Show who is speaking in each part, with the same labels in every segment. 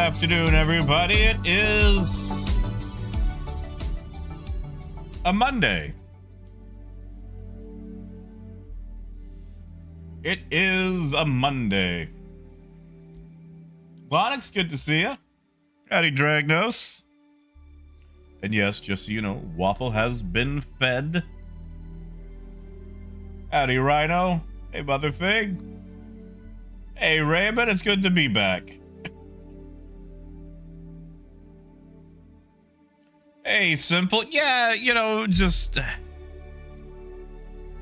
Speaker 1: afternoon, everybody. It is a Monday. It is a Monday. Lonix, good to see you. Howdy, Dragnos. And yes, just so you know, Waffle has been fed. Howdy, Rhino. Hey, Motherfig. Hey, Raymond, it's good to be back. Hey, Simple. Yeah, you know, just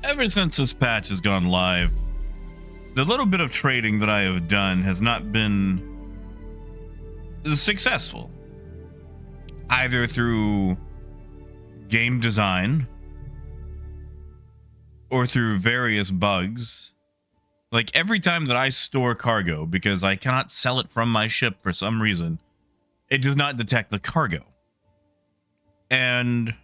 Speaker 1: ever since this patch has gone live, the little bit of trading that I have done has not been successful. Either through game design or through various bugs. Like every time that I store cargo, because I cannot sell it from my ship for some reason, it does not detect the cargo. And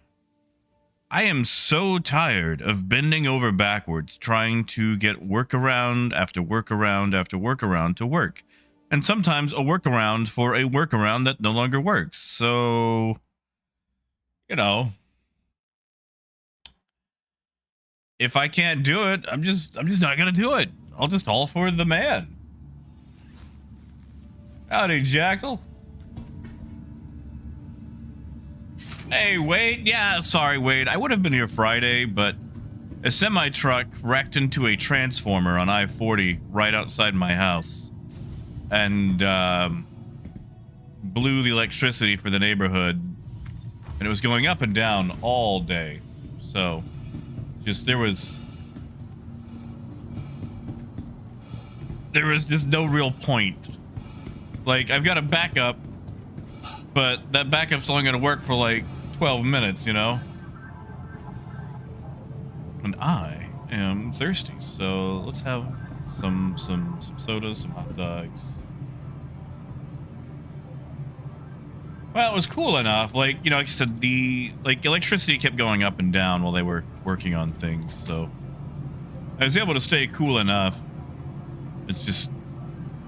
Speaker 1: I am so tired of bending over backwards trying to get workaround after workaround after workaround to work. And sometimes a workaround for a workaround that no longer works. So, you know, if I can't do it, I'm just not gonna do it. I'll just haul for the man. Howdy, Jackal. Hey, Wade. Yeah, sorry, Wade. I would have been here Friday, but a semi-truck wrecked into a transformer on I-40 right outside my house. And blew the electricity for the neighborhood. And it was going up and down all day. So, just there was just no real point. Like, I've got a backup, but that backup's only going to work for like 12 minutes, you know? And I am thirsty, so let's have some sodas, some hot dogs. Well, it was cool enough. Like, you know, like I said, the electricity kept going up and down while they were working on things, so I was able to stay cool enough. It's just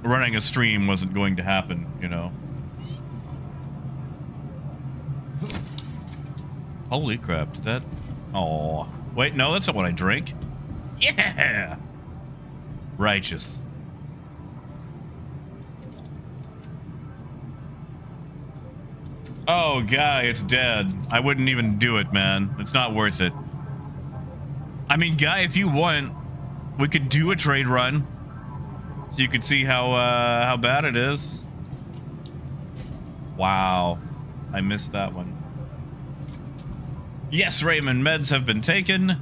Speaker 1: running a stream wasn't going to happen, you know. Holy crap, did that? Oh, wait, no, that's not what I drink. Yeah! Righteous. Oh, guy, it's dead. I wouldn't even do it, man. It's not worth it. I mean, Guy, if you want, we could do a trade run. So you could see how bad it is. Wow. I missed that one. Yes, Raymond, meds have been taken.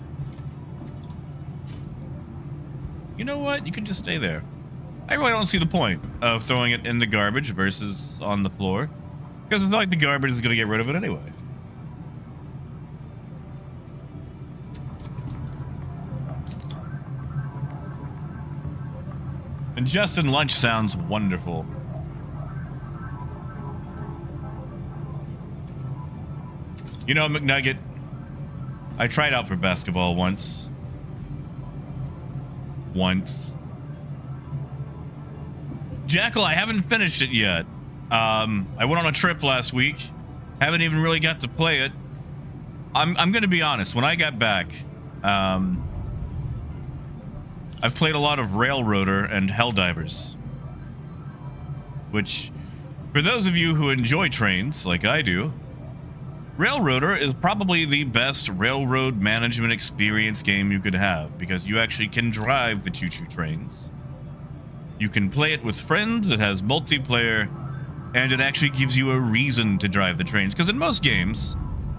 Speaker 1: You know what? You can just stay there. I really don't see the point of throwing it in the garbage versus on the floor. Because it's not like the garbage is going to get rid of it anyway. And Justin, lunch sounds wonderful. You know, McNugget, I tried out for basketball once. Jackal, I haven't finished it yet. I went on a trip last week. Haven't even really got to play it. I'm gonna be honest, when I got back, I've played a lot of Railroader and Helldivers. Which, for those of you who enjoy trains, like I do, Railroader is probably the best railroad management experience game you could have, because you actually can drive the choo-choo trains. You can play it with friends, it has multiplayer, and it actually gives you a reason to drive the trains. Because in most games,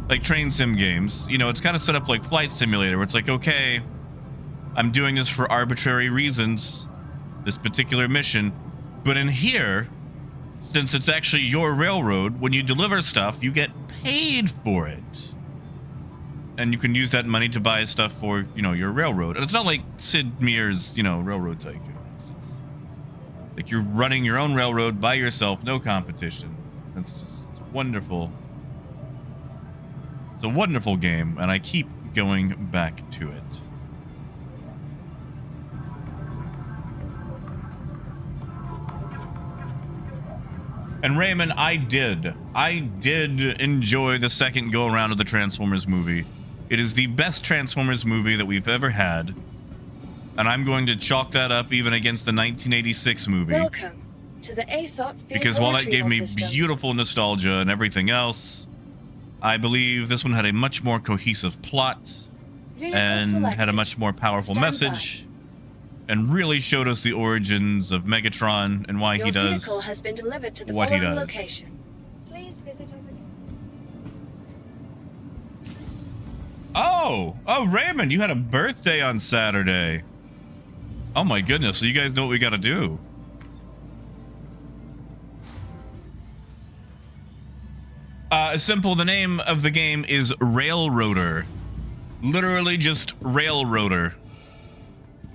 Speaker 1: like train sim games, you know, it's kind of set up like Flight Simulator, where it's like, okay, I'm doing this for arbitrary reasons, this particular mission. But in here, since it's actually your railroad, when you deliver stuff, you get paid for it. And you can use that money to buy stuff for, you know, your railroad. And it's not like Sid Meier's, you know, Railroad Tycoon. It's like you're running your own railroad by yourself, no competition. It's wonderful. It's a wonderful game, and I keep going back to it. And Raymond, I did enjoy the second go around of the Transformers movie. It is the best Transformers movie that we've ever had. And I'm going to chalk that up even against the 1986 movie.
Speaker 2: Welcome to the ASOP field
Speaker 1: because while that gave me
Speaker 2: system.
Speaker 1: beautiful nostalgia and everything else, I believe this one had a much more cohesive plot and had a much more powerful message and really showed us the origins of Megatron and why he does
Speaker 2: vehicle has been delivered to the
Speaker 1: what he
Speaker 2: following
Speaker 1: does.
Speaker 2: Location. Please visit us again.
Speaker 1: Oh, Raymond, you had a birthday on Saturday. Oh my goodness, so you guys know what we gotta do. Simple, the name of the game is Railroader. Literally just Railroader.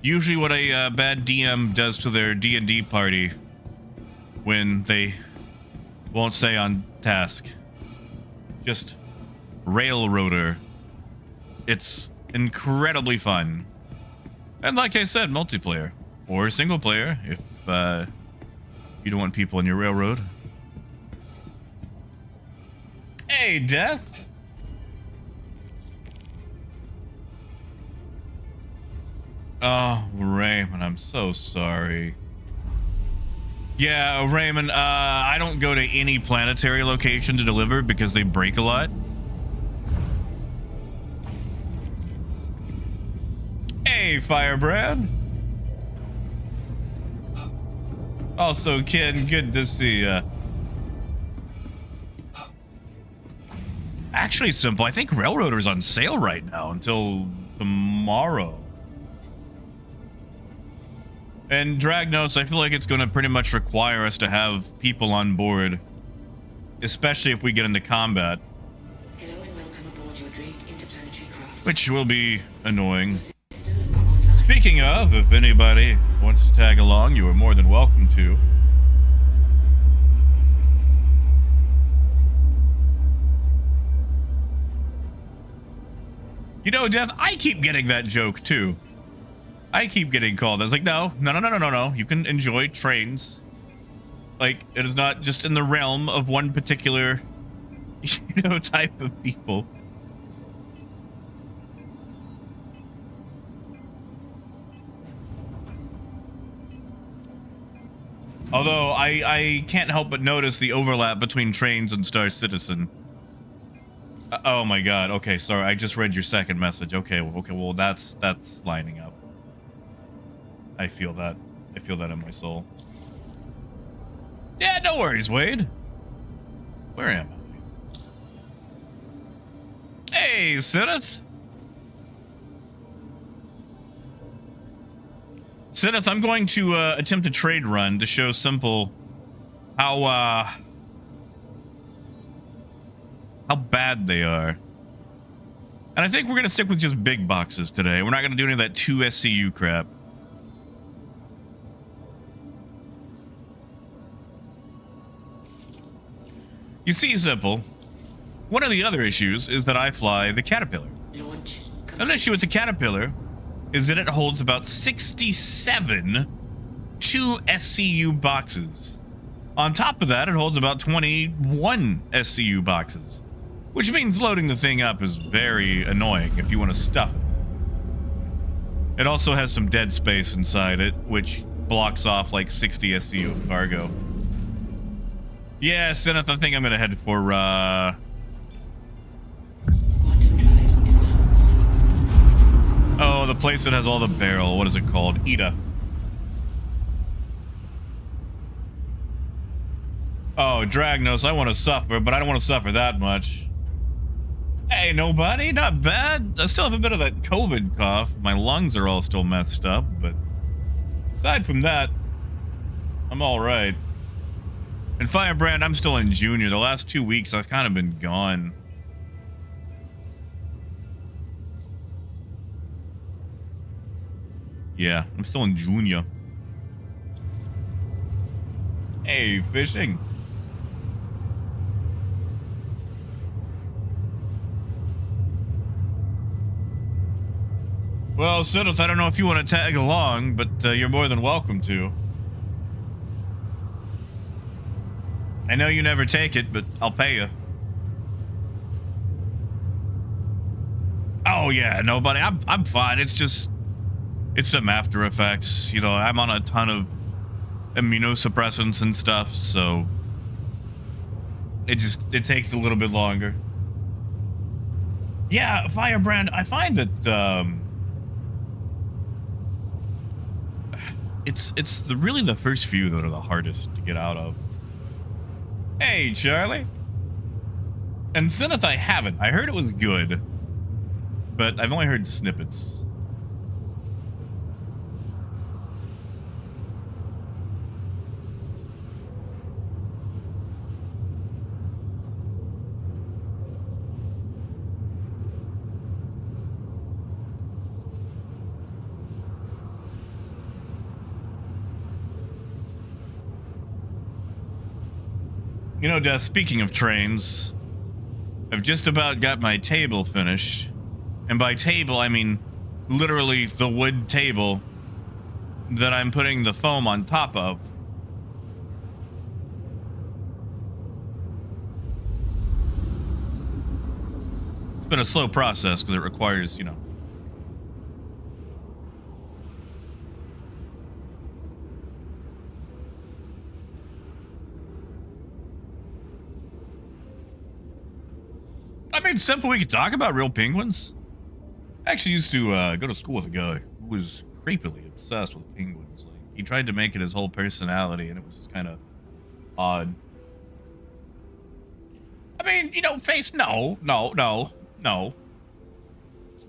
Speaker 1: Usually what a bad DM does to their D&D party when they won't stay on task. Just Railroader. It's incredibly fun. And like I said, multiplayer. Or single player if you don't want people in your railroad. Hey, Death. Oh, Raymond, I'm so sorry. Yeah, Raymond, I don't go to any planetary location to deliver because they break a lot. Hey, Firebrand. Also, Ken, good to see ya. Actually, Simple, I think Railroader's on sale right now until tomorrow. And Dragnos, I feel like it's going to pretty much require us to have people on board, especially if we get into combat.
Speaker 3: Hello and welcome aboard your Drake interplanetary craft.
Speaker 1: Which will be annoying. Speaking of, if anybody wants to tag along, you are more than welcome to. You know, Death, I keep getting that joke, too. I keep getting called. I was like, no. You can enjoy trains. Like, it is not just in the realm of one particular, you know, type of people. Although, I can't help but notice the overlap between trains and Star Citizen. Oh my god, okay, sorry, I just read your second message. Okay, well, that's lining up. I feel that. I feel that in my soul. Yeah, no worries, Wade. Where am I? Hey, Sidith. Sidith, I'm going to attempt a trade run to show Simple how bad they are. And I think we're going to stick with just big boxes today. We're not going to do any of that 2 SCU crap. You see, Simple, one of the other issues is that I fly the Caterpillar. An issue with the Caterpillar is that it holds about 67 2 SCU boxes. On top of that, it holds about 21 SCU boxes. Which means loading the thing up is very annoying if you want to stuff it. It also has some dead space inside it, which blocks off like 60 SCU of cargo. Yeah, Zenith, I think I'm gonna head for, oh, the place that has all the barrel. What is it called? Ida. Oh, Dragnos, I want to suffer, but I don't want to suffer that much. Hey, nobody, not bad. I still have a bit of that COVID cough. My lungs are all still messed up, but aside from that, I'm all right. And Firebrand, I'm still in junior. The last 2 weeks, I've kind of been gone. Yeah, I'm still in junior. Hey, fishing. Well, Sidith, I don't know if you want to tag along, but you're more than welcome to. I know you never take it, but I'll pay you. Oh yeah, no, buddy, I'm fine. It's some after effects. You know, I'm on a ton of immunosuppressants and stuff, so it takes a little bit longer. Yeah, Firebrand, I find that it's really the first few that are the hardest to get out of. Hey, Charlie. And Zenith, I haven't. I heard it was good, but I've only heard snippets. You know, Death, speaking of trains, I've just about got my table finished. And by table, I mean literally the wood table that I'm putting the foam on top of. It's been a slow process because it requires, you know, I mean, simple. We could talk about real penguins. I actually used to go to school with a guy who was creepily obsessed with penguins. Like, he tried to make it his whole personality, and it was kind of odd. I mean, you know, no.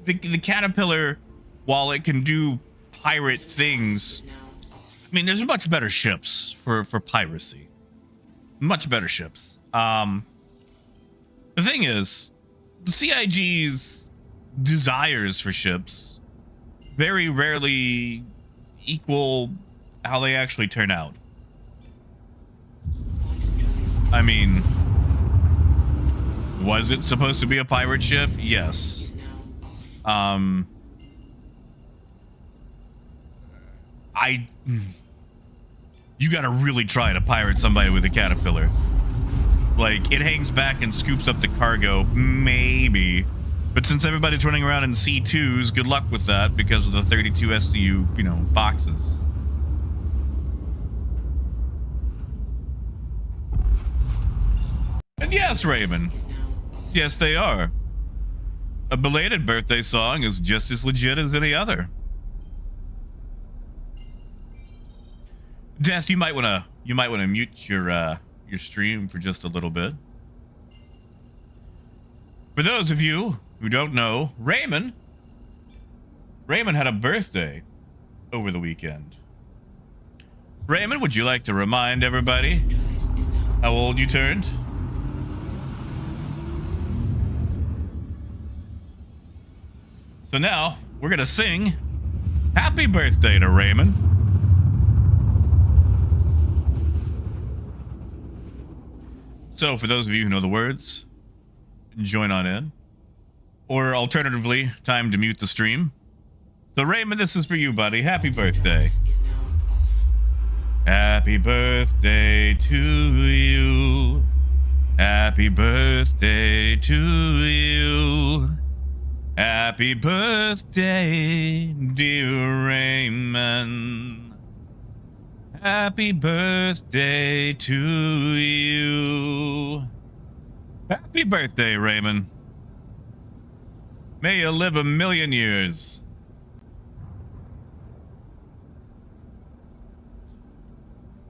Speaker 1: The caterpillar, while it can do pirate things, I mean, there's much better ships for piracy. Much better ships. The thing is, the CIG's desires for ships very rarely equal how they actually turn out. I mean, was it supposed to be a pirate ship? Yes. You gotta really try to pirate somebody with a caterpillar. Like, it hangs back and scoops up the cargo, maybe. But since everybody's running around in C2s, good luck with that because of the 32 SCU, you know, boxes. And yes, Raymond. Yes, they are. A belated birthday song is just as legit as any other. Death, you might wanna mute your stream for just a little bit. For those of you who don't know, Raymond had a birthday over the weekend. Raymond, would you like to remind everybody how old you turned? So now we're gonna sing happy birthday to Raymond. So, for those of you who know the words, join on in. Or alternatively, time to mute the stream. So, Raymond, this is for you, buddy. Happy birthday. Happy birthday to you. Happy birthday to you. Happy birthday, dear Raymond. Happy birthday to you. Happy birthday, Raymond. May you live 1,000,000 years.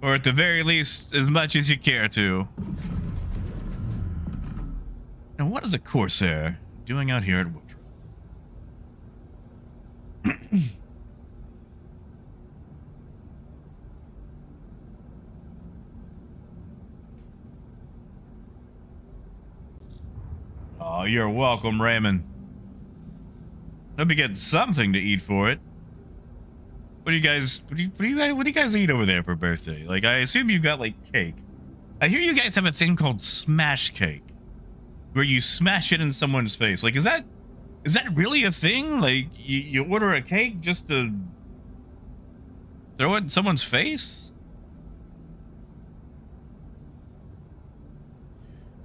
Speaker 1: Or at the very least, as much as you care to. Now, what is a Corsair doing out here at Woodruff? Oh, you're welcome, Raymond. Hope you get something to eat for it. What do you guys eat over there for birthday? Like, I assume you got like cake. I hear you guys have a thing called smash cake, where you smash it in someone's face. Like, is that really a thing? Like, you order a cake just to throw it in someone's face?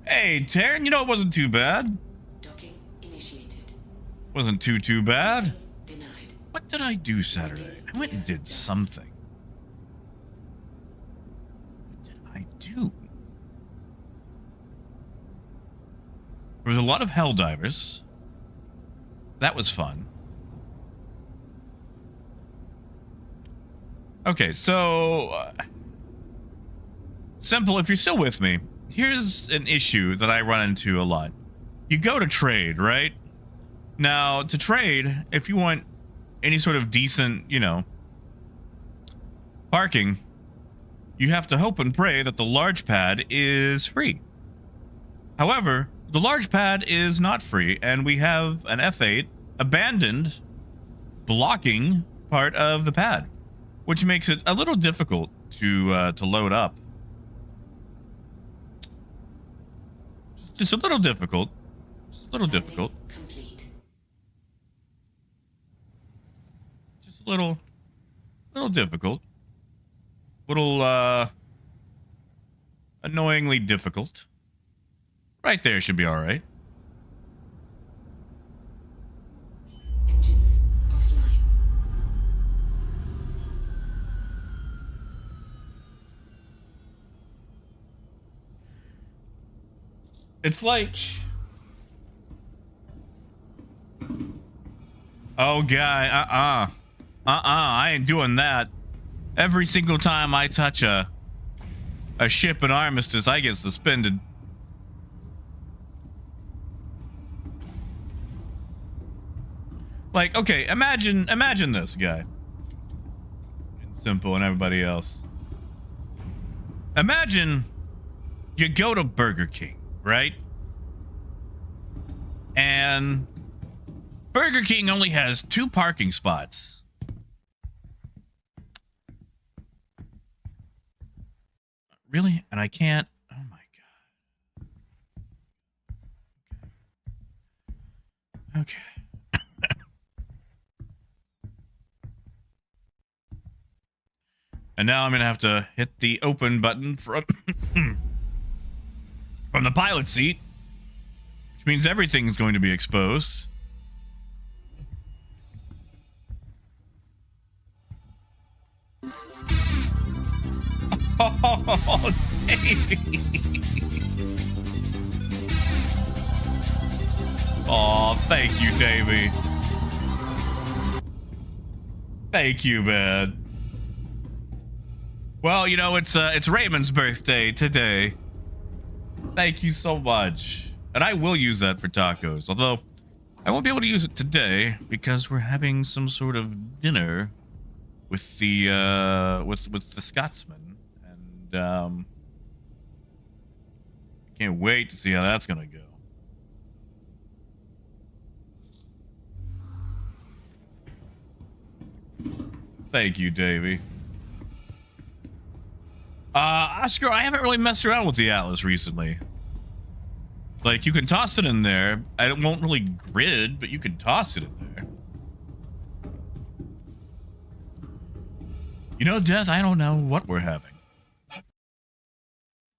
Speaker 1: Hey, Taryn, you know, it wasn't too bad.
Speaker 3: Docking initiated.
Speaker 1: Wasn't too bad.
Speaker 3: Denied.
Speaker 1: What did I do Saturday? I went and did something. What did I do? There was a lot of Helldivers. That was fun. Okay, so... Simple, if you're still with me, here's an issue that I run into a lot. You go to trade, right? Now, to trade, if you want any sort of decent, you know, parking, you have to hope and pray that the large pad is free. However, the large pad is not free, and we have an F8 abandoned blocking part of the pad, which makes it a little difficult to load up. Just a little difficult. Just a little difficult.
Speaker 3: Complete.
Speaker 1: Just a little difficult. Little annoyingly difficult. Right there should be all right.
Speaker 3: Engines offline.
Speaker 1: It's like, oh guy, I ain't doing that. Every single time I touch a ship in Armistice, I get suspended. Like, okay, imagine this guy. And Simple and everybody else. Imagine you go to Burger King, right? And Burger King only has 2 parking spots. Really? And I can't. Oh my god. Okay. And now I'm gonna have to hit the open button from from the pilot seat, which means everything's going to be exposed. Oh, Davey. Oh, thank you, Davey. Thank you, man. Well, you know, it's Raymond's birthday today. Thank you so much. And I will use that for tacos, although I won't be able to use it today because we're having some sort of dinner with the with the Scotsman, and I can't wait to see how that's gonna go. Thank you, Davey. Oscar, I haven't really messed around with the Atlas recently. Like, you can toss it in there. It won't really grid, but you can toss it in there. You know, Death, I don't know what we're having.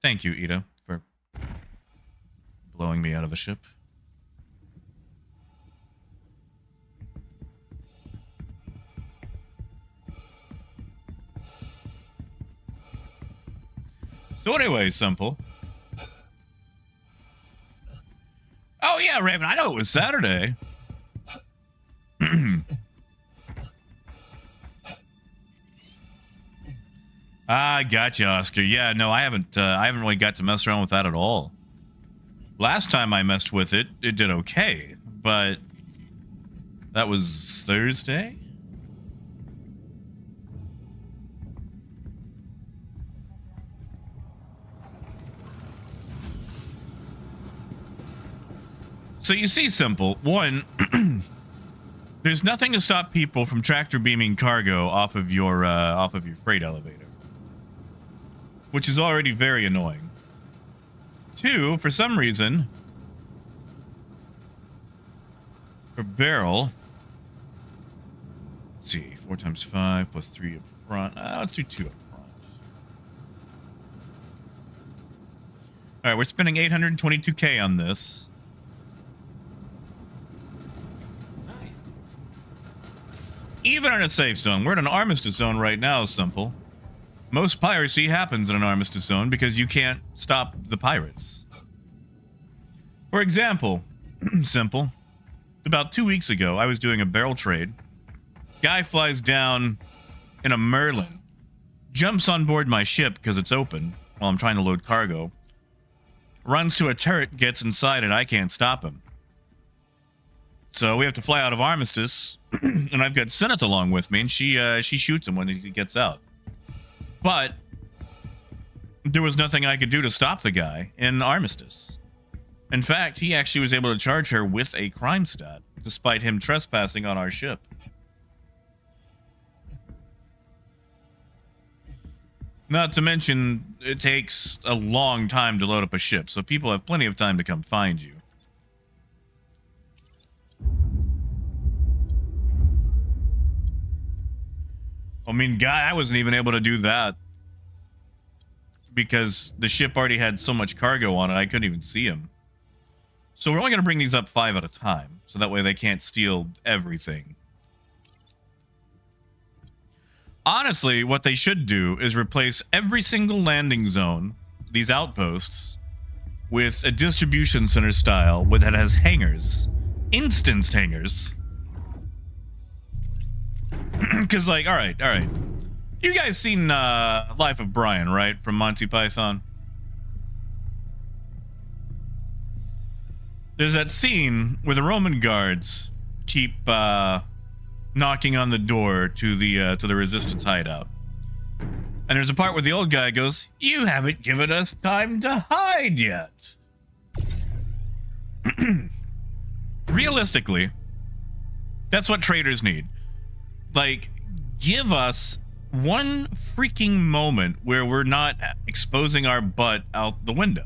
Speaker 1: Thank you, Ida, for blowing me out of the ship. So anyway, Simple. Oh yeah, Raven, I know it was Saturday. I gotcha, Oscar. Yeah, no, I haven't really got to mess around with that at all. Last time I messed with it, it did okay, but that was Thursday? So you see, Simple, one, there's nothing to stop people from tractor beaming cargo off of your freight elevator, which is already very annoying. 2, for some reason, for barrel, let's see, 4 times 5 plus 3 up front. Let's do 2 up front. All right, we're spending 822K on this. Even in a safe zone, we're in an armistice zone right now, Simple. Most piracy happens in an armistice zone because you can't stop the pirates. For example, Simple, about 2 weeks ago, I was doing a barrel trade. Guy flies down in a Merlin, jumps on board my ship because it's open while I'm trying to load cargo, runs to a turret, gets inside, and I can't stop him. So we have to fly out of armistice, and I've got Senate along with me, and she shoots him when he gets out. But there was nothing I could do to stop the guy in armistice. In fact, he actually was able to charge her with a crime stat, despite him trespassing on our ship. Not to mention, it takes a long time to load up a ship, so people have plenty of time to come find you. I mean, guy, I wasn't even able to do that because the ship already had so much cargo on it, I couldn't even see him. So we're only going to bring these up 5 at a time, so that way they can't steal everything. Honestly, what they should do is replace every single landing zone, these outposts, with a distribution center style that has hangars. Instanced hangars. Because, like, all right. You guys seen Life of Brian, right? From Monty Python? There's that scene where the Roman guards keep knocking on the door to the resistance hideout. And there's a part where the old guy goes, "You haven't given us time to hide yet." Realistically, that's what traders need. Like, give us one freaking moment where we're not exposing our butt out the window.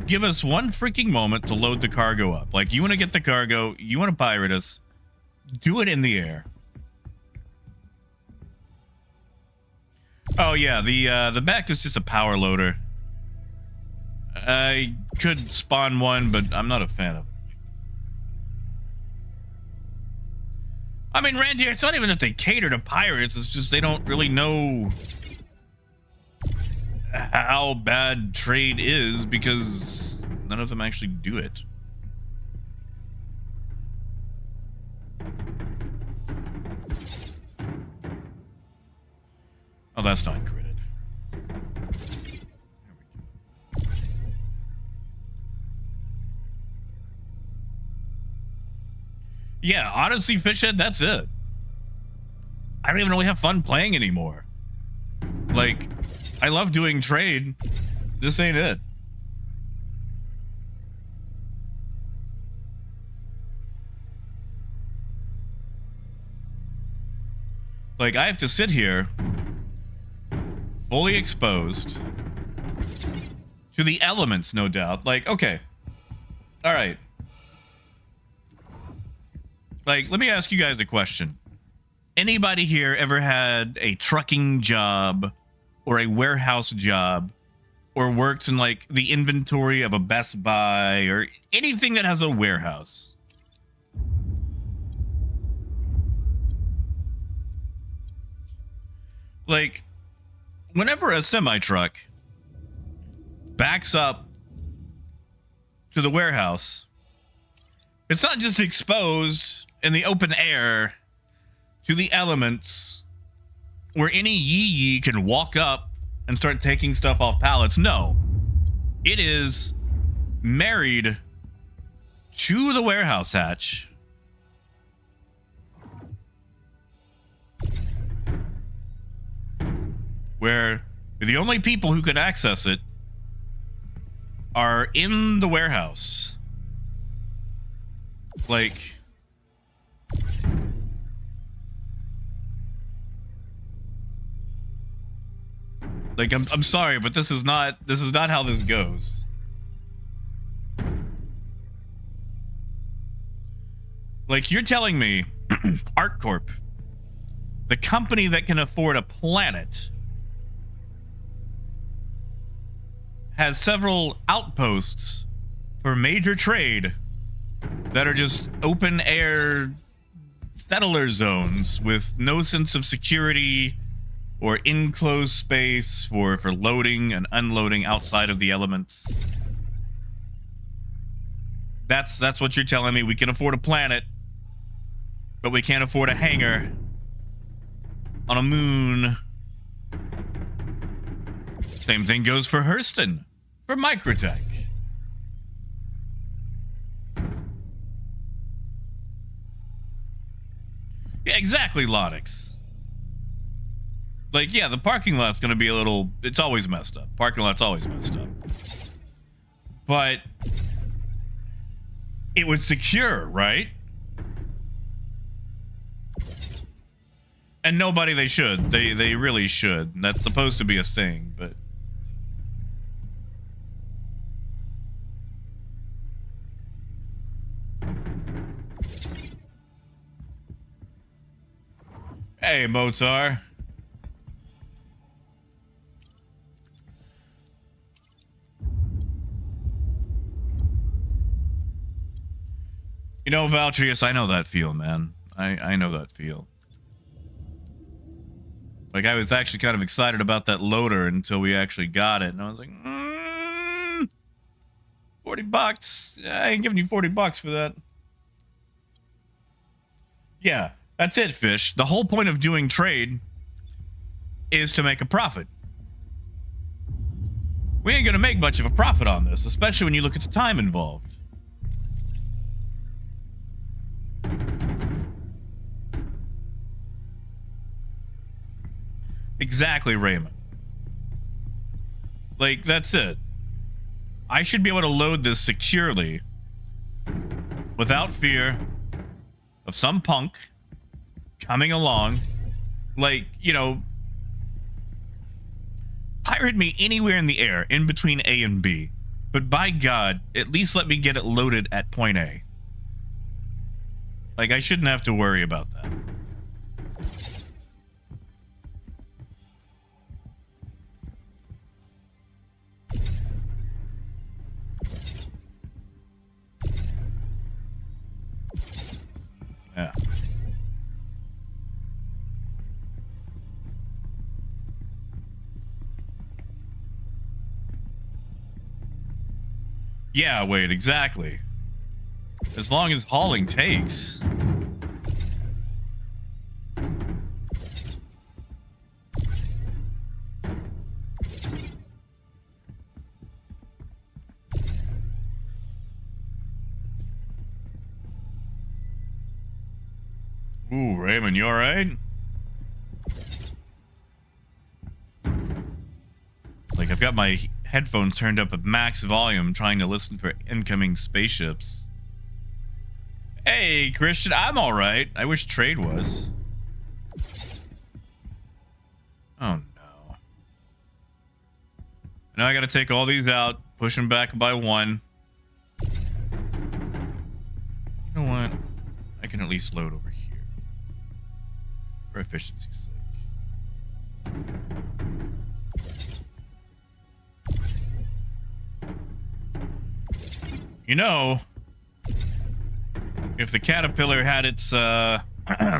Speaker 1: Give us one freaking moment to load the cargo up. Like, you want to get the cargo, you want to pirate us, do it in the air. Oh yeah, the back is just a power loader. I could spawn one, but I'm not a fan of it. I mean, Randy, it's not even that they cater to pirates, it's just they don't really know how bad trade is because none of them actually do it. Oh, that's not critted. There we go. Yeah, honestly, Fishhead, that's it. I don't even really have fun playing anymore. Like, I love doing trade. This ain't it. Like, I have to sit here fully exposed to the elements, no doubt. Like, okay. All right. Like, let me ask you guys a question. Anybody here ever had a trucking job or a warehouse job or worked in, like, the inventory of a Best Buy or anything that has a warehouse? Like, whenever a semi-truck backs up to the warehouse, it's not just exposed in the open air to the elements where any yee can walk up and start taking stuff off pallets. No, it is married to the warehouse hatch. Where the only people who can access it are in the warehouse. Like, I'm sorry, but this is not how this goes. Like, you're telling me ArtCorp, the company that can afford a planet, has several outposts for major trade that are just open air settler zones with no sense of security or enclosed space for loading and unloading outside of the elements. That's what you're telling me. We can afford a planet, but we can't afford a hangar on a moon. Same thing goes for Hurston, for Microtech. Yeah, exactly, Lonix. Like, yeah, the parking lot's gonna be a little... It's always messed up. Parking lot's always messed up. But it was secure, right? And nobody they should. They really should. That's supposed to be a thing, but... Hey, Motar. You know, Valtrius, I know that feel, man. I know that feel. Like, I was actually kind of excited about that loader until we actually got it, and I was like, $40. I ain't giving you $40 for that. Yeah, that's it, Fish. The whole point of doing trade is to make a profit. We ain't gonna make much of a profit on this, especially when you look at the time involved. Exactly, Raymond. Like, that's it. I should be able to load this securely without fear of some punk coming along. Like, you know, pirate me anywhere in the air in between A and B. But by God, at least let me get it loaded at point A. Like, I shouldn't have to worry about that. Yeah. Yeah, wait, exactly. As long as hauling takes. Ooh, Raymond, you alright? Like, I've got my headphones turned up at max volume trying to listen for incoming spaceships. Hey, Christian, I'm alright. I wish trade was. Oh, no. Now I gotta take all these out, push them back by one. You know what? I can at least load over here. For efficiency's sake. You know, if the Caterpillar had its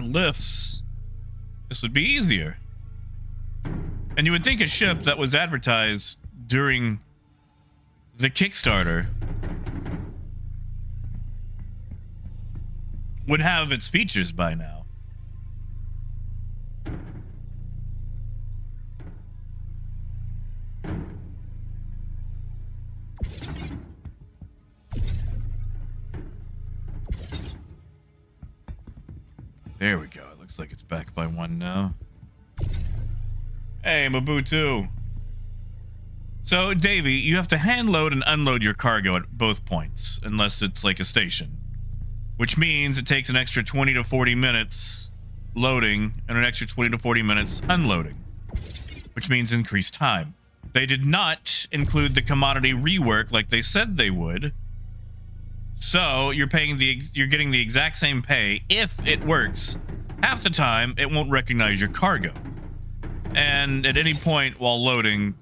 Speaker 1: lifts, this would be easier. And you would think a ship that was advertised during the Kickstarter would have its features by now. There we go. It looks like it's back by one now. Hey, Mabutu. So, Davey, you have to hand load and unload your cargo at both points, unless it's like a station. Which means it takes an extra 20 to 40 minutes loading and an extra 20 to 40 minutes unloading. Which means increased time. They did not include the commodity rework like they said they would. So you're getting the exact same pay if it works. Half the time, it won't recognize your cargo. And at any point while loading,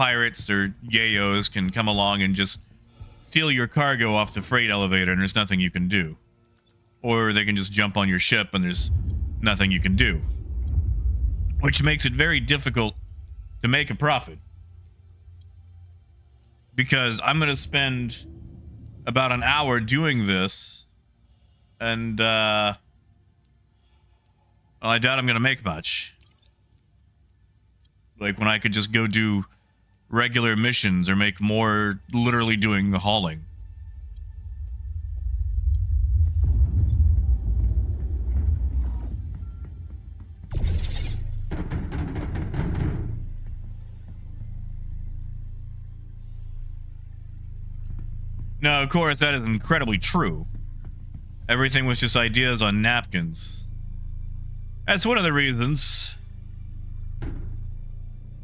Speaker 1: pirates or yayos can come along and just steal your cargo off the freight elevator and there's nothing you can do. Or they can just jump on your ship and there's nothing you can do. Which makes it very difficult to make a profit. Because I'm going to spend about an hour doing this. And, well, I doubt I'm going to make much. Like when I could just go do regular missions or make more literally doing the hauling. Now, of course, that is incredibly true. Everything was just ideas on napkins. That's one of the reasons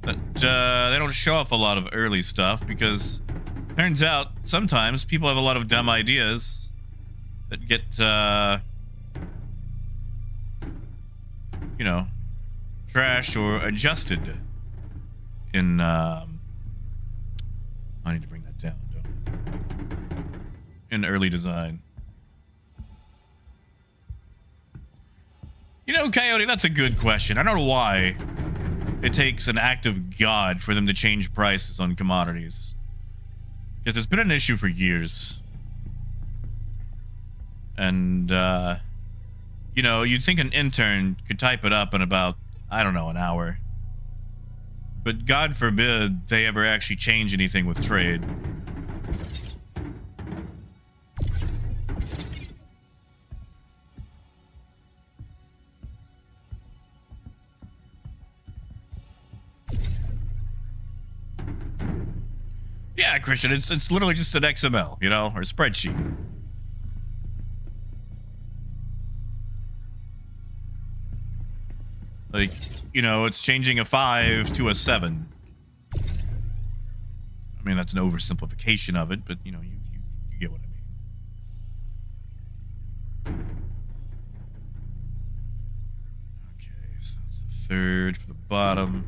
Speaker 1: that they don't show off a lot of early stuff, because turns out sometimes people have a lot of dumb ideas that get, you know, trashed or adjusted in, I need to bring that down, don't I? In early design. You know, Coyote, that's a good question. I don't know why it takes an act of God for them to change prices on commodities. Because it's been an issue for years. And, you know, you'd think an intern could type it up in about, I don't know, an hour. But God forbid they ever actually change anything with trade. Yeah, Christian, it's literally just an XML, you know, or a spreadsheet. Like, you know, it's changing a 5 to a 7. I mean, that's an oversimplification of it, but, you know, you get what I mean. Okay, so that's the third for the bottom.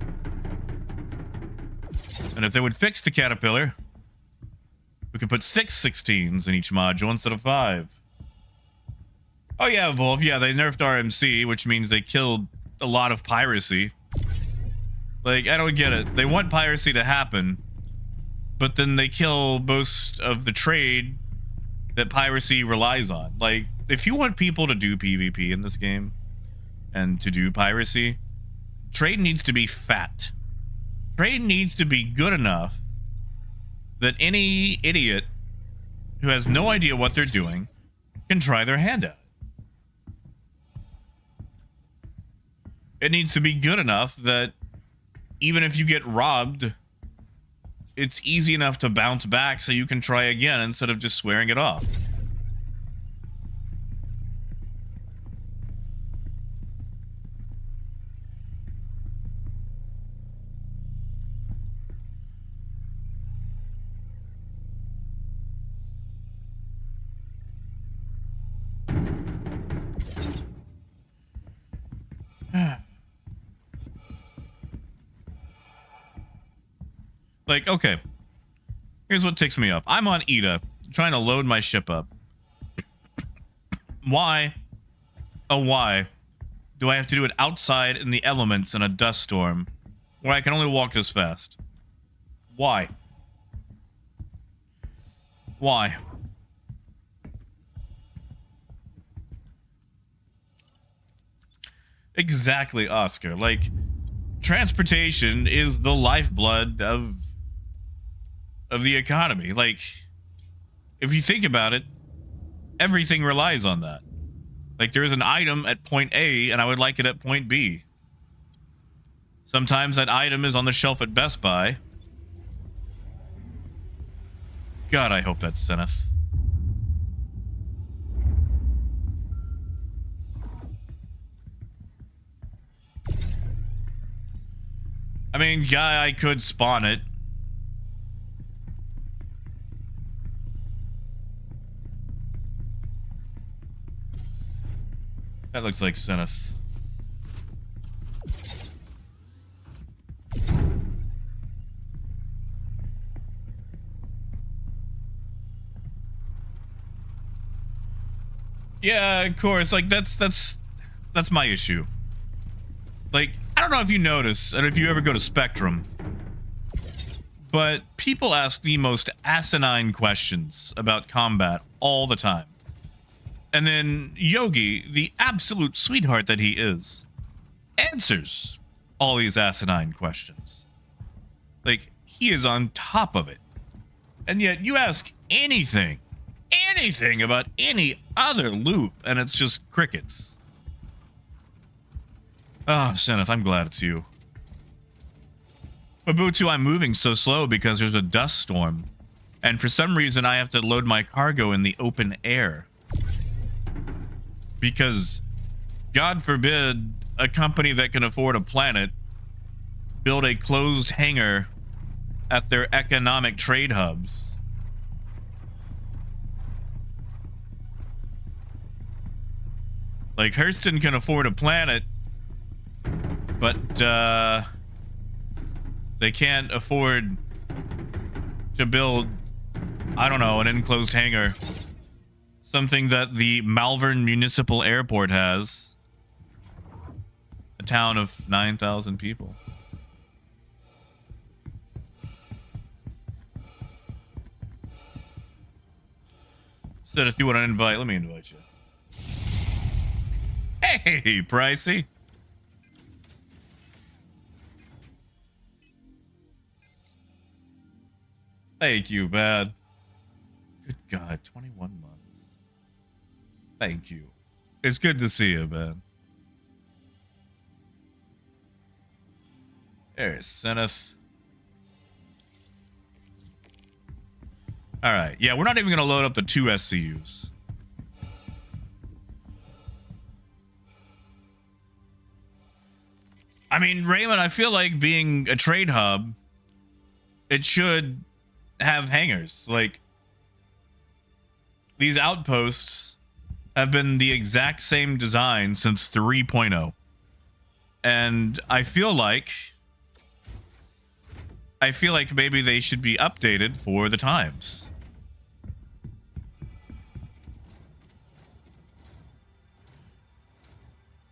Speaker 1: And if they would fix the caterpillar, we could put 6 16s in each module instead of 5. Oh yeah, Volv, yeah, they nerfed RMC, which means they killed a lot of piracy. Like, I don't get it. They want piracy to happen, but then they kill most of the trade that piracy relies on. Like, if you want people to do PvP in this game and to do piracy, trade needs to be fat. Trade needs to be good enough that any idiot who has no idea what they're doing can try their hand at it. It needs to be good enough that even if you get robbed, it's easy enough to bounce back so you can try again instead of just swearing it off. Like, okay, here's what ticks me off. I'm on Ida, trying to load my ship up. Why, oh why, do I have to do it outside in the elements in a dust storm where I can only walk this fast? Why? Why? Exactly, Oscar. Like, transportation is the lifeblood of the economy. Like, if you think about it, everything relies on that. Like, there is an item at point A and I would like it at point B. Sometimes that item is on the shelf at Best Buy. God, I hope that's Zenith. I mean, guy, I could spawn it. That looks like Zenith. Yeah, of course. Like that's my issue. Like, I don't know if you notice, and if you ever go to Spectrum, but people ask the most asinine questions about combat all the time. And then Yogi, the absolute sweetheart that he is, answers all these asinine questions. Like, he is on top of it. And yet you ask anything about any other loop, and it's just crickets. Oh, Seneth, I'm glad it's you. Ubuntu, I'm moving so slow because there's a dust storm. And for some reason, I have to load my cargo in the open air. Because, God forbid, a company that can afford a planet build a closed hangar at their economic trade hubs. Like, Hurston can afford a planet, but they can't afford to build, I don't know, an enclosed hangar. Something that the Malvern Municipal Airport has. A town of 9,000 people. Said if you want to invite, let me invite you. Hey, Pricey. Thank you, bad. Good God, 21 months. Thank you. It's good to see you, man. There's Seneth. All right. Yeah, we're not even going to load up the 2 SCUs. I mean, Raymond, I feel like being a trade hub, it should have hangars. Like, these outposts have been the exact same design since 3.0. And I feel like maybe they should be updated for the times.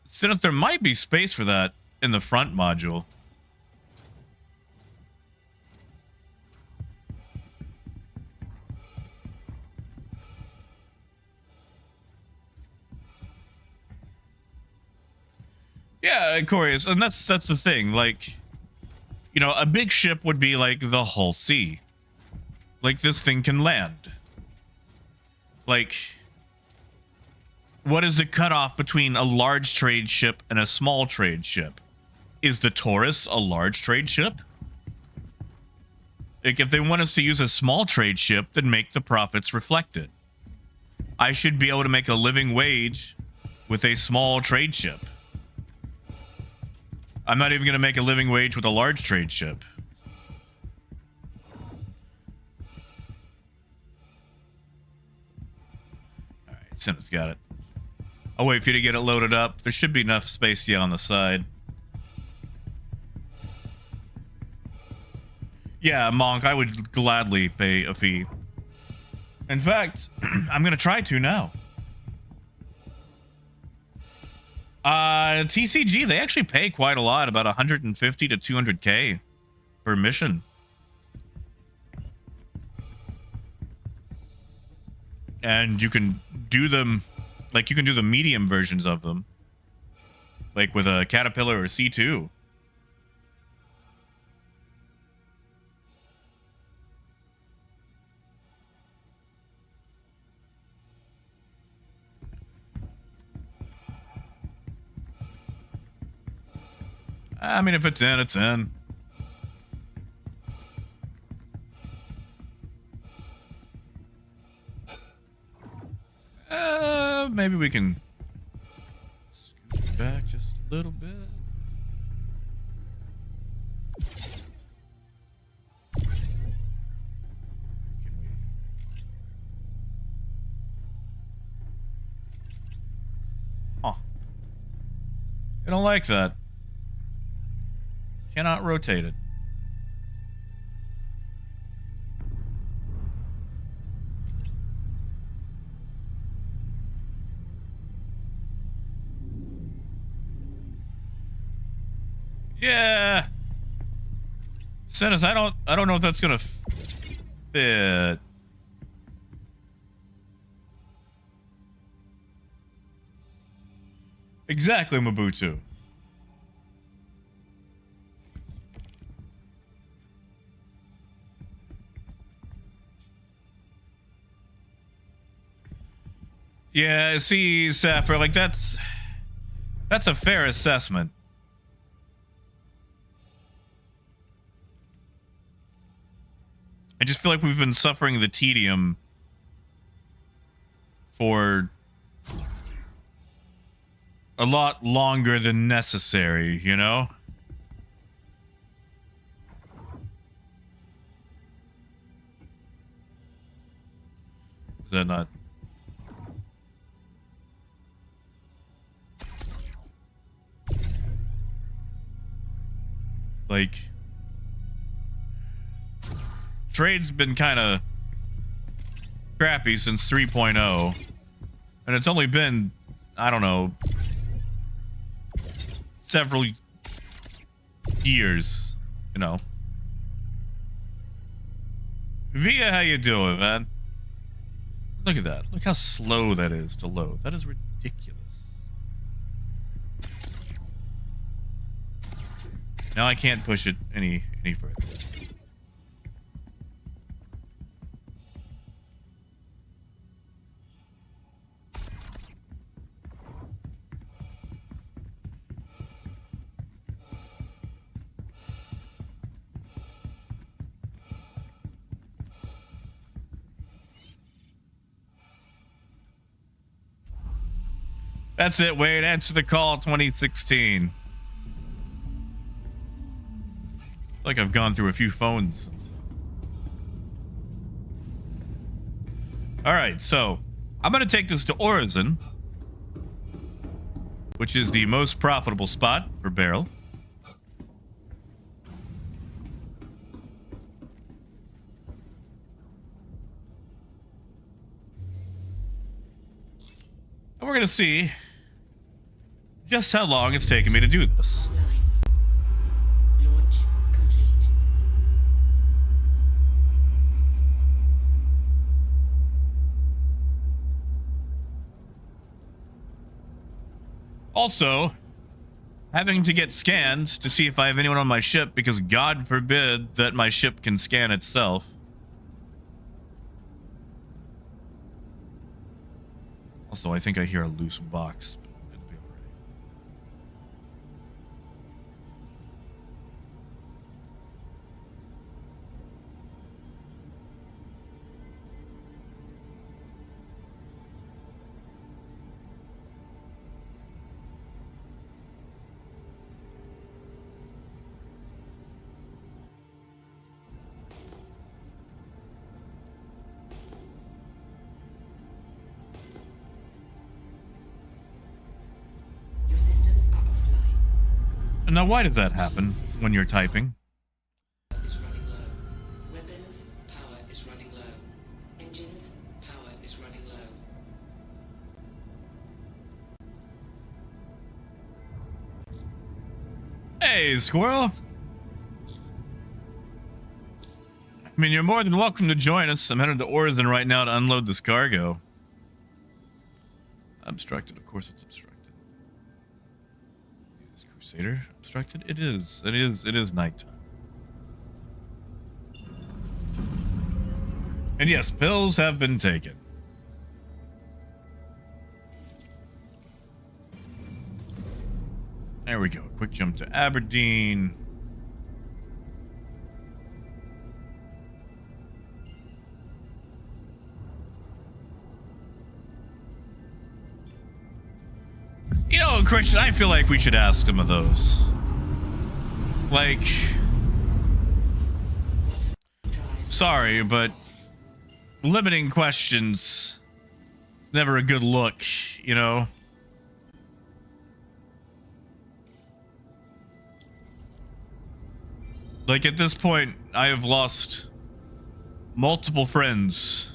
Speaker 1: Since there might be space for that in the front module. Yeah, Aquarius, and that's the thing. Like, you know, a big ship would be like the Hull C. Like, this thing can land. Like, what is the cutoff between a large trade ship and a small trade ship? Is the Taurus a large trade ship? Like, if they want us to use a small trade ship, then make the profits reflect it. I should be able to make a living wage with a small trade ship. I'm not even going to make a living wage with a large trade ship. All right, Senna's got it. I'll wait for you to get it loaded up. There should be enough space here on the side. Yeah, Monk, I would gladly pay a fee. In fact, I'm going to try to now. TCG, they actually pay quite a lot, about 150 to 200k per mission. And you can do them, like, you can do the medium versions of them, like with a Caterpillar or C2. I mean, if it's in, it's in. Maybe we can scoot back just a little bit. Can we? Huh. I don't like that. Cannot rotate it. Yeah. Seneth, I don't know if that's gonna fit. Exactly, Mabutu. Yeah, see, Sapper, like that's a fair assessment. I just feel like we've been suffering the tedium for a lot longer than necessary, you know? Is that not? Like, trade's been kind of crappy since 3.0, and it's only been, I don't know, several years, you know. Via, how you doing, man? Look at that. Look how slow that is to load. That is ridiculous. Now I can't push it any further. That's it, Wade. Answer the call 2016. Like I've gone through a few phones since. Alright, so I'm gonna take this to Orison, which is the most profitable spot for Barrel. And we're gonna see just how long it's taken me to do this.
Speaker 3: Launch complete.
Speaker 1: Also, having to get scans to see if I have anyone on my ship, because God forbid that my ship can scan itself. Also, I think I hear a loose box. It'll be alright.
Speaker 3: Your systems are offline.
Speaker 1: And now, why does that happen when you're typing?
Speaker 3: Is running low. Weapons power is running low. Engines power is running low.
Speaker 1: Hey, Squirrel. I mean, you're more than welcome to join us. I'm headed to Orison right now to unload this cargo. Obstructed. Of course it's obstructed. Is Crusader obstructed? It is. It is nighttime. And yes, pills have been taken. There we go. Quick jump to Aberdeen. You know, Christian, I feel like we should ask some of those. Like, sorry, but limiting questions is never a good look, you know? Like, at this point, I have lost multiple friends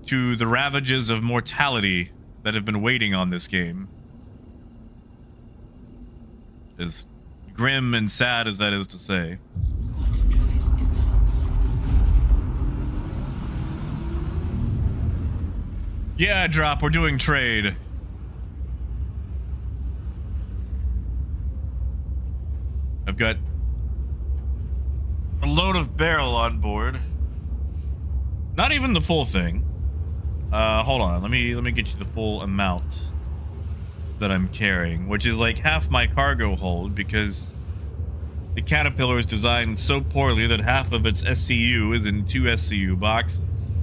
Speaker 1: to the ravages of mortality that have been waiting on this game. As grim and sad as that is to say.
Speaker 3: Quantum drive is now on.
Speaker 1: Yeah, Drop, we're doing trade. I've got a load of barrel on board. Not even the full thing. Hold on. Let me get you the full amount that I'm carrying, which is like half my cargo hold because the Caterpillar is designed so poorly that half of its SCU is in 2 SCU boxes.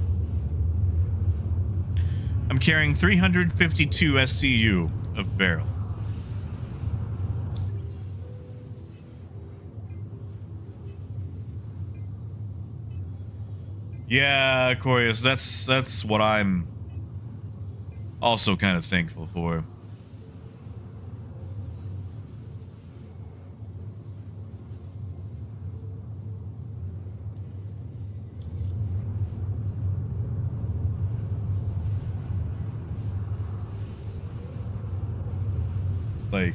Speaker 1: I'm carrying 352 SCU of barrel. Yeah, Corius, that's what I'm also kind of thankful for. Like,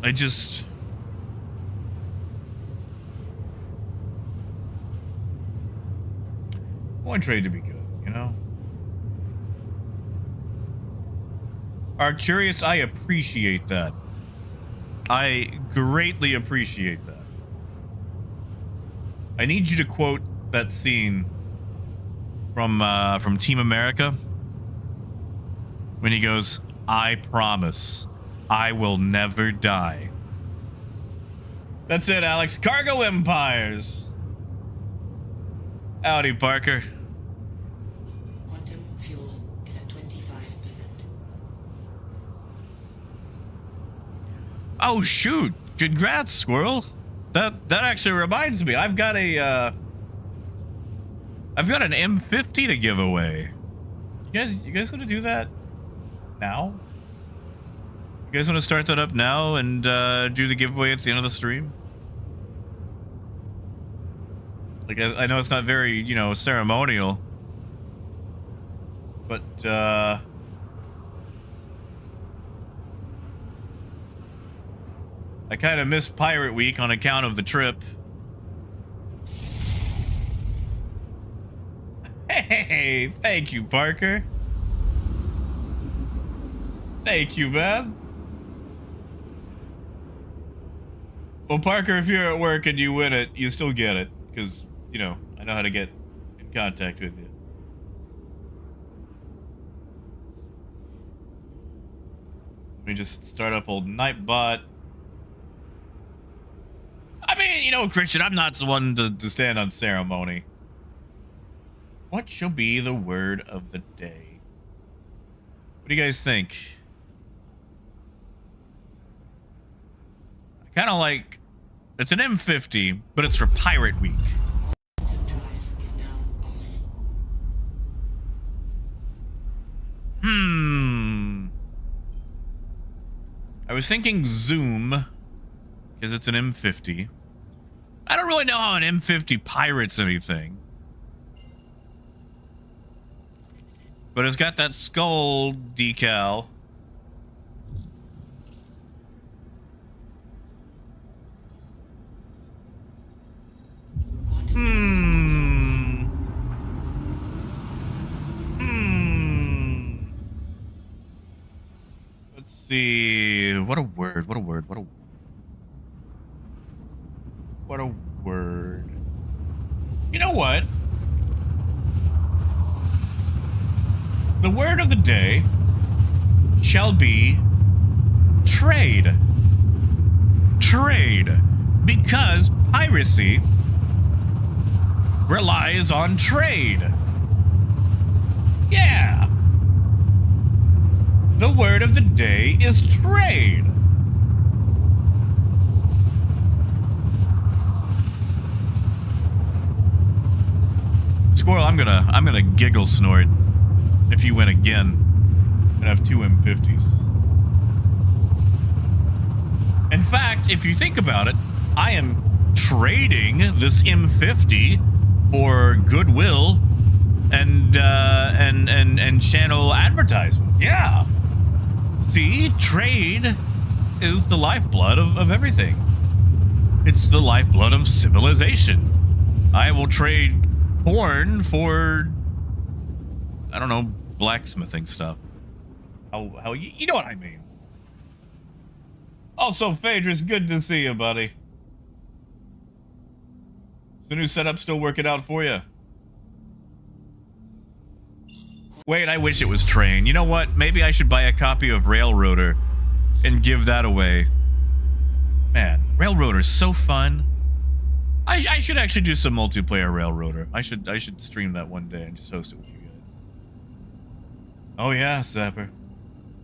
Speaker 1: I just want trade to be good, you know? Arcturius, I appreciate that. I greatly appreciate that. I need you to quote that scene from Team America when he goes, "I promise I will never die." That's it, Alex. Cargo Empires. Howdy, Parker.
Speaker 3: Quantum fuel is at 25%.
Speaker 1: Oh shoot! Congrats, Squirrel. That actually reminds me. I've got an M50 to give away. You guys want to do that now? You guys want to start that up now and do the giveaway at the end of the stream? Like, I know it's not very, you know, ceremonial, but I kind of missed Pirate Week on account of the trip. Hey, thank you, Parker. Thank you, man. Well, Parker, if you're at work and you win it, you still get it. Because, you know, I know how to get in contact with you. Let me just start up old Nightbot. I mean, you know, Christian, I'm not the one to stand on ceremony. What shall be the word of the day? What do you guys think? I kind of like... It's an M50, but it's for Pirate Week.
Speaker 3: Quantum drive is now off.
Speaker 1: I was thinking Zoom, because it's an M50. I don't really know how an M50 pirates anything. But it's got that skull decal. Let's see. What a word. What a word. What a word. You know what? The word of the day shall be trade. Trade. Because piracy relies on trade. Yeah. The word of the day is trade. Squirrel, I'm gonna giggle snort if you win again and have 2 M50s. In fact, if you think about it, I am trading this M50 for goodwill and channel advertisement. Yeah. See, trade is the lifeblood of everything. It's the lifeblood of civilization. I will trade corn for, I don't know, blacksmithing stuff. How you know what I mean. Also, Phaedrus, good to see you, buddy. Is the new setup still working out for you? Wait, I wish it was Train. You know what? Maybe I should buy a copy of Railroader and give that away. Man, Railroader's so fun. I should actually do some multiplayer Railroader. I should stream that one day and just host it with you guys. Oh yeah, Sapper.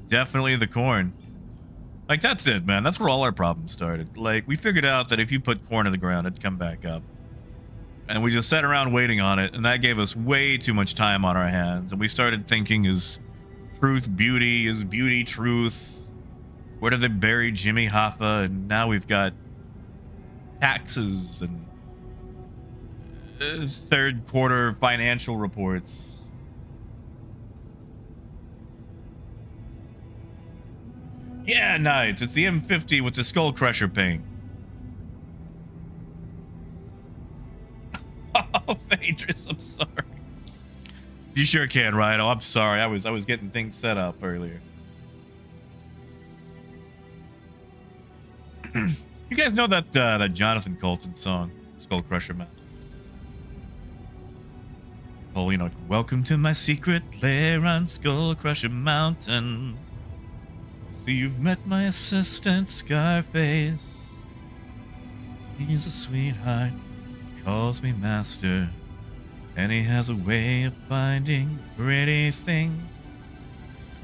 Speaker 1: Definitely the corn. Like, that's it, man. That's where all our problems started. Like, we figured out that if you put corn in the ground, it'd come back up. And we just sat around waiting on it, and that gave us way too much time on our hands. And we started thinking, is truth beauty? Is beauty truth? Where did they bury Jimmy Hoffa? And now we've got taxes and third quarter financial reports. Yeah, Knights, it's the M50 with the Skull Crusher paint. Oh, Phaedrus, I'm sorry. You sure can, Rhino. I'm sorry. I was getting things set up earlier. You guys know that that Jonathan Colton song, Skull Crusher Man? Oh, you know, welcome to my secret lair on Skull Crusher Mountain. See, you've met my assistant, Scarface. He's a sweetheart, calls me master, and he has a way of finding pretty things,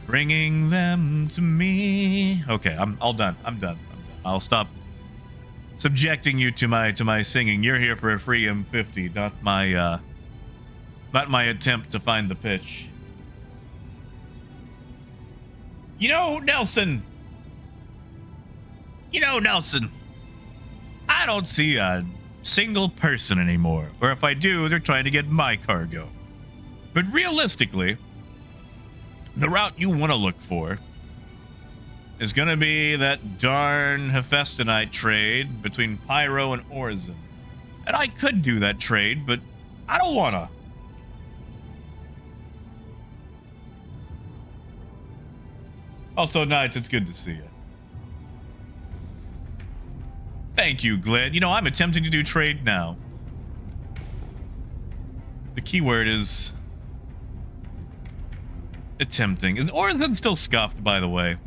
Speaker 1: bringing them to me. Okay, I'm all done. I'm done. I'll stop subjecting you to my singing. You're here for a free M50, not my attempt to find the pitch. You know, Nelson, I don't see a single person anymore. Or if I do, they're trying to get my cargo. But realistically, the route you want to look for is going to be that darn Hephaestonite trade between Pyro and Orison. And I could do that trade, but I don't want to. Also, Knights, it's good to see you. Thank you, Glenn. You know, I'm attempting to do trade now. The keyword is attempting. Is Orison still scuffed, by the way?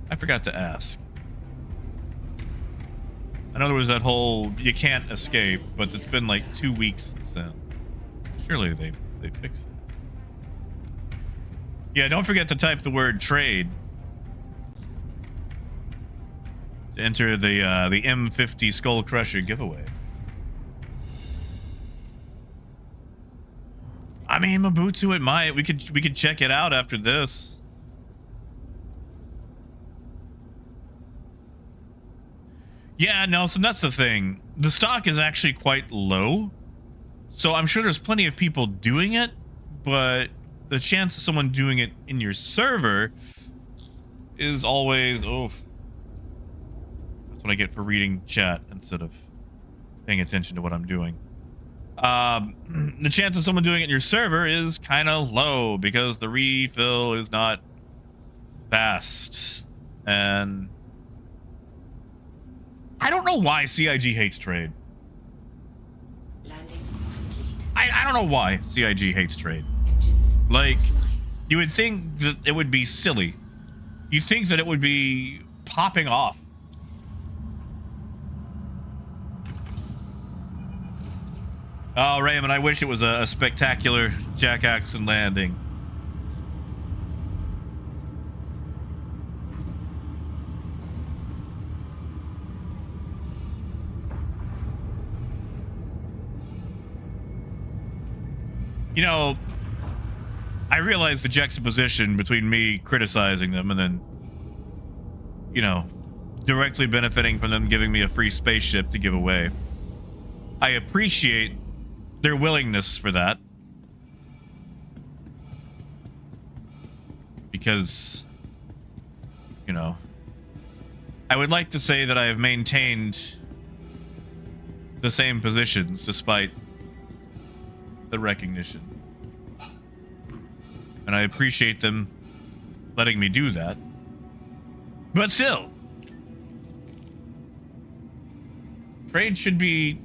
Speaker 1: I forgot to ask. I know there was that whole you can't escape, but it's been like 2 weeks since then. Surely they fixed it. Yeah, don't forget to type the word trade to enter the M50 Skull Crusher giveaway. I mean, Mabutu, it might. We could check it out after this. Yeah, Nelson, that's the thing. The stock is actually quite low, so I'm sure there's plenty of people doing it, but the chance of someone doing it in your server is always, oof. That's what I get for reading chat instead of paying attention to what I'm doing. The chance of someone doing it in your server is kind of low because the refill is not fast. And I don't know why CIG hates trade. I don't know why CIG hates trade. Like, you would think that it would be silly. You'd think that it would be popping off. Oh, Raymond, I wish it was a spectacular Jack Axon landing. You know, I realize the juxtaposition between me criticizing them and then, you know, directly benefiting from them giving me a free spaceship to give away. I appreciate their willingness for that. Because, you know, I would like to say that I have maintained the same positions despite the recognition. And I appreciate them letting me do that. But still, trade should be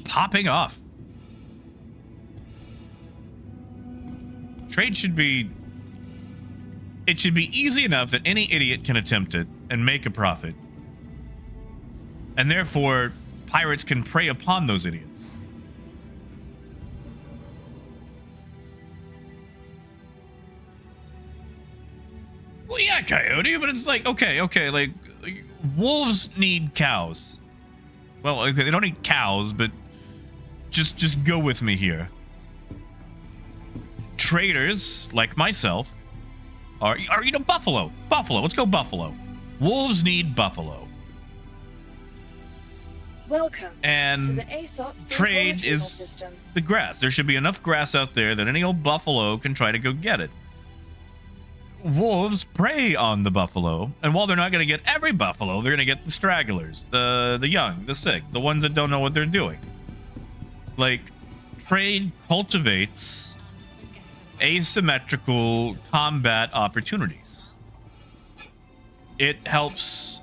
Speaker 1: popping off. Trade should be, it should be easy enough that any idiot can attempt it and make a profit. And therefore, pirates can prey upon those idiots. Well, yeah, Coyote, but it's like, okay, like wolves need cows. Well, okay, they don't need cows, but just go with me here. Traders like myself are you know, buffalo. Let's go buffalo. Wolves need buffalo.
Speaker 2: Welcome
Speaker 1: And
Speaker 2: to the ASOP food
Speaker 1: trade
Speaker 2: retrieval
Speaker 1: is
Speaker 2: system.
Speaker 1: the grass. There should be enough grass out there that any old buffalo can try to go get it. Wolves prey on the buffalo, and while they're not going to get every buffalo, they're going to get the stragglers, the young, the sick, the ones that don't know what they're doing. Like, trade cultivates asymmetrical combat opportunities. It helps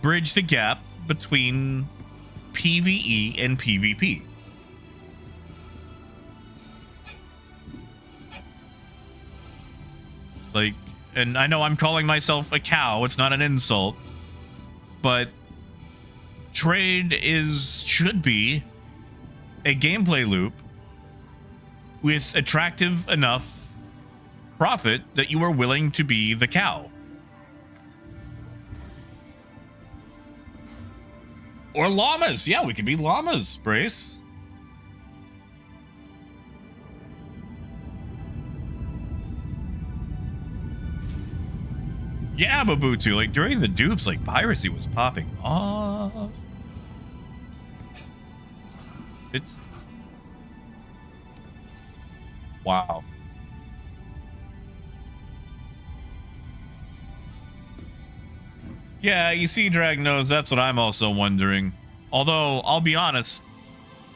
Speaker 1: bridge the gap between PvE and PvP. Like, and I know I'm calling myself a cow, it's not an insult, but trade should be a gameplay loop with attractive enough profit that you are willing to be the cow. Or llamas. Yeah, we could be llamas, Brace. Yeah, Mabutu. Like, during the dupes, like, piracy was popping off. It's... wow. Yeah, you see, Dragnose, that's what I'm also wondering. Although, I'll be honest,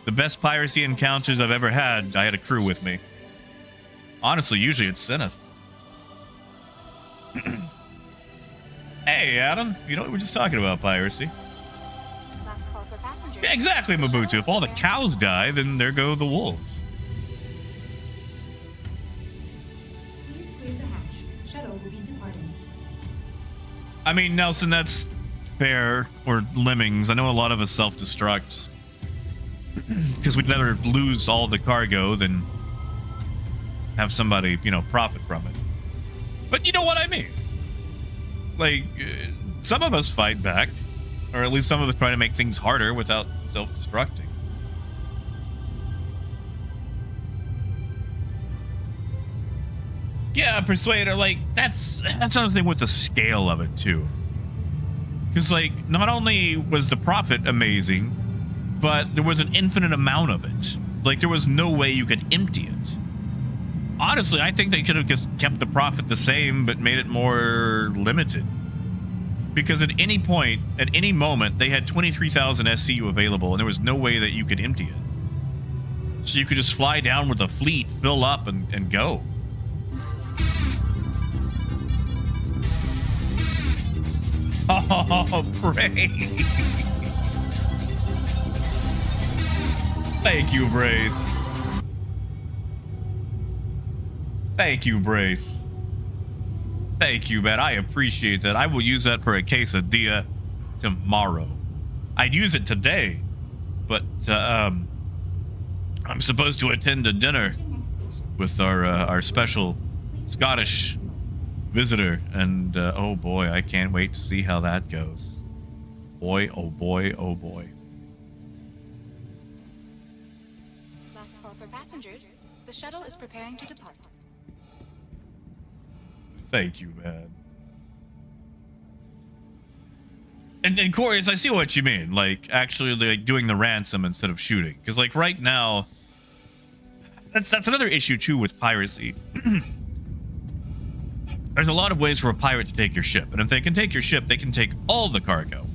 Speaker 1: the best piracy encounters I've ever had, I had a crew with me. Honestly, usually it's Zenith. Hey, Adam, you know, we're just talking about piracy.
Speaker 4: Last call for passengers.
Speaker 1: Yeah, exactly, Mabutu. If all the cows die, then there go the wolves.
Speaker 4: Please clear the hatch. Shuttle will be departing.
Speaker 1: I mean, Nelson, that's fair. Or lemmings. I know a lot of us self-destruct. Because we'd rather lose all the cargo than have somebody, you know, profit from it. But you know what I mean. Like, some of us fight back. Or at least some of us try to make things harder without self-destructing. Yeah, Persuader, like, that's another thing with the scale of it, too. Because, like, not only was the profit amazing, but there was an infinite amount of it. Like, there was no way you could empty it. Honestly, I think they could have just kept the profit the same, but made it more limited. Because at any point, at any moment, they had 23,000 SCU available, and there was no way that you could empty it. So you could just fly down with a fleet, fill up, and go. Oh, pray. Thank you, Brace. Thank you, Brace. Thank you, man. I appreciate that. I will use that for a quesadilla tomorrow. I'd use it today, but I'm supposed to attend a dinner with our special Scottish visitor, and oh boy, I can't wait to see how that goes. Boy, oh boy, oh boy.
Speaker 4: Last call for passengers. The shuttle is preparing to depart.
Speaker 1: Thank you, man. And Corey, I see what you mean. Like, actually, like doing the ransom instead of shooting, because like right now, that's another issue too with piracy. There's a lot of ways for a pirate to take your ship, and if they can take your ship, they can take all the cargo.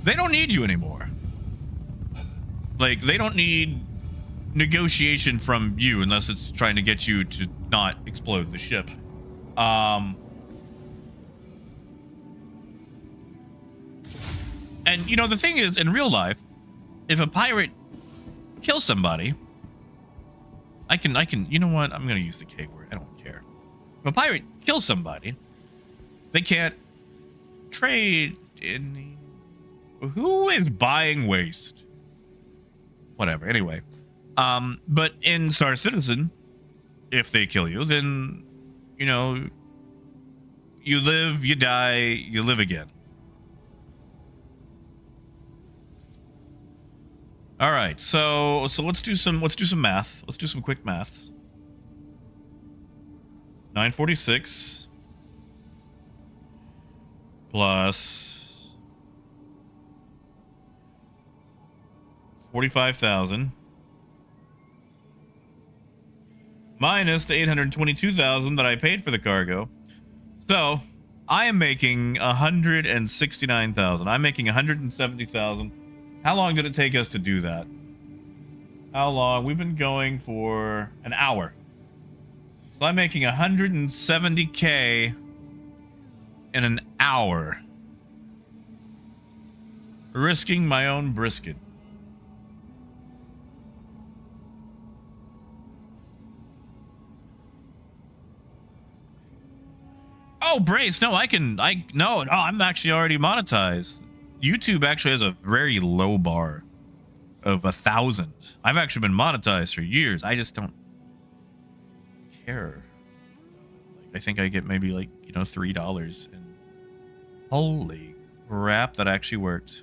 Speaker 1: They don't need you anymore. Like, they don't need negotiation from you unless it's trying to get you to not explode the ship. And you know, the thing is, in real life, if a pirate kills somebody, I can, you know what? I'm gonna use the K word. I don't care. If a pirate kills somebody, they can't trade any. Who is buying waste? Whatever. Anyway, but in Star Citizen, if they kill you, then you know, you live, you die, you live again. All right, so let's do some math. Let's do some quick maths. 946 plus 45,000 minus the 822,000 that I paid for the cargo. So I am making 169,000. I'm making 170,000. How long did it take us to do that? How long? We've been going for an hour. So I'm making 170K in an hour. Risking my own brisket. Oh, Brace, no, no, I'm actually already monetized. YouTube actually has a very low bar of 1,000. I've actually been monetized for years. I just don't care. Like, I think I get maybe like, you know, $3. And holy crap, that actually worked.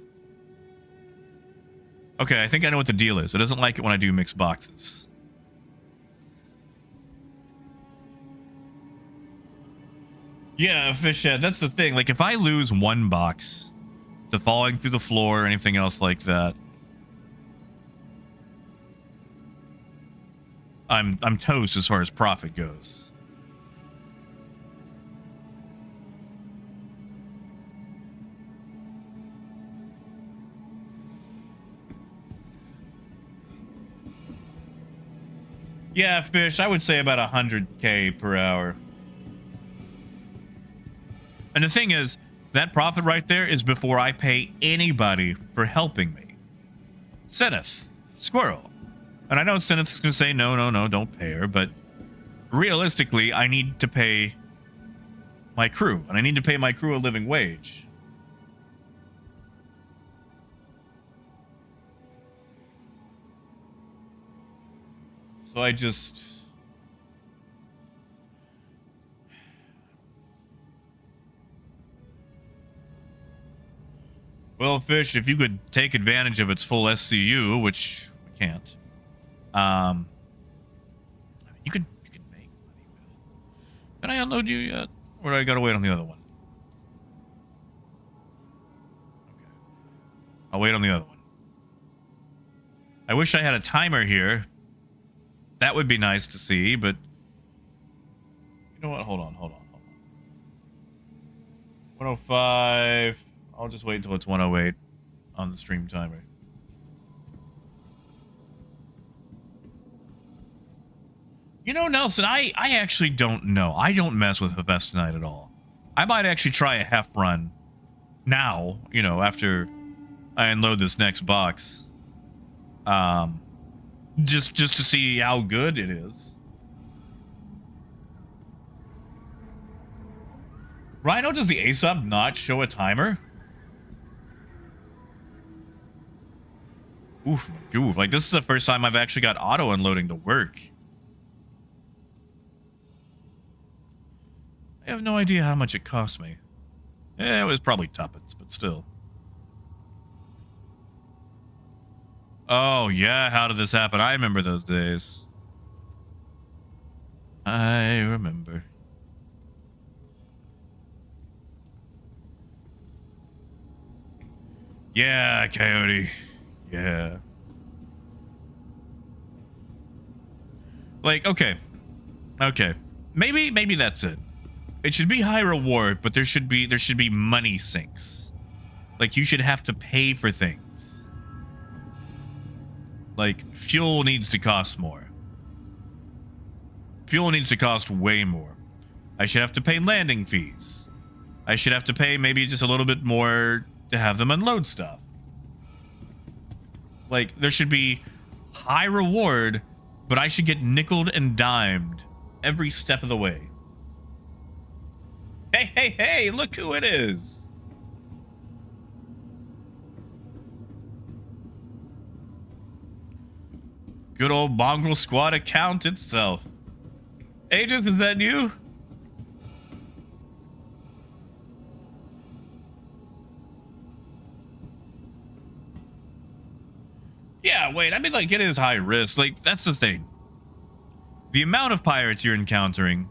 Speaker 1: Okay, I think I know what the deal is. It doesn't like it when I do mixed boxes. Yeah, Fishhead, that's the thing. Like, if I lose one box to falling through the floor or anything else like that, I'm toast as far as profit goes. Yeah, Fish, I would say about 100K per hour. And the thing is, that profit right there is before I pay anybody for helping me. Seneth, Squirrel. And I know Seneth is going to say, no, don't pay her. But realistically, I need to pay my crew. And I need to pay my crew a living wage. So I just... Well, Fish, if you could take advantage of its full SCU, which we can't, you could make money with it. Can I unload you yet? Or do I gotta wait on the other one? Okay. I'll wait on the other one. I wish I had a timer here. That would be nice to see, but you know what? Hold on. 105. I'll just wait until it's 108 on the stream timer. You know, Nelson, I actually don't know. I don't mess with Hephaestus tonight at all. I might actually try a Hef run now, you know, after I unload this next box. Just to see how good it is. Rhino, does the ASOP not show a timer? Oof, goof. Like, this is the first time I've actually got auto unloading to work. I have no idea how much it cost me. It was probably tuppence, but still. Oh, yeah, how did this happen? I remember those days. I remember. Yeah, Coyote. Yeah. Like, okay. Okay. Maybe that's it. It should be high reward, but there should be money sinks. Like, you should have to pay for things. Like, fuel needs to cost more. Fuel needs to cost way more. I should have to pay landing fees. I should have to pay maybe just a little bit more to have them unload stuff. Like, there should be high reward, but I should get nickeled and dimed every step of the way. Hey, look who it is. Good old Mongrel Squad account itself. Aegis, is that you? Yeah, wait, I mean, like, it is high risk. Like, that's the thing. The amount of pirates you're encountering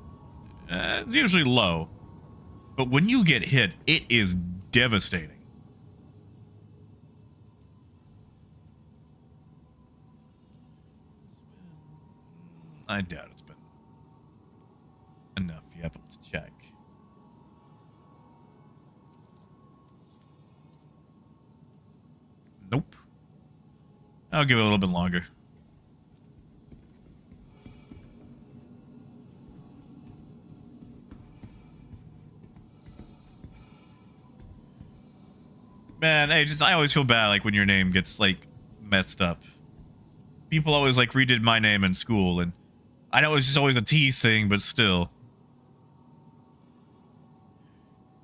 Speaker 1: is usually low. But when you get hit, it is devastating. I doubt it's been enough yet, but let's check. Nope. I'll give it a little bit longer. Man, I always feel bad like when your name gets like messed up. People always like redid my name in school, and I know it's just always a tease thing, but still.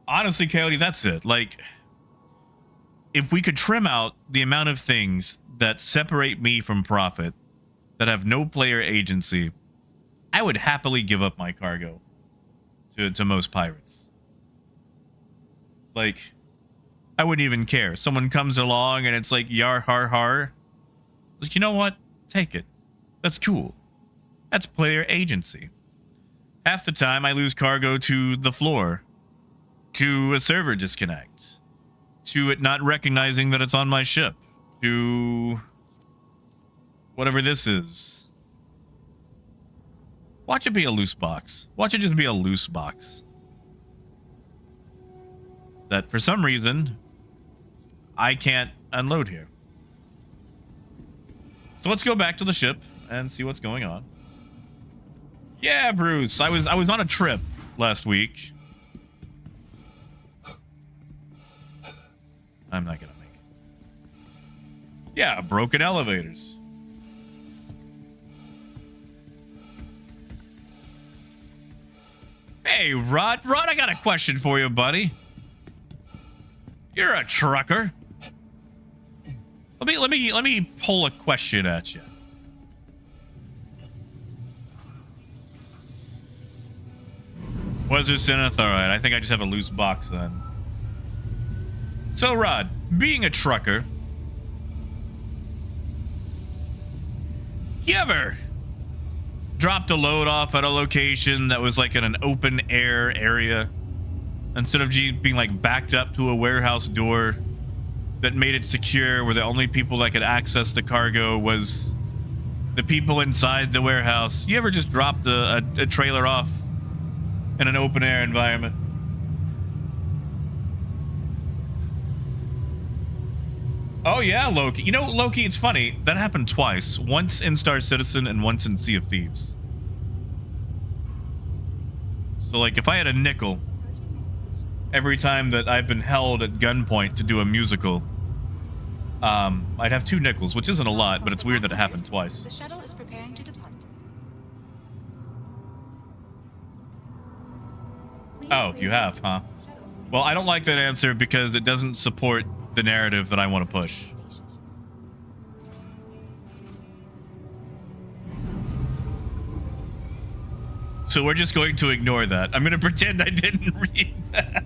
Speaker 1: Honestly, Coyote, that's it. Like, if we could trim out the amount of things that separate me from Profit, that have no player agency, I would happily give up my cargo to most pirates. Like, I wouldn't even care. Someone comes along and it's like, yar har har. Like, you know what? Take it. That's cool. That's player agency. Half the time I lose cargo to the floor, to a server disconnect, to it not recognizing that it's on my ship, to whatever this is. Watch it be a loose box. Watch it just be a loose box. That for some reason, I can't unload here. So let's go back to the ship and see what's going on. Yeah, Bruce, I was on a trip last week. I'm not gonna make it. Yeah, broken elevators. Hey, Rod, I got a question for you, buddy. You're a trucker. Let me pull a question at you. Was there Synth? Alright, I think I just have a loose box then. So, Rod, being a trucker, you ever dropped a load off at a location that was like in an open air area instead of being like backed up to a warehouse door that made it secure, where the only people that could access the cargo was the people inside the warehouse? You ever just dropped a trailer off in an open air environment? Oh yeah, Loki. You know, Loki, it's funny. That happened twice. Once in Star Citizen and once in Sea of Thieves. So, like, if I had a nickel every time that I've been held at gunpoint to do a musical, I'd have 2 nickels, which isn't a lot, but it's weird that it happened twice.
Speaker 4: The shuttle is preparing to depart.
Speaker 1: Oh, you have, huh? Well, I don't like that answer because it doesn't support the narrative that I want to push. So we're just going to ignore that. I'm going to pretend I didn't read that.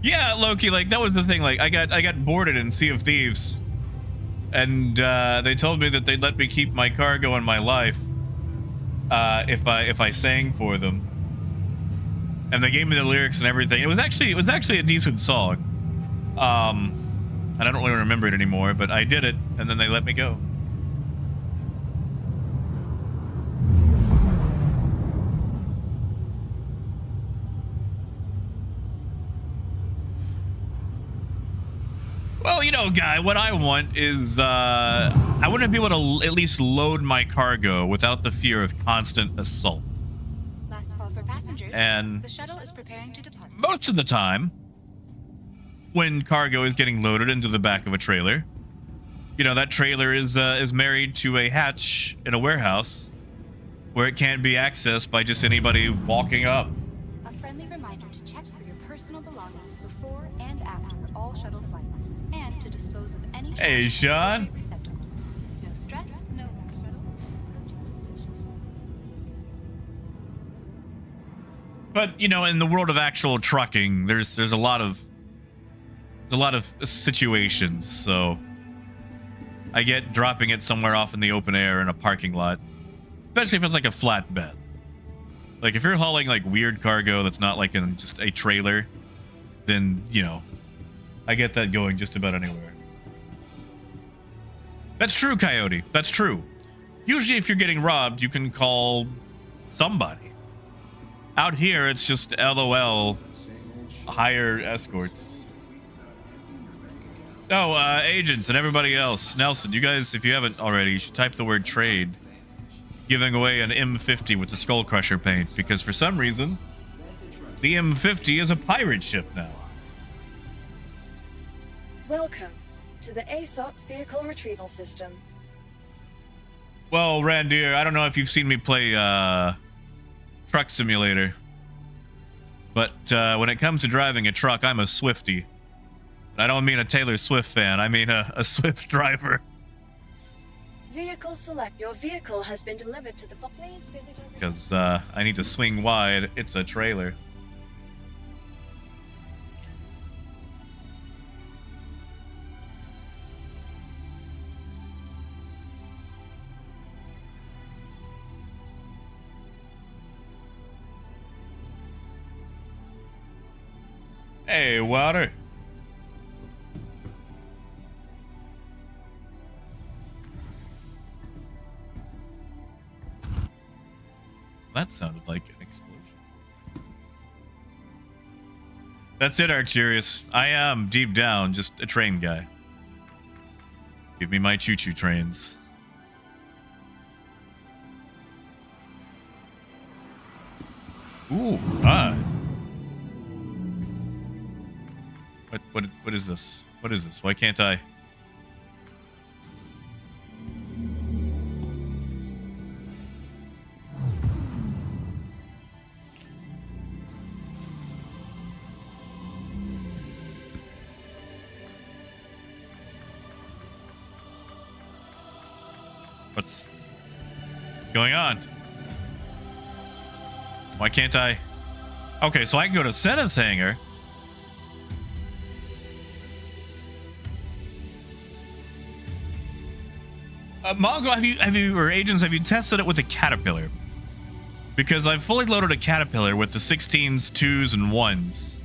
Speaker 1: Yeah, Loki, like, that was the thing. Like, I got boarded in Sea of Thieves, And they told me that they'd let me keep my cargo and my life if I sang for them. And they gave me the lyrics and everything. It was actually a decent song. I don't really remember it anymore, but I did it, and then they let me go. Well, you know, Guy, what I want is, I want to be able to at least load my cargo without the fear of constant assault.
Speaker 4: Last call for passengers.
Speaker 1: And
Speaker 4: The shuttle is preparing to depart.
Speaker 1: most of the time, when cargo is getting loaded into the back of a trailer, you know, that trailer is married to a hatch in a warehouse where it can't be accessed by just anybody walking up.
Speaker 4: A friendly reminder to check for your personal belongings before and after all shuttle flights, and to dispose of any
Speaker 1: Hey,
Speaker 4: trash in
Speaker 1: Sean.
Speaker 4: appropriate receptacles. No stress, no rush. Shuttle is approaching the station.
Speaker 1: But, you know, in the world of actual trucking, there's a lot of situations, so I get dropping it somewhere off in the open air in a parking lot, especially if it's like a flatbed. Like if you're hauling like weird cargo that's not like in just a trailer, then, you know, I get that going just about anywhere. That's true, Coyote. That's true. Usually if you're getting robbed, you can call somebody. Out here, it's just LOL, hire escorts. Oh, agents and everybody else. Nelson, you guys, if you haven't already, you should type the word trade. Giving away an M50 with the Skull Crusher paint, because for some reason, the M50 is a pirate ship now.
Speaker 2: Welcome to the ASOP Vehicle Retrieval System.
Speaker 1: Well, Randir, I don't know if you've seen me play Truck Simulator, but when it comes to driving a truck, I'm a Swiftie. I don't mean a Taylor Swift fan, I mean a Swift driver.
Speaker 2: Vehicle select. Your vehicle has been delivered to the... Please visit us...
Speaker 1: Because I need to swing wide, it's a trailer. Hey, Water. That sounded like an explosion. That's it, Arcturus. I am, deep down, just a train guy. Give me my choo-choo trains. Ooh, ah. What is this? What is this? Why can't I? What's going on? Why can't I? Okay, so I can go to Senna's hangar. Mongo, or agents, have you tested it with a Caterpillar? Because I've fully loaded a Caterpillar with the 16s, 2s, and 1s.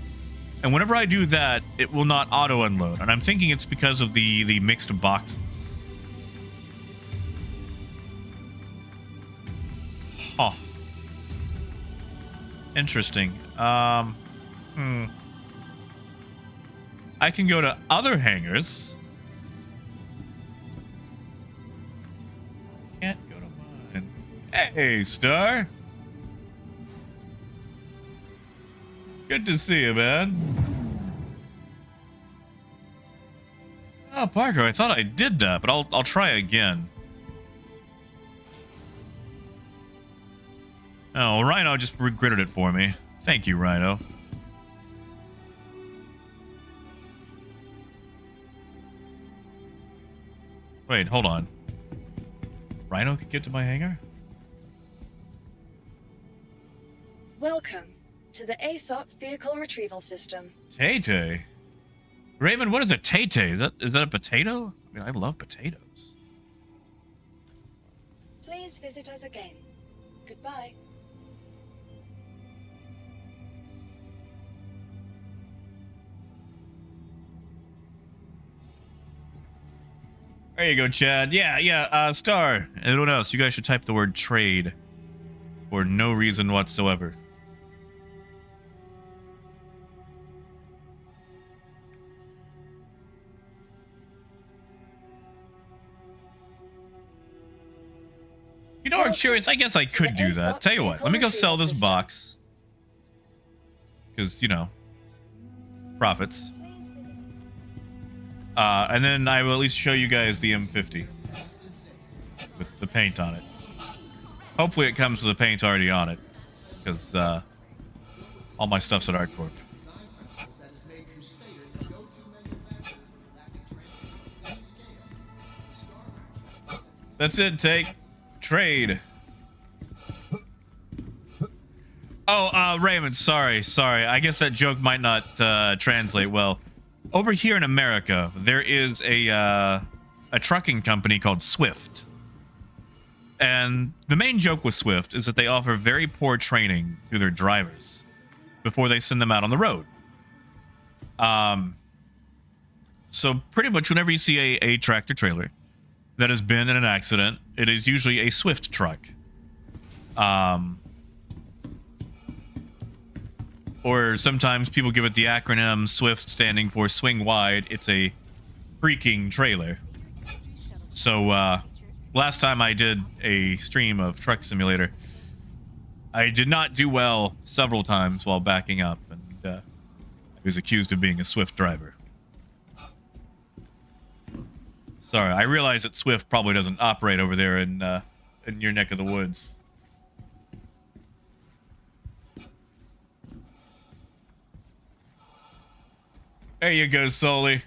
Speaker 1: And whenever I do that, it will not auto-unload. And I'm thinking it's because of the mixed boxes. Huh. Interesting. I can go to other hangars. Can't go to mine. Hey, Star. Good to see you, man. Oh, Parker, I thought I did that, but I'll try again. Oh, Rhino just regretted it for me. Thank you, Rhino. Wait, hold on. Rhino could get to my hangar?
Speaker 2: Welcome to the ASOP Vehicle Retrieval System.
Speaker 1: Tay-Tay? Raymond, what is a Tay-Tay? Is that a potato? I mean, I love potatoes.
Speaker 2: Please visit us again. Goodbye.
Speaker 1: There you go, Chad. Yeah, Star. Anyone else? You guys should type the word trade for no reason whatsoever. You know, I'm curious. I guess I could do that. Tell you what, let me go sell this box. Because, you know, profits. And then I will at least show you guys the M50 with the paint on it. Hopefully it comes with the paint already on it, because all my stuff's at ArtCorp. That's it, take. Trade. Oh, Raymond, sorry. I guess that joke might not translate well. Over here in America, there is a trucking company called Swift. And the main joke with Swift is that they offer very poor training to their drivers before they send them out on the road. So pretty much whenever you see a tractor trailer that has been in an accident, it is usually a Swift truck. Or sometimes people give it the acronym SWIFT, standing for Swing Wide. It's a freaking trailer. So, last time I did a stream of Truck Simulator, I did not do well several times while backing up, and I was accused of being a Swift driver. Sorry, I realize that Swift probably doesn't operate over there in your neck of the woods. There you go, Sully.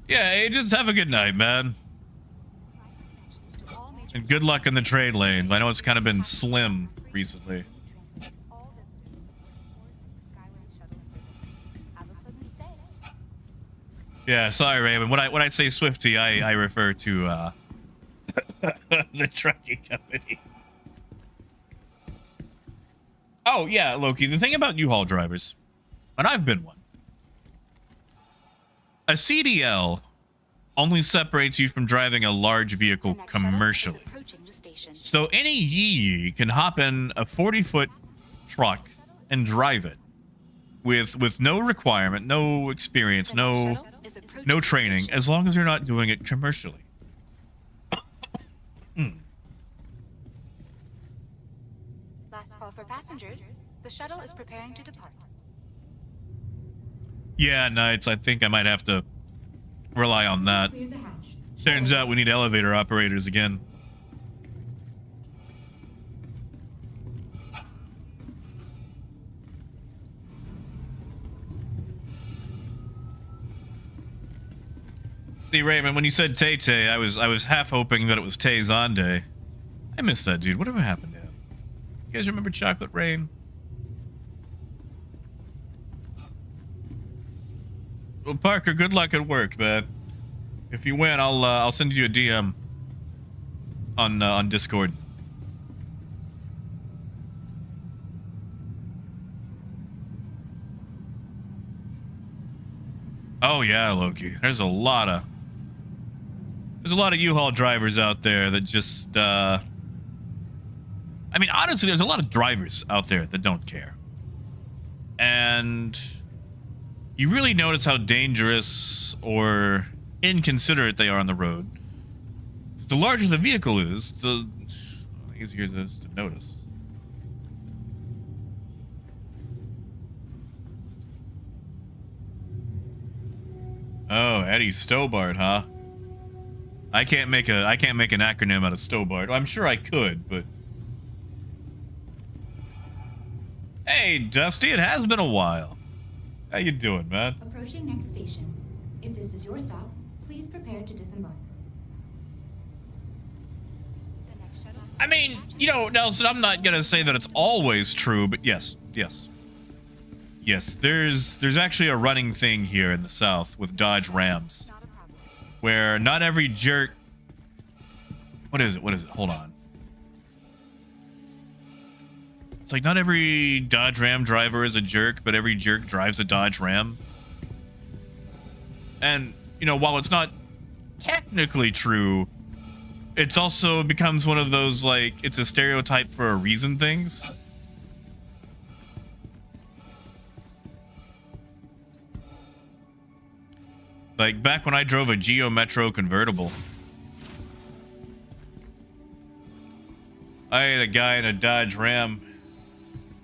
Speaker 1: Yeah, agents, have a good night, man. And good luck in the trade lanes. I know it's kind of been slim recently. Yeah, sorry, Raven. When I say Swifty, I refer to the trucking company. Oh, yeah, Loki, the thing about U-Haul drivers, and I've been one, a CDL only separates you from driving a large vehicle commercially. So any yee can hop in a 40-foot truck and drive it with no requirement, no experience, no training, as long as you're not doing it commercially.
Speaker 4: Last call for passengers. The shuttle is preparing to depart.
Speaker 1: Yeah, Knights, I think I might have to rely on that.
Speaker 4: Clear the hatch.
Speaker 1: Turns out we need elevator operators again. See, Raymond, when you said Tay-Tay, I was half hoping that it was Tay Zonde. I missed that dude. Whatever happened to him? You guys remember Chocolate Rain? Well, Parker, good luck at work, man. If you win, I'll send you a DM on Discord. Oh yeah, Loki. There's a lot of U-Haul drivers out there that just I mean, honestly, there's a lot of drivers out there that don't care. And you really notice how dangerous or inconsiderate they are on the road. The larger the vehicle is, the easier it is to notice. Oh, Eddie Stobart, huh? I can't make an acronym out of Stobart. Well, I'm sure I could, but hey, Dusty, it has been a while. How you doing, man?
Speaker 4: Approaching next station. If this is your stop, please prepare to disembark. The next shuttle.
Speaker 1: I mean, you know, Nelson, I'm not gonna say that it's always true, but yes. yes, there's actually a running thing here in the South with Dodge Rams,
Speaker 4: Not a problem.
Speaker 1: where not every jerk. What is it? Hold on. It's like not every Dodge Ram driver is a jerk, but every jerk drives a Dodge Ram. And, you know, while it's not technically true, it's also becomes one of those, like, it's a stereotype for a reason things. Like, back when I drove a Geo Metro convertible, I had a guy in a Dodge Ram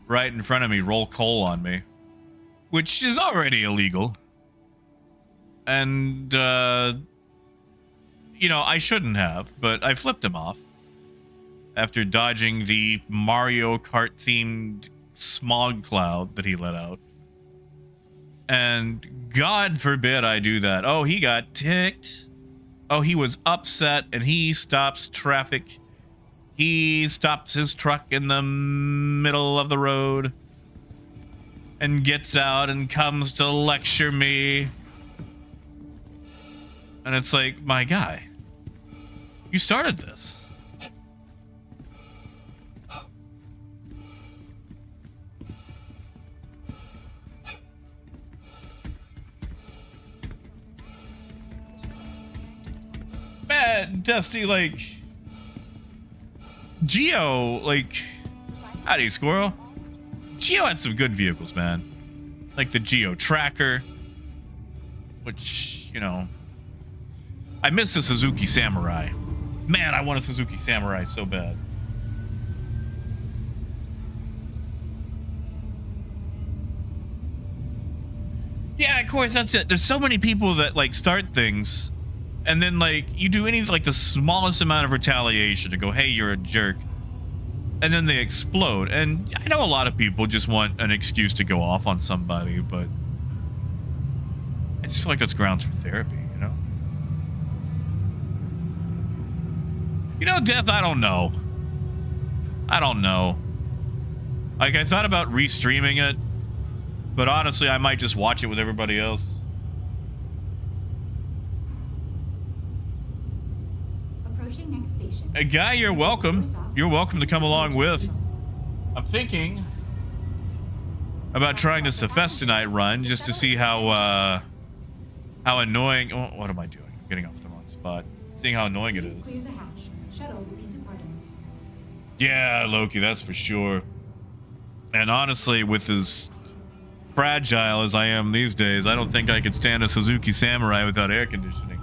Speaker 1: right in front of me roll coal on me, which is already illegal. And, you know, I shouldn't have, but I flipped him off after dodging the Mario Kart themed smog cloud that he let out. And God forbid I do that. Oh, he got ticked. Oh, he was upset, and he stops traffic. He stops his truck in the middle of the road and gets out and comes to lecture me. And it's like, my guy, you started this. Man, Dusty, like, Geo, like, howdy, Squirrel. Geo had some good vehicles, man. Like the Geo Tracker, which, you know, I miss the Suzuki Samurai. Man, I want a Suzuki Samurai so bad. Yeah, of course, that's it. There's so many people that, like, start things, and then, like, you do any, like, the smallest amount of retaliation to go, hey, you're a jerk, and then they explode. And I know a lot of people just want an excuse to go off on somebody, but I just feel like that's grounds for therapy, you know? You know, Death, I don't know. I don't know. Like, I thought about restreaming it, but honestly, I might just watch it with everybody else.
Speaker 4: Approaching next station.
Speaker 1: Hey, Guy, you're welcome. You're welcome to come along with. I'm thinking about trying this Fest tonight run just to see how annoying. Oh, what am I doing? I'm getting off the wrong spot. Seeing how annoying it
Speaker 4: Please clear
Speaker 1: is.
Speaker 4: the hatch. Shuttle will be departing.
Speaker 1: Yeah, Loki, that's for sure. And honestly, with as fragile as I am these days, I don't think I could stand a Suzuki Samurai without air conditioning.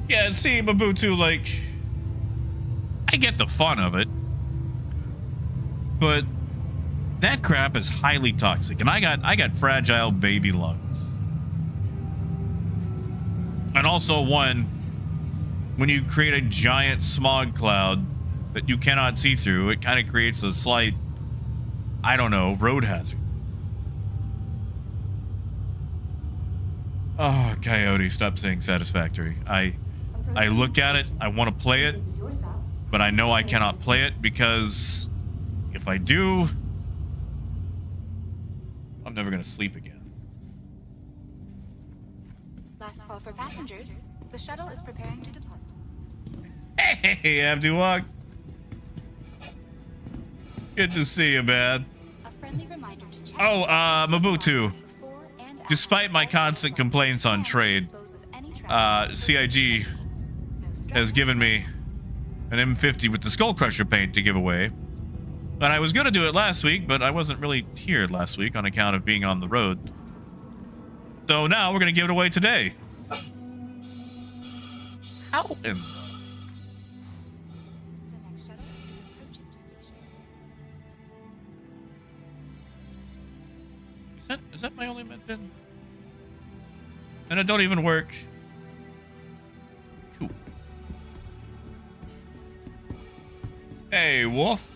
Speaker 1: Yeah, see, Mabutu, like, I get the fun of it, but that crap is highly toxic, and I got fragile baby lungs. And also, when you create a giant smog cloud that you cannot see through, it kind of creates a slight, I don't know, road hazard. Oh, Coyote, stop saying satisfactory. I look at it, I want to play it,
Speaker 4: This is your stop.
Speaker 1: but I know I cannot play it because if I do, I'm never going to sleep again.
Speaker 4: Last call for passengers. The shuttle is preparing to depart.
Speaker 1: Hey, Abduwak. Good to see you, man.
Speaker 4: A friendly reminder to check.
Speaker 1: Oh, Mabutu.
Speaker 4: Before and after
Speaker 1: Despite my
Speaker 4: all
Speaker 1: constant
Speaker 4: shuttle
Speaker 1: complaints on
Speaker 4: and
Speaker 1: trade,
Speaker 4: dispose of any trash.
Speaker 1: CIG
Speaker 4: No stress.
Speaker 1: has given me an M50 with the Skull Crusher paint to give away. And I was going to do it last week, but I wasn't really here last week on account of being on the road. So now we're going to give it away today. How in
Speaker 4: The next shuttle is approaching the station.
Speaker 1: Is that my only med bin? And it don't even work. Cool. Hey, Wolf.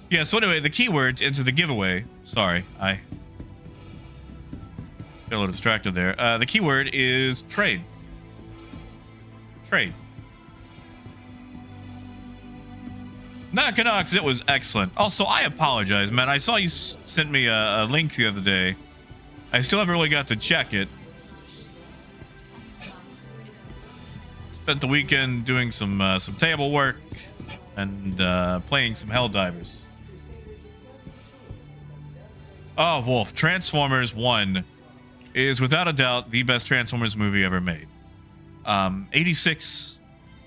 Speaker 1: Yeah, so anyway, the keywords into the giveaway. Sorry, Got a little distracted there. The keyword is trade. Trade. Knox, it was excellent. Also, I apologize, man. I saw you sent me a link the other day. I still haven't really got to check it. Spent the weekend doing some table work and playing some Helldivers. Oh, Wolf. Transformers 1 is without a doubt the best Transformers movie ever made. 86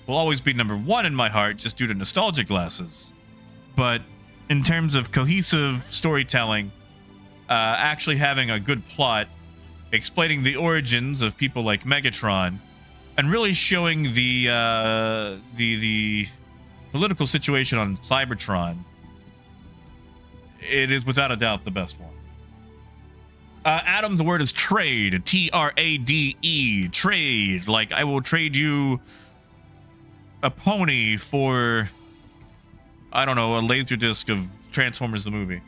Speaker 1: will always be number 1 in my heart just due to nostalgia glasses. But in terms of cohesive storytelling, actually having a good plot, explaining the origins of people like Megatron, and really showing the political situation on Cybertron, it is without a doubt the best one. Adam, the word is trade. Trade. Trade. Like, I will trade you a pony for, I don't know, a laser disc of Transformers the movie.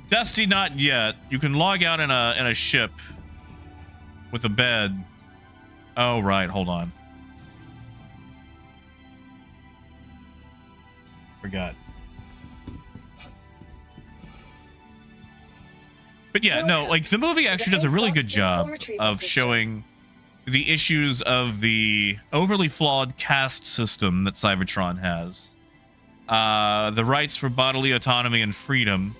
Speaker 1: Dusty, not yet. You can log out in a ship with a bed. Oh, right. Hold on. Forgot. But yeah, no, like the movie actually does a really good job of showing the issues of the overly flawed caste system that Cybertron has, the rights for bodily autonomy and freedom,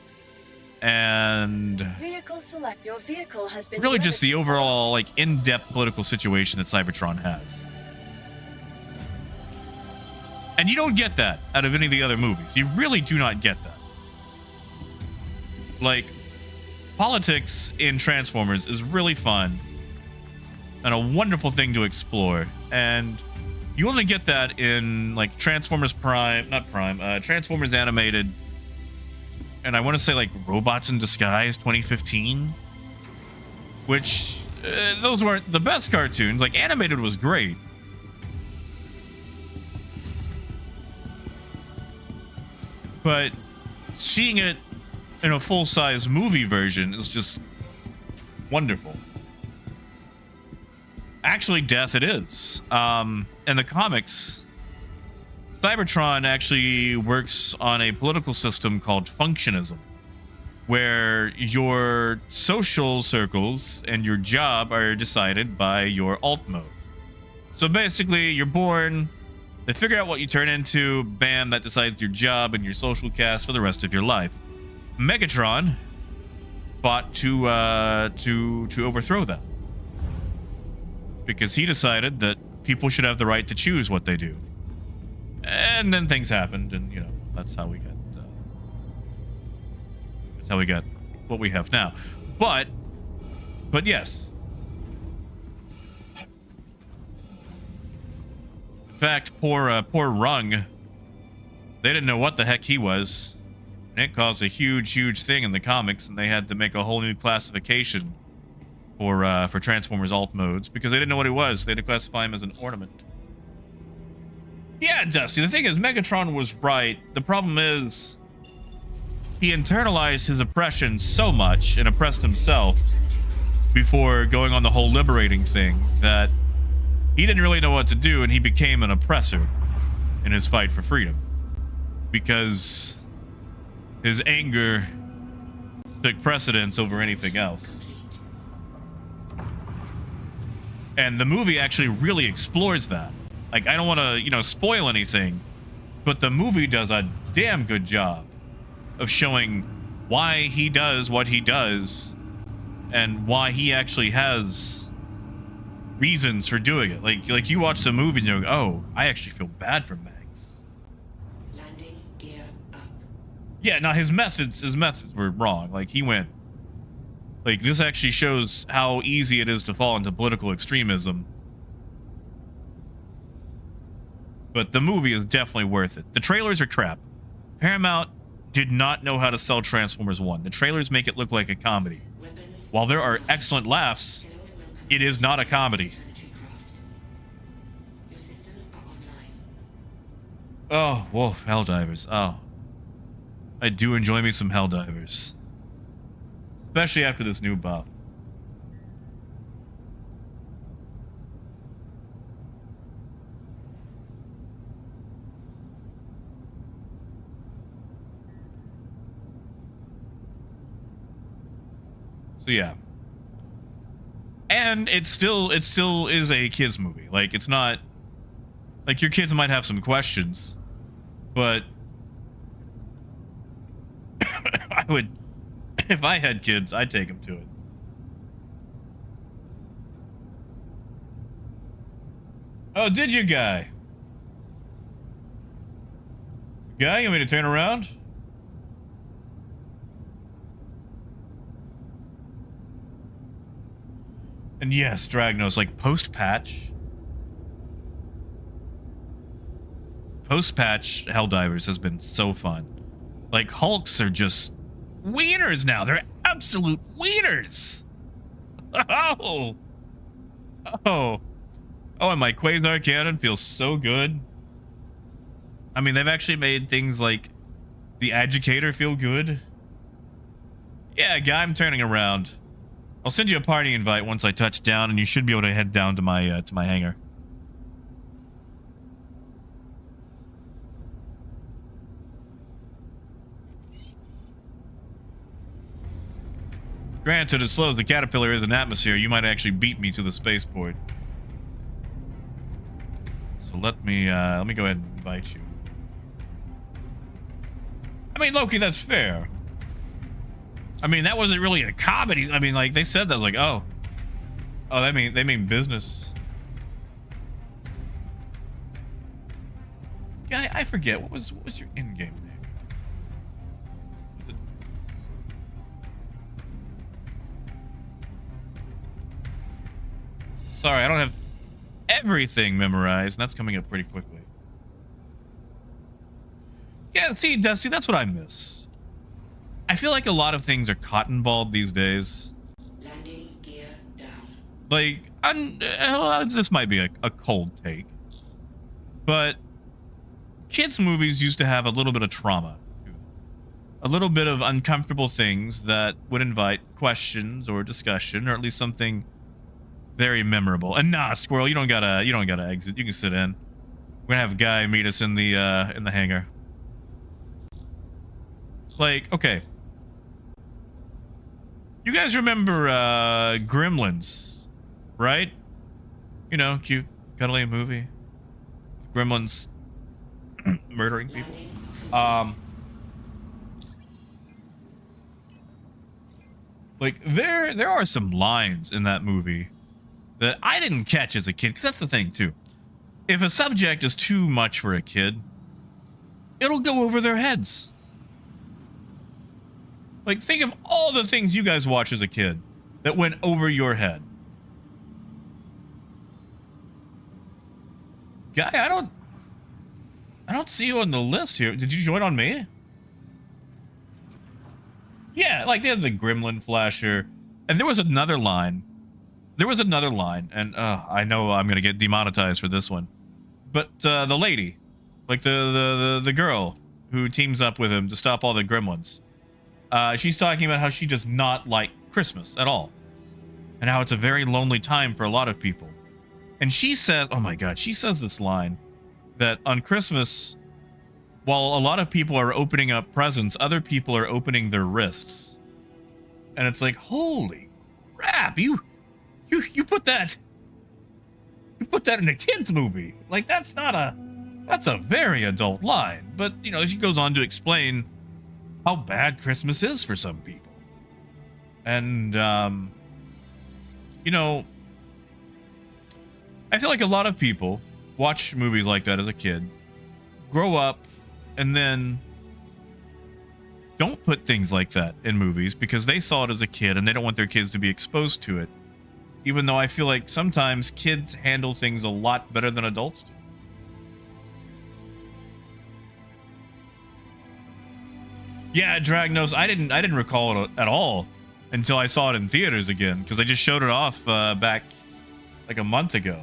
Speaker 1: and
Speaker 2: Your vehicle has been
Speaker 1: really just the overall like in-depth political situation that Cybertron has. And you don't get that out of any of the other movies. You really do not get that. Like, politics in Transformers is really fun and a wonderful thing to explore, and you only get that in like Transformers Transformers Animated, and I want to say like Robots in Disguise 2015, which those weren't the best cartoons. Like, Animated was great, but seeing it in a full-size movie version is just wonderful. Actually, death it is. In the comics, Cybertron actually works on a political system called functionism, where your social circles and your job are decided by your alt mode. So basically, you're born, they figure out what you turn into, bam, that decides your job and your social cast for the rest of your life. Megatron fought to overthrow that, because he decided that people should have the right to choose what they do. And then things happened, and you know, that's how we got what we have now. But yes. In fact, poor Rung, they didn't know what the heck he was. And it caused a huge thing in the comics, and they had to make a whole new classification for Transformers alt modes because they didn't know what he was. They had to classify him as an ornament. Yeah, Dusty, the thing is, Megatron was right. The problem is, he internalized his oppression so much and oppressed himself before going on the whole liberating thing that he didn't really know what to do, and he became an oppressor in his fight for freedom because his anger took precedence over anything else. And the movie actually really explores that. Like, I don't want to, you know, spoil anything, but the movie does a damn good job of showing why he does what he does and why he actually has reasons for doing it. Like you watch the movie and you go, oh, I actually feel bad for Max.
Speaker 3: Landing gear up.
Speaker 1: Yeah, now his methods were wrong. Like, he went, like, this actually shows how easy it is to fall into political extremism. But the movie is definitely worth it. The trailers are crap. Paramount did not know how to sell Transformers 1. The trailers make it look like a comedy. While there are excellent laughs, it is not a comedy.
Speaker 3: Your systems are online.
Speaker 1: Oh, Wolf, Helldivers. Oh. I do enjoy me some Helldivers. Especially after this new buff. So yeah. And it still is a kids movie. Like, it's not like your kids might have some questions, but I would, if I had kids, I'd take them to it. Oh, did you, guy? Guy, you want me to turn around? And yes, Dragnos, like post-patch Helldivers has been so fun. Like, Hulks are just wieners now. They're absolute wieners. Oh, and my Quasar cannon feels so good. I mean, they've actually made things like the Agitator feel good. Yeah, guy, I'm turning around. I'll send you a party invite once I touch down, and you should be able to head down to my hangar. Granted, as slow as the Caterpillar is in atmosphere, you might actually beat me to the spaceport. So let me go ahead and invite you. I mean, Loki, that's fair. I mean, that wasn't really a comedy. I mean, like, they said that, like, oh, they mean business. Yeah, I forget. What was your in-game name? Was it... Sorry, I don't have everything memorized, and that's coming up pretty quickly. Yeah, see, Dusty, that's what I miss. I feel like a lot of things are cotton balled these days.
Speaker 3: Landing gear down.
Speaker 1: Like, this might be a cold take, but kids' movies used to have a little bit of trauma, a little bit of uncomfortable things that would invite questions or discussion, or at least something very memorable. And nah, Squirrel, you don't gotta exit. You can sit in. We're gonna have Guy meet us in the hangar. Like, okay. You guys remember Gremlins, right? You know, cute, cuddly movie. Gremlins murdering people. Like, there are some lines in that movie that I didn't catch as a kid, because that's the thing too. If a subject is too much for a kid, it'll go over their heads. Like, think of all the things you guys watched as a kid that went over your head. Guy, I don't see you on the list here. Did you join on me? Yeah, like, they had the Gremlin Flasher, and there was another line. And I know I'm gonna get demonetized for this one. But the lady, like the girl who teams up with him to stop all the gremlins. She's talking about how she does not like Christmas at all, and how it's a very lonely time for a lot of people. And she says, oh my God, she says this line that on Christmas, while a lot of people are opening up presents, other people are opening their wrists. And it's like, holy crap, you put that in a kid's movie. Like, that's a very adult line. But, you know, she goes on to explain how bad Christmas is for some people. And, you know, I feel like a lot of people watch movies like that as a kid, grow up, and then don't put things like that in movies because they saw it as a kid and they don't want their kids to be exposed to it. Even though I feel like sometimes kids handle things a lot better than adults do. Yeah, Dragnos, I didn't recall it at all until I saw it in theaters again, because I just showed it off back like a month ago.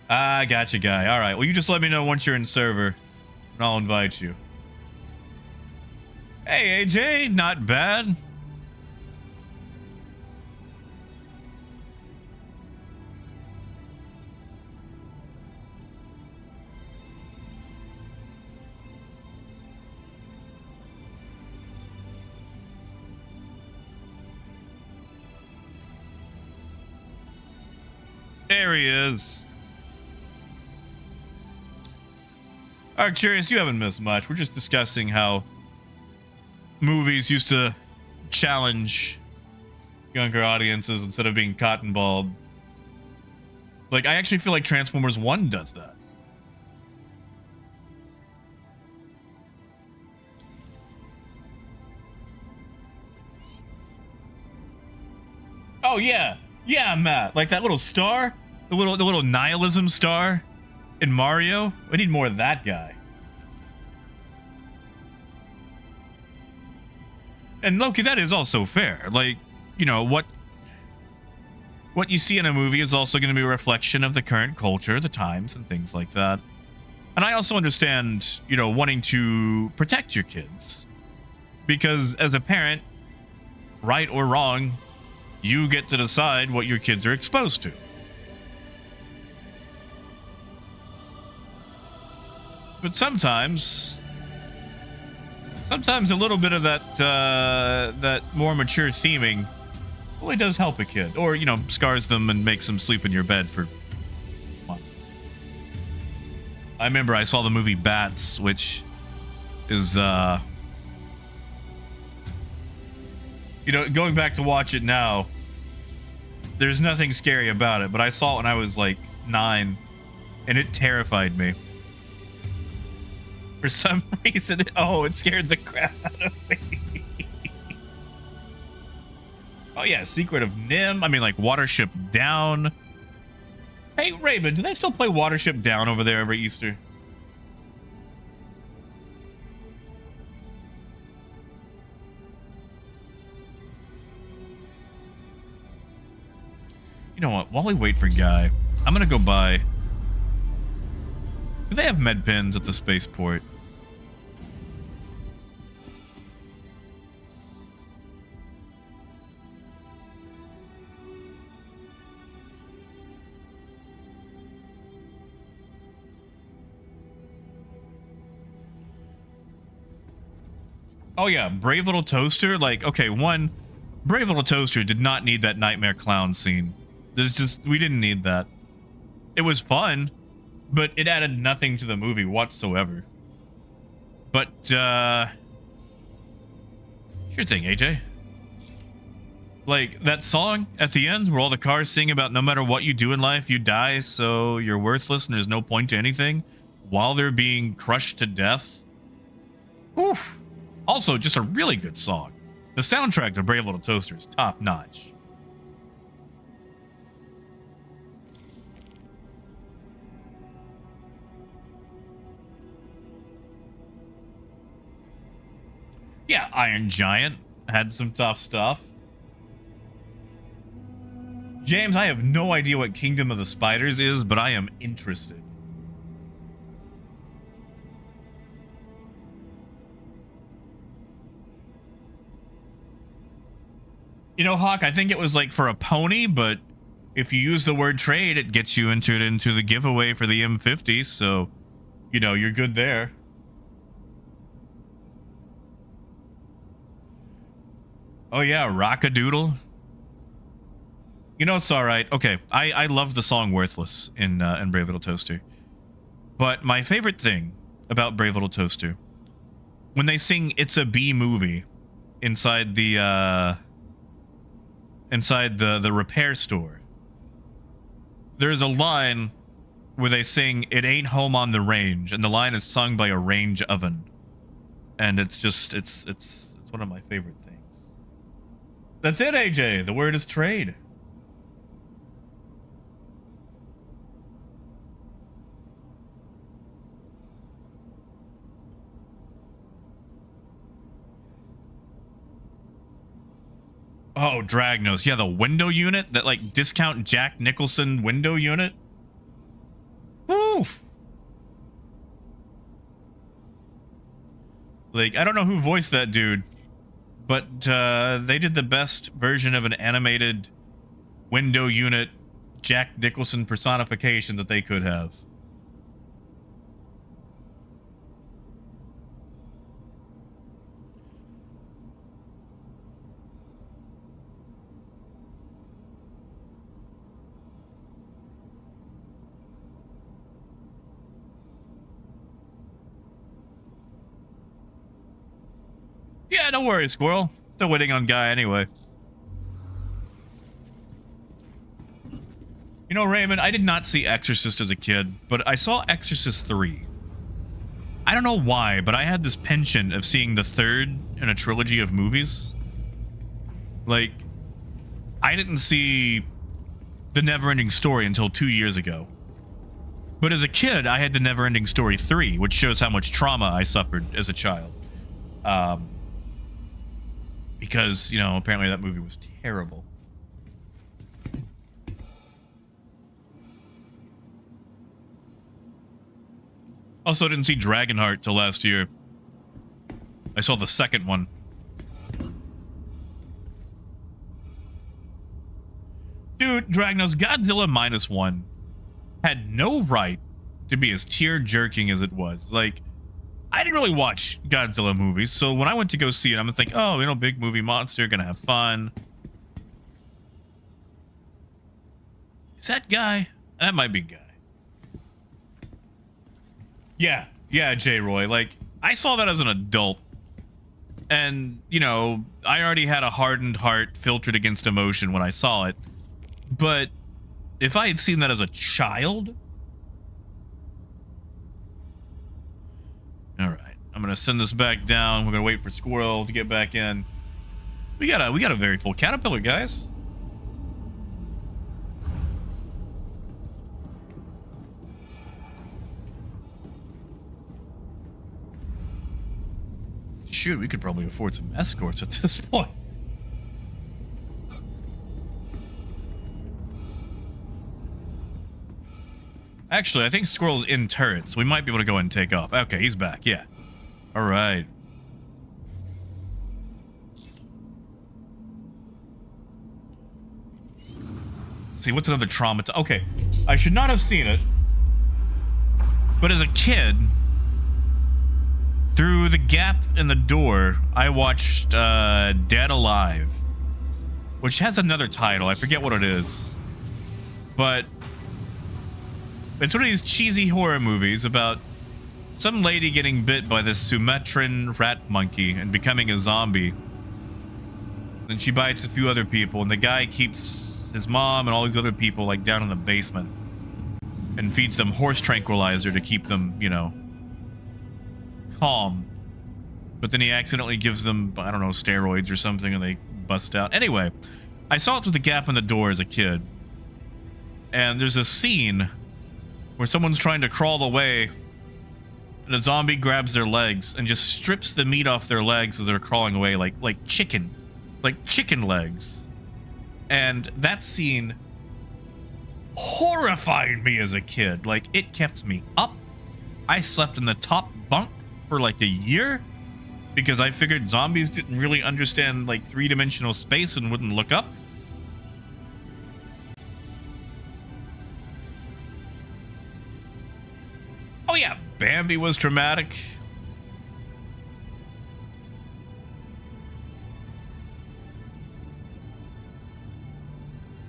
Speaker 1: Ah, gotcha, Guy. All right, well, you just let me know once you're in server, and I'll invite you. Hey, AJ, not bad. There he is. Arcturus, you haven't missed much. We're just discussing how movies used to challenge younger audiences instead of being cottonballed. Like, I actually feel like Transformers 1 does that. Oh, yeah. Yeah, Matt. Like that little star? The little nihilism star in Mario? We need more of that guy. And Loki, that is also fair. Like, you know, what you see in a movie is also going to be a reflection of the current culture, the times, and things like that. And I also understand, you know, wanting to protect your kids. Because as a parent, right or wrong, you get to decide what your kids are exposed to. But sometimes a little bit of that more mature theming really does help a kid, or, you know, scars them and makes them sleep in your bed for months. I remember I saw the movie Bats, which is, you know, going back to watch it now, there's nothing scary about it, but I saw it when I was like 9, and it terrified me. For some reason, it scared the crap out of me. Oh yeah, Secret of Nim. I mean, like Watership Down. Hey, Raven, do they still play Watership Down over there every Easter? You know what? While we wait for Guy, I'm gonna go buy. Do they have med pens at the spaceport? Oh yeah, Brave Little Toaster. Like, okay, one, Brave Little Toaster did not need that Nightmare Clown scene. We didn't need that. It was fun, but it added nothing to the movie whatsoever. But, sure thing, AJ. Like, that song at the end where all the cars sing about no matter what you do in life, you die, so you're worthless and there's no point to anything, while they're being crushed to death. Oof. Also, just a really good song. The soundtrack to Brave Little Toaster is top notch. Yeah, Iron Giant had some tough stuff. James, I have no idea what Kingdom of the Spiders is, but I am interested. You know, Hawk, I think it was like for a pony, but if you use the word trade, it gets you into the giveaway for the M50, so, you know, you're good there. Oh yeah, Rockadoodle. You know, it's all right. Okay, I love the song "Worthless" in Brave Little Toaster, but my favorite thing about Brave Little Toaster, when they sing "It's a B Movie" inside the repair store, there's a line where they sing "It ain't home on the range," and the line is sung by a range oven, and it's just it's one of my favorite things. That's it, AJ. The word is trade. Oh, Dragnos. Yeah, the window unit, that like discount Jack Nicholson window unit. Woof. Like, I don't know who voiced that dude, but they did the best version of an animated window unit Jack Nicholson personification that they could have. Yeah, don't worry, Squirrel. Still waiting on Guy anyway. You know, Raymond, I did not see Exorcist as a kid, but I saw Exorcist 3. I don't know why, but I had this penchant of seeing the third in a trilogy of movies. Like, I didn't see The Neverending Story until 2 years ago. But as a kid, I had The Neverending Story 3, which shows how much trauma I suffered as a child. Because, you know, apparently that movie was terrible. Also, didn't see Dragonheart till last year. I saw the second one. Dude, Dragnos, Godzilla -1 had no right to be as tear-jerking as it was. Like, I didn't really watch Godzilla movies, so when I went to go see it, I'm thinking, oh, you know, big movie monster, gonna have fun. Is that Guy? That might be Guy. Yeah, J-Roy. Like, I saw that as an adult. And, you know, I already had a hardened heart filtered against emotion when I saw it. But if I had seen that as a child... Alright, I'm gonna send this back down. We're gonna wait for Squirrel to get back in. We got a very full caterpillar, guys. Shoot, we could probably afford some escorts at this point. Actually, I think Squirrel's in turrets. We might be able to go and take off. Okay, he's back. Yeah. All right. See, what's another trauma? Okay, I should not have seen it. But as a kid, through the gap in the door, I watched Dead Alive, which has another title. I forget what it is. But it's one of these cheesy horror movies about some lady getting bit by this Sumatran rat monkey and becoming a zombie. Then she bites a few other people, and the guy keeps his mom and all these other people like down in the basement and feeds them horse tranquilizer to keep them, you know, calm. But then he accidentally gives them, I don't know, steroids or something, and they bust out. Anyway, I saw it through the gap in the door as a kid. And there's a scene where someone's trying to crawl away, and a zombie grabs their legs and just strips the meat off their legs as they're crawling away, like chicken legs. And that scene horrified me as a kid. Like, it kept me up. I slept in the top bunk for like a year because I figured zombies didn't really understand like three-dimensional space and wouldn't look up. Oh yeah, Bambi was traumatic.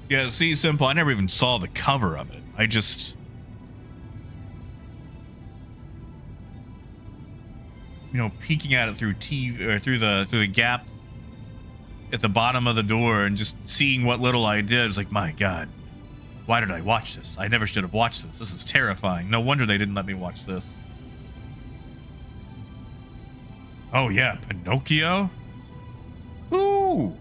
Speaker 1: Yeah, see, Simple, I never even saw the cover of it. I just... You know, peeking at it through TV, or through the gap at the bottom of the door and just seeing what little I did. It's like, my God, why did I watch this? I never should have watched this. This is terrifying. No wonder they didn't let me watch this. Oh yeah, Pinocchio? Ooh.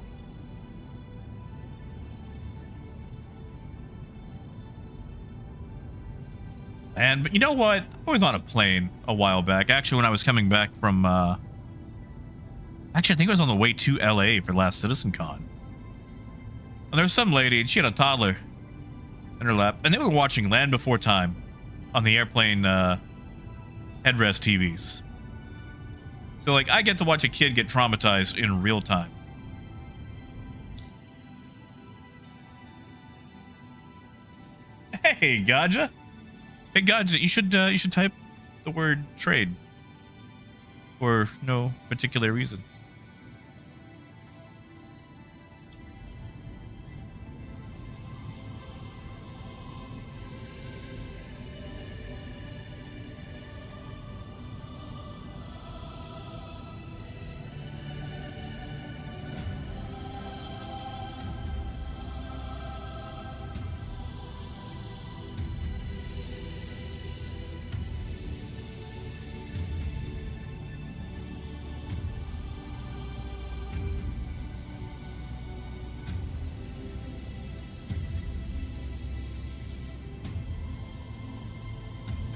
Speaker 1: And, but you know what? I was on a plane a while back. Actually, when I was coming back from, actually, I think I was on the way to LA for last CitizenCon. And there was some lady, and she had a toddler in her lap, and they were watching Land Before Time on the airplane headrest TVs. So like I get to watch a kid get traumatized in real time. Hey, Gaja. Hey, Gaja, you should type the word trade for no particular reason.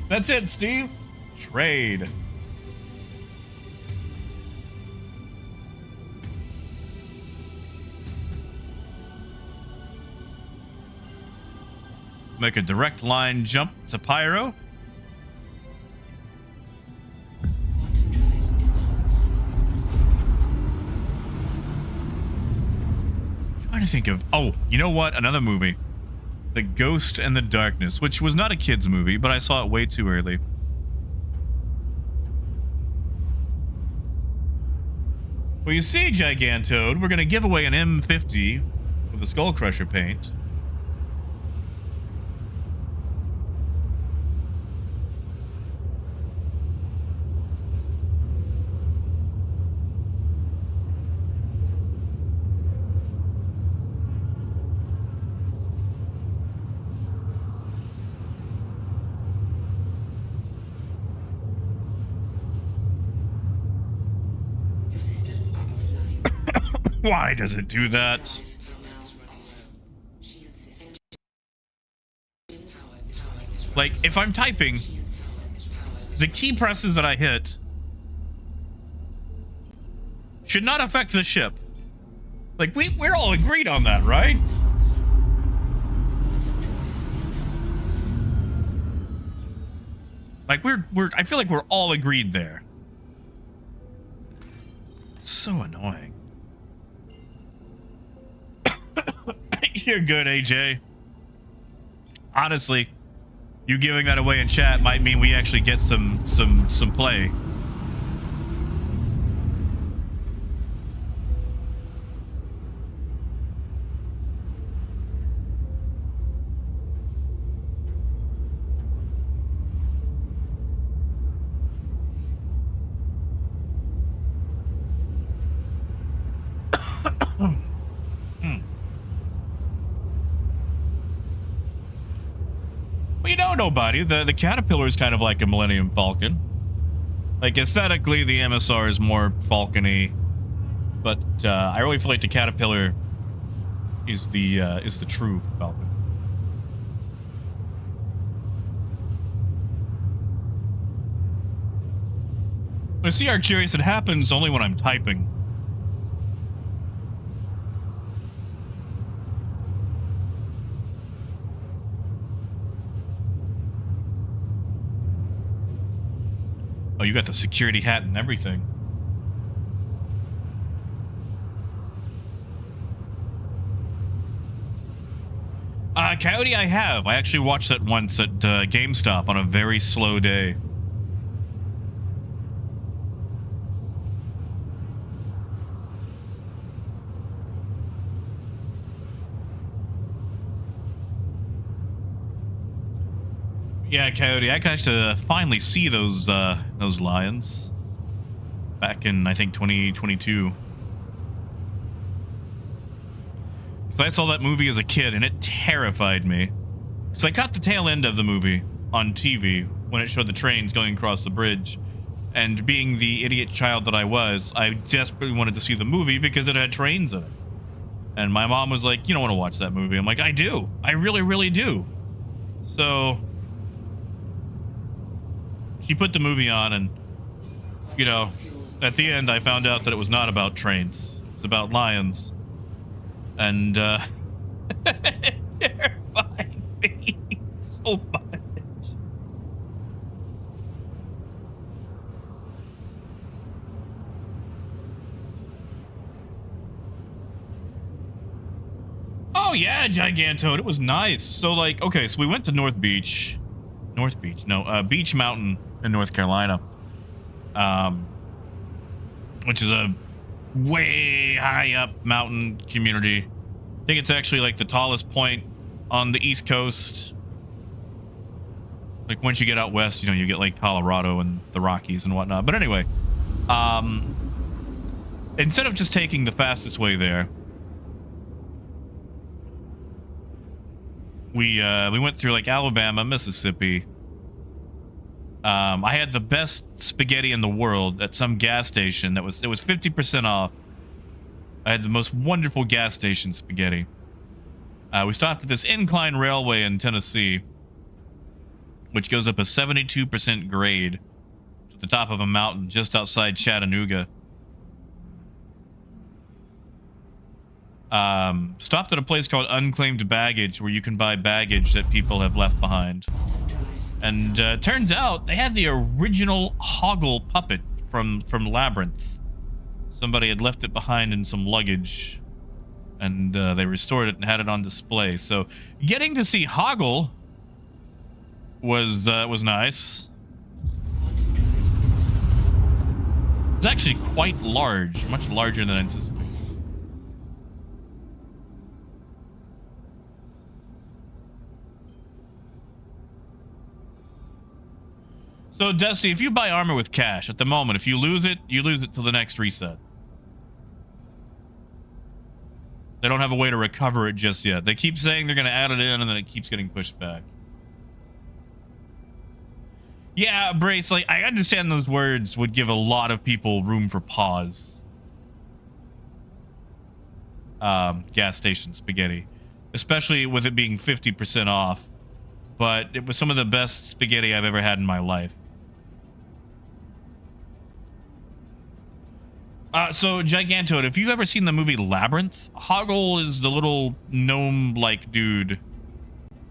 Speaker 1: That's it, Steve. Trade. Make a direct line jump to Pyro.
Speaker 3: Quantum drive is now on.
Speaker 1: Trying to think of. Oh, you know what? Another movie. The Ghost and the Darkness, which was not a kid's movie, but I saw it way too early. Well, you see, Gigantoad, we're going to give away an M50 with a Skull Crusher paint.
Speaker 3: Your systems are offline.
Speaker 1: Why does it do that?
Speaker 3: Drive is now running low. Shield system. Engines power is running
Speaker 1: Like, if I'm typing,
Speaker 3: Shield system is powerless.
Speaker 1: the key presses that I hit should not affect the ship. Like, we're all agreed on that, right? Like, I feel like we're all agreed there. So annoying. You're good, AJ. Honestly, you giving that away in chat might mean we actually get some play. Well, you know, nobody. The Caterpillar is kind of like a Millennium Falcon. Like, aesthetically, the MSR is more Falcon-y, but I really feel like the Caterpillar is the true Falcon. But see, Archerius, it happens only when I'm typing. Oh, you got the security hat and everything. Coyote, I have. I actually watched that once at GameStop on a very slow day. Yeah, Coyote, I got to finally see those lions back in, I think, 2022. So I saw that movie as a kid, and it terrified me. So I caught the tail end of the movie on TV when it showed the trains going across the bridge. And being the idiot child that I was, I desperately wanted to see the movie because it had trains in it. And my mom was like, "You don't want to watch that movie." I'm like, "I do. I really, really do." So she put the movie on, and, you know, at the end, I found out that it was not about trains. It's about lions. And, it terrified me so much. Oh yeah, Gigantoad. It was nice. So like, okay, so we went to Beach Mountain in North Carolina, which is a way high up mountain community. I think it's actually like the tallest point on the East Coast. Like once you get out west, you know, you get like Colorado and the Rockies and whatnot. But anyway, instead of just taking the fastest way there, we went through like Alabama, Mississippi. I had the best spaghetti in the world at some gas station. It was 50% off. I had the most wonderful gas station spaghetti. We stopped at this incline railway in Tennessee, which goes up a 72% grade to the top of a mountain just outside Chattanooga. Stopped at a place called Unclaimed Baggage, where you can buy baggage that people have left behind. And turns out they had the original Hoggle puppet from Labyrinth. Somebody had left it behind in some luggage, and they restored it and had it on display. So getting to see Hoggle was nice. It's actually quite large, much larger than anticipated. So, Dusty, if you buy armor with cash, at the moment, if you lose it till the next reset. They don't have a way to recover it just yet. They keep saying they're going to add it in, and then it keeps getting pushed back. Yeah, Brace, like, I understand those words would give a lot of people room for pause. Gas station spaghetti. Especially with it being 50% off. But it was some of the best spaghetti I've ever had in my life. So Gigantoad, if you've ever seen the movie Labyrinth, Hoggle is the little gnome-like dude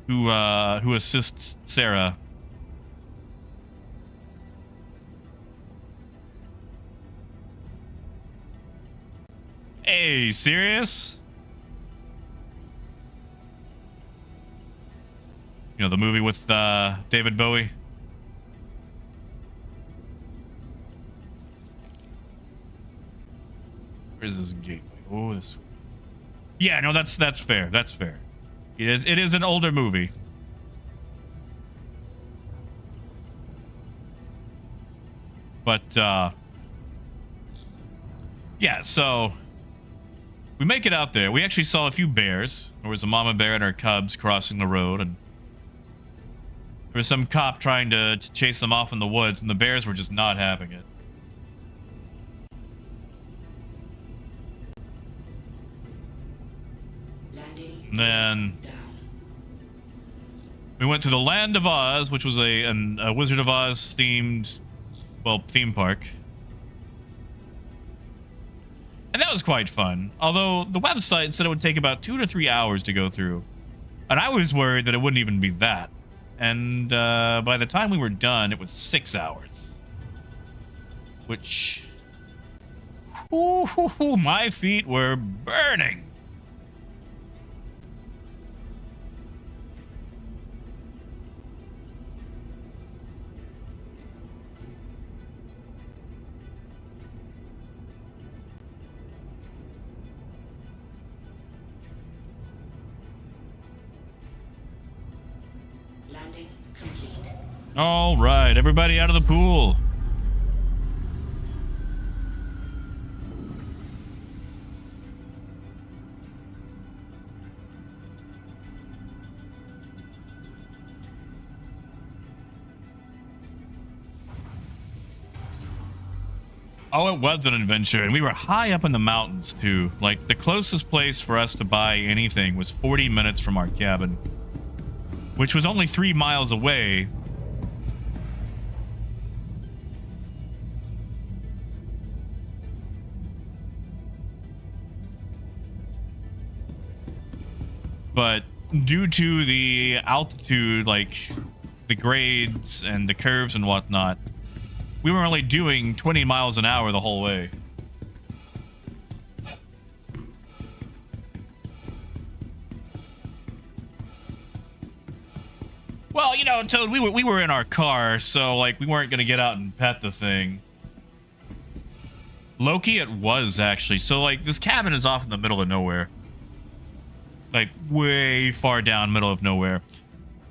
Speaker 1: who assists Sarah. Hey, serious? You know, the movie with David Bowie? Where's this gateway? Oh, this. Yeah, no, that's fair. That's fair. It is an older movie. But yeah, so we make it out there. We actually saw a few bears. There was a mama bear and her cubs crossing the road, and there was some cop trying to chase them off in the woods, and the bears were just not having it. And then we went to the Land of Oz, which was a Wizard of Oz themed, well, theme park. And that was quite fun. Although the website said it would take about 2 to 3 hours to go through. And I was worried that it wouldn't even be that. And by the time we were done, it was 6 hours. Which, ooh, my feet were burning.
Speaker 3: Landing complete.
Speaker 1: All right, everybody out of the pool. Oh, it was an adventure, and we were high up in the mountains too. Like, the closest place for us to buy anything was 40 minutes from our cabin, which was only 3 miles away. But due to the altitude, like the grades and the curves and whatnot, we were only doing 20 miles an hour the whole way. Well, you know, Toad, we were in our car, so like we weren't gonna get out and pet the thing. Loki, it was actually. So like this cabin is off in the middle of nowhere. Like way far down, middle of nowhere.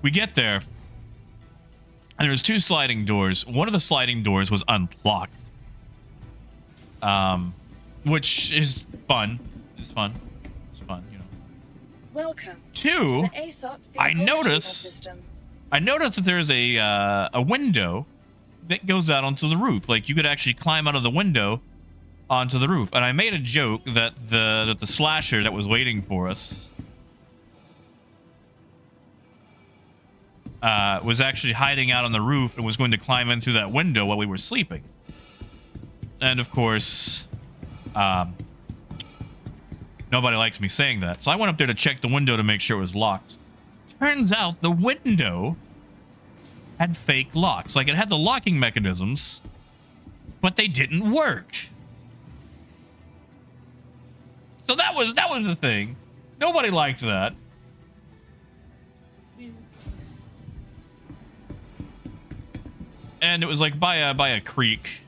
Speaker 1: We get there, and there's 2 sliding doors. One of the sliding doors was unlocked. Which is fun. It's fun. It's fun, you know.
Speaker 2: Welcome.
Speaker 1: 2,
Speaker 2: to the ASOP
Speaker 1: I
Speaker 2: vehicle retrieval
Speaker 1: noticed
Speaker 2: system.
Speaker 1: that there's a window that goes out onto the roof. Like you could actually climb out of the window onto the roof. And I made a joke that the slasher that was waiting for us was actually hiding out on the roof and was going to climb in through that window while we were sleeping. And of course, nobody likes me saying that. So I went up there to check the window to make sure it was locked. Turns out the window had fake locks. Like it had the locking mechanisms, but they didn't work. So that was the thing. Nobody liked that. And it was like by a creek.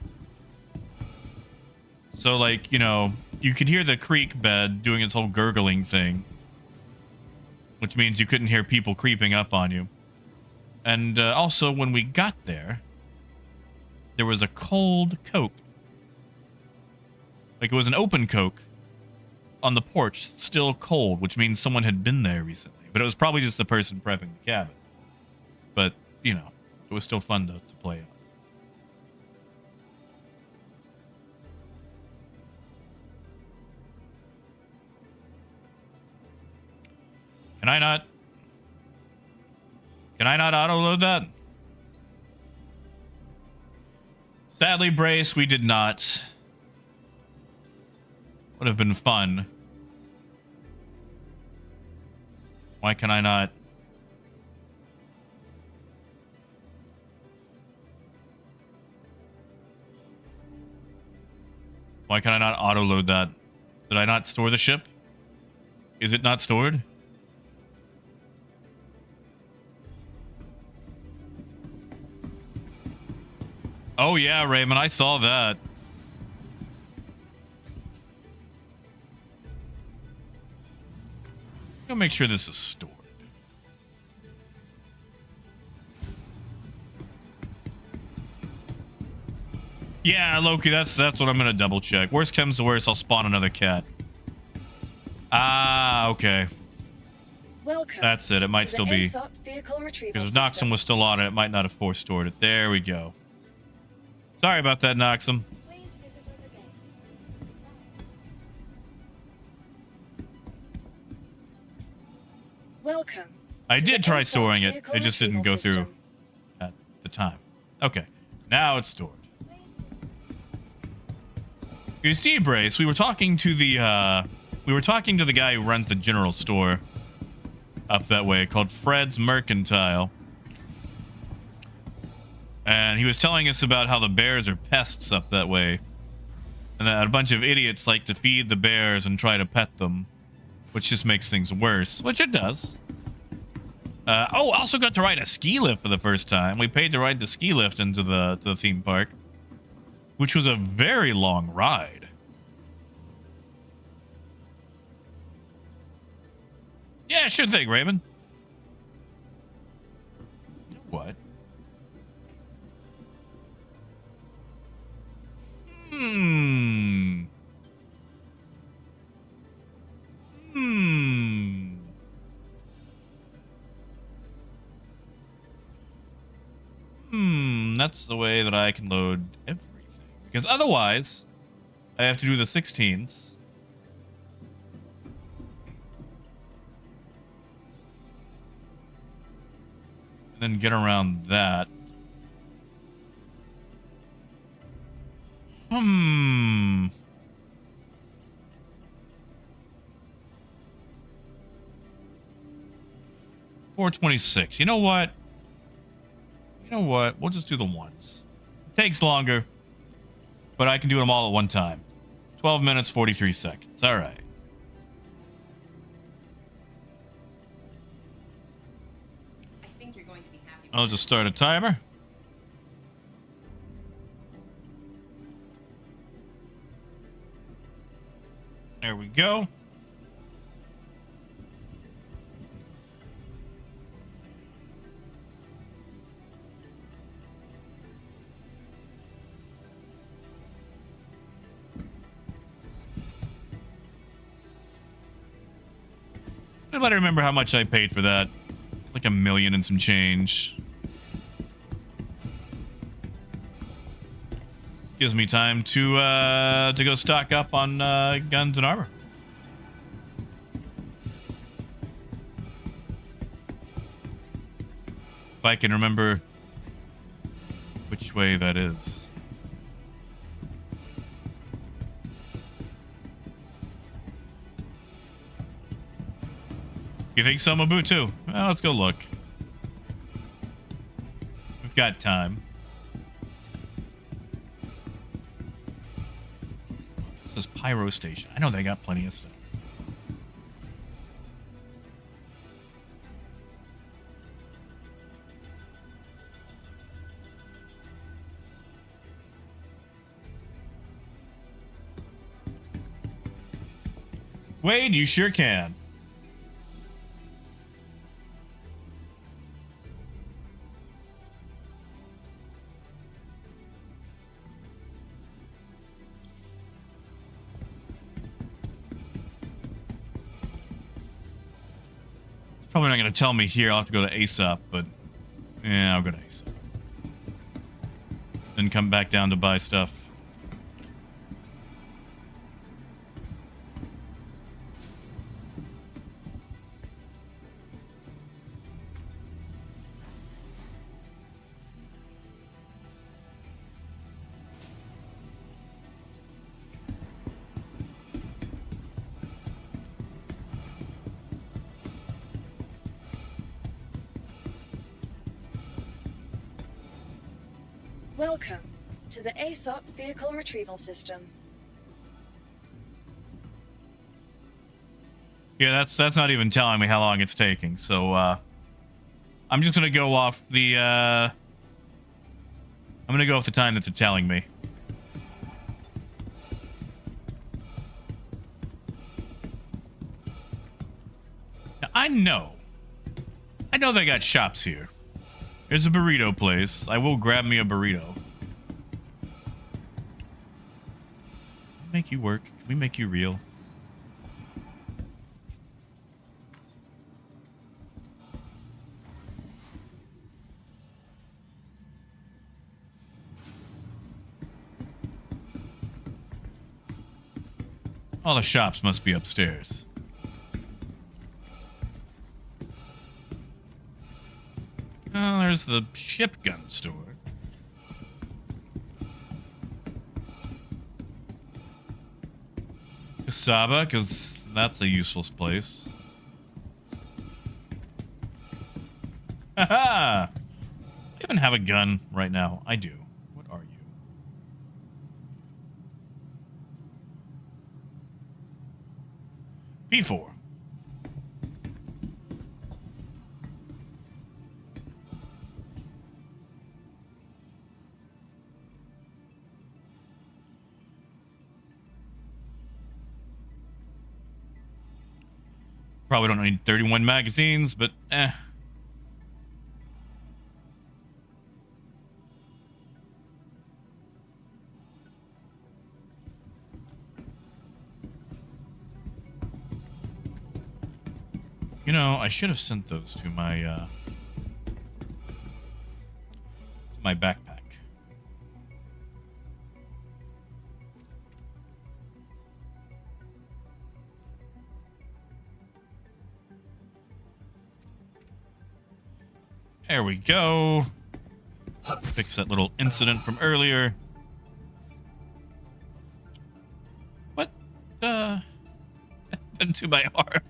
Speaker 1: So like, you know, you could hear the creek bed doing its whole gurgling thing, which means you couldn't hear people creeping up on you. And also when we got there, there was a cold Coke. Like it was an open Coke on the porch, still cold, which means someone had been there recently. But it was probably just the person prepping the cabin. But, you know, it was still fun to play on. Can I not auto-load that? Sadly, Brace, we did not. Would have been fun. Why can I not? Why can I not auto-load that? Did I not store the ship? Is it not stored? Oh yeah, Raymond, I saw that. Go make sure this is stored. Yeah, Loki, that's what I'm gonna double check. Worst comes to worst, I'll spawn another cat. Ah, okay.
Speaker 2: Welcome.
Speaker 1: That's it. It might
Speaker 2: to
Speaker 1: still
Speaker 2: the
Speaker 1: be.
Speaker 2: ASOP vehicle retrieval
Speaker 1: Because if
Speaker 2: system.
Speaker 1: Noxum was still on it, it might not have force stored it. There we go. Sorry about that, Noxum.
Speaker 2: Please visit us again. Welcome.
Speaker 1: I
Speaker 2: to
Speaker 1: did
Speaker 2: the
Speaker 1: try
Speaker 2: ASOP
Speaker 1: storing it.
Speaker 2: vehicle
Speaker 1: It just didn't
Speaker 2: retrieval
Speaker 1: go through
Speaker 2: system.
Speaker 1: at the time. Okay. Now it's stored. You see, Brace, we were talking to the guy who runs the general store up that way called Fred's Mercantile. And he was telling us about how the bears are pests up that way. And that a bunch of idiots like to feed the bears and try to pet them, which just makes things worse, which it does. Oh, I also got to ride a ski lift for the first time. We paid to ride the ski lift into the theme park, which was a very long ride. Yeah, sure thing, Raymond. You know what? That's the way that I can load everything. Because otherwise, I have to do the 16s. And then get around that. 426. You know what? We'll just do the ones. It takes longer, but I can do them all at one time. 12 minutes, 43 seconds. All right.
Speaker 5: I think you're going to be happy with
Speaker 1: I'll just start a timer. There we go. Anybody remember how much I paid for that? Like $1 million and some change. Gives me time to go stock up on guns and armor. If I can remember which way that is. You think so, Mobutu? Well, let's go look. We've got time. This is Pyro Station. I know they got plenty of stuff. Wade, you sure can. Probably not going to tell me here. I'll have to go to ASOP, but yeah, I'll go to ASOP. Then come back down to buy stuff.
Speaker 2: Welcome to the ASOP Vehicle Retrieval System.
Speaker 1: Yeah, that's not even telling me how long it's taking. So I'm just gonna go off the I'm gonna go off the time that they're telling me. Now, I know they got shops here. There's a burrito place. I will grab me a burrito. Make you work. Can we make you real? All the shops must be upstairs. Oh, there's the ship gun store. Kasaba, because that's a useful place. Haha! I even have a gun right now. I do. What are you? P4. Probably don't need 31 magazines, but eh. You know, I should have sent those to my backpack. There we go. Fix that little incident from earlier. What happened to my arm?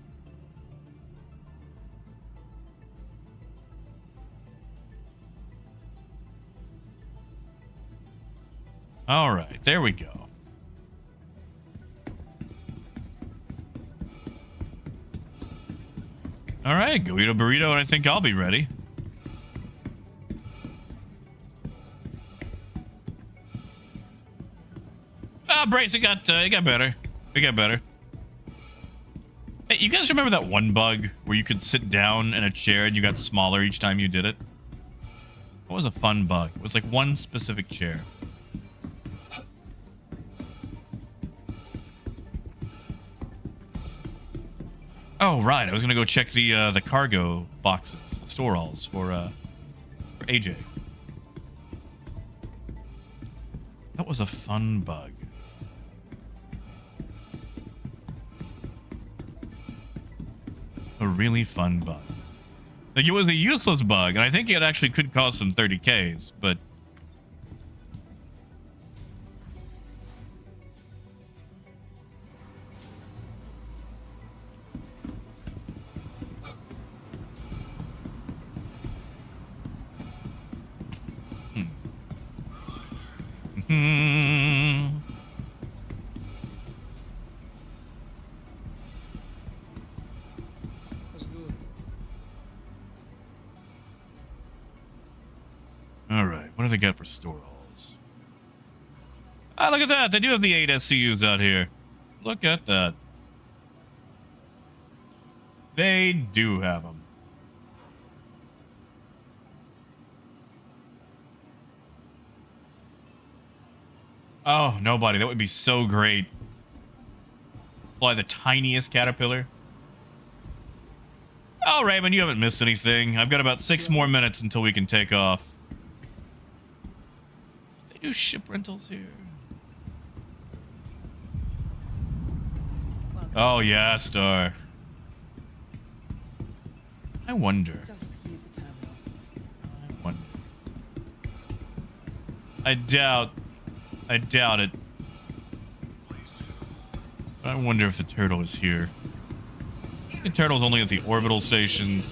Speaker 1: All right, there we go. All right, go eat a burrito and I think I'll be ready. Brace, it got better. It got better. Hey, you guys remember that one bug where you could sit down in a chair and you got smaller each time you did it? What was a fun bug? It was like one specific chair. Oh, right. I was gonna go check the cargo boxes, the store halls for AJ. That was a fun bug. A really fun bug. Like, it was a useless bug, and I think it actually could cause some 30Ks, but... All right, what do they got for store halls? Ah, look at that. They do have the 8 SCUs out here. Look at that. They do have them. Oh, nobody. That would be so great. Fly the tiniest caterpillar. Oh, Raymond, you haven't missed anything. I've got about 6 more minutes until we can take off. They do ship rentals here. Oh, yeah, Star. I wonder. I wonder. I doubt it. I wonder if the turtle is here. The turtle's only at the orbital station.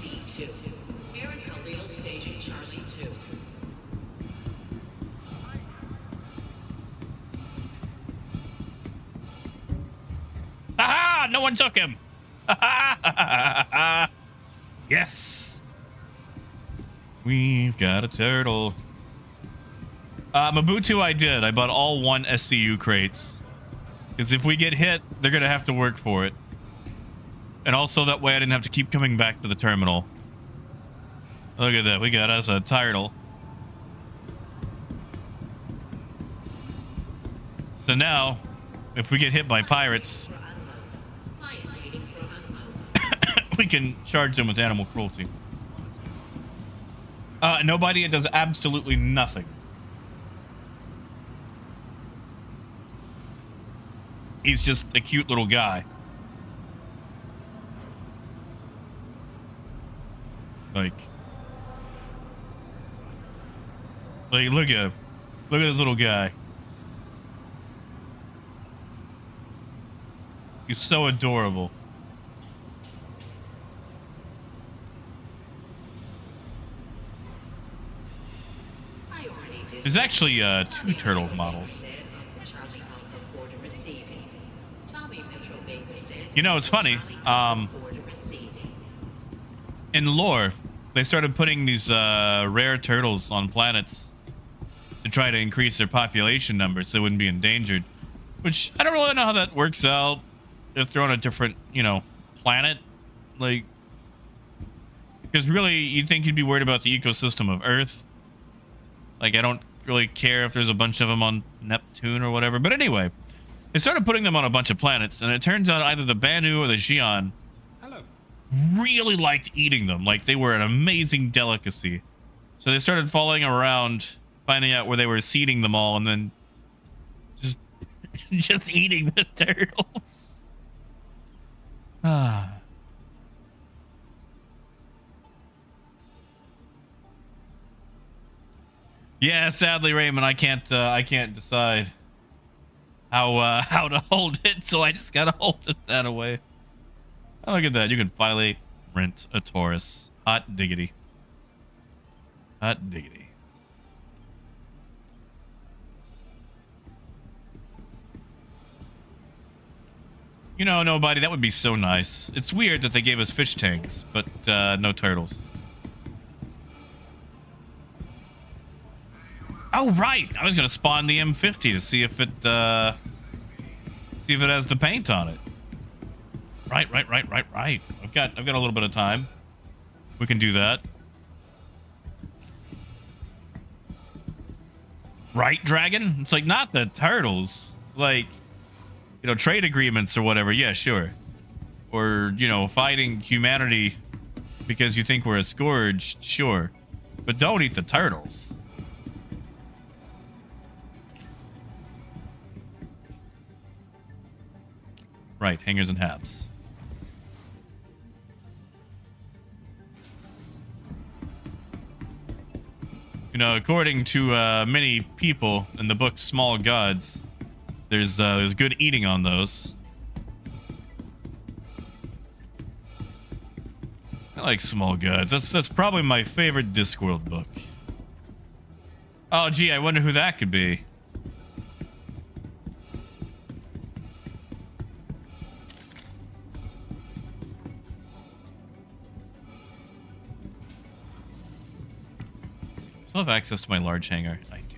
Speaker 1: Haha! No one took him! Yes! We've got a turtle. Mabutu, I did. I bought all 1 SCU crates. Because if we get hit, they're going to have to work for it. And also, that way I didn't have to keep coming back to the terminal. Look at that. We got us a turtle. So now, if we get hit by pirates, we can charge them with animal cruelty. Nobody. It does absolutely nothing. He's just a cute little guy. Like, look at him. Look at this little guy. He's so adorable. There's actually 2 turtle models. You know, it's funny. In lore, they started putting these rare turtles on planets to try to increase their population numbers so they wouldn't be endangered. Which, I don't really know how that works out. If they're on a different, you know, planet. Like, because really, you'd think you'd be worried about the ecosystem of Earth. Like, I don't really care if there's a bunch of them on Neptune or whatever. But anyway, they started putting them on a bunch of planets, and it turns out either the Banu or the Xi'an really liked eating them. Like, they were an amazing delicacy. So they started following around, finding out where they were seeding them all, and then just eating the turtles. Ah. Yeah, sadly, Raymond, I can't decide how to hold it, so I just gotta hold it that away. Oh, look at that. You can finally rent a Taurus. Hot diggity. Hot diggity. You know, nobody. That would be so nice. It's weird that they gave us fish tanks, but no turtles. Oh, right. I was going to spawn the M50 to see if it See if it has the paint on it. Right. I've got a little bit of time. We can do that. Right, Dragon? It's like not the turtles. Like, you know, trade agreements or whatever. Yeah, sure. Or, you know, fighting humanity because you think we're a scourge. Sure. But don't eat the turtles. Right, hangers and habs. You know, according to many people in the book Small Gods, there's good eating on those. I like Small Gods. That's probably my favorite Discworld book. Oh, gee, I wonder who that could be. Still have access to my large hangar. I do.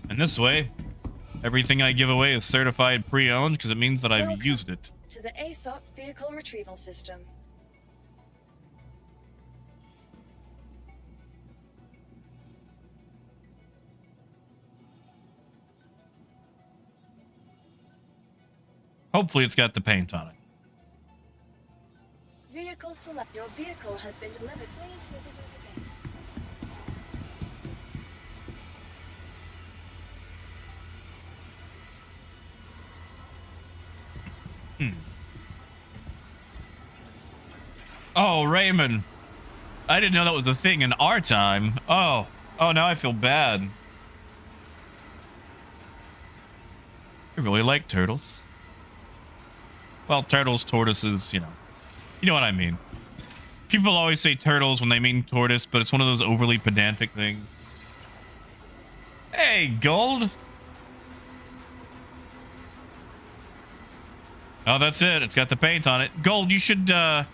Speaker 1: And this way, everything I give away is certified pre-owned because it means that I've
Speaker 2: Welcome
Speaker 1: used it.
Speaker 2: to the ASOP vehicle retrieval system.
Speaker 1: Hopefully it's got the paint on it.
Speaker 2: Vehicle select. Your vehicle has been delivered. Please visit us again.
Speaker 1: Oh, Raymond. I didn't know that was a thing in our time. Oh, now I feel bad. I really like turtles. Well, turtles, tortoises, you know what I mean. People always say turtles when they mean tortoise, but it's one of those overly pedantic things. Hey, gold. Oh, that's it. It's got the paint on it. Gold, you should type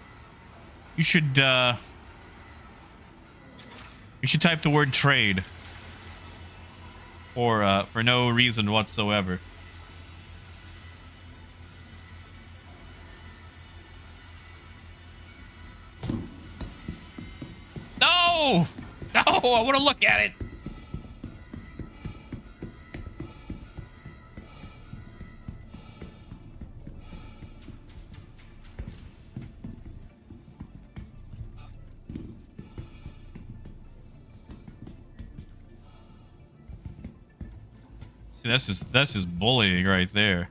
Speaker 1: the word trade. For no reason whatsoever. No! No, I want to look at it. See, that's just bullying right there.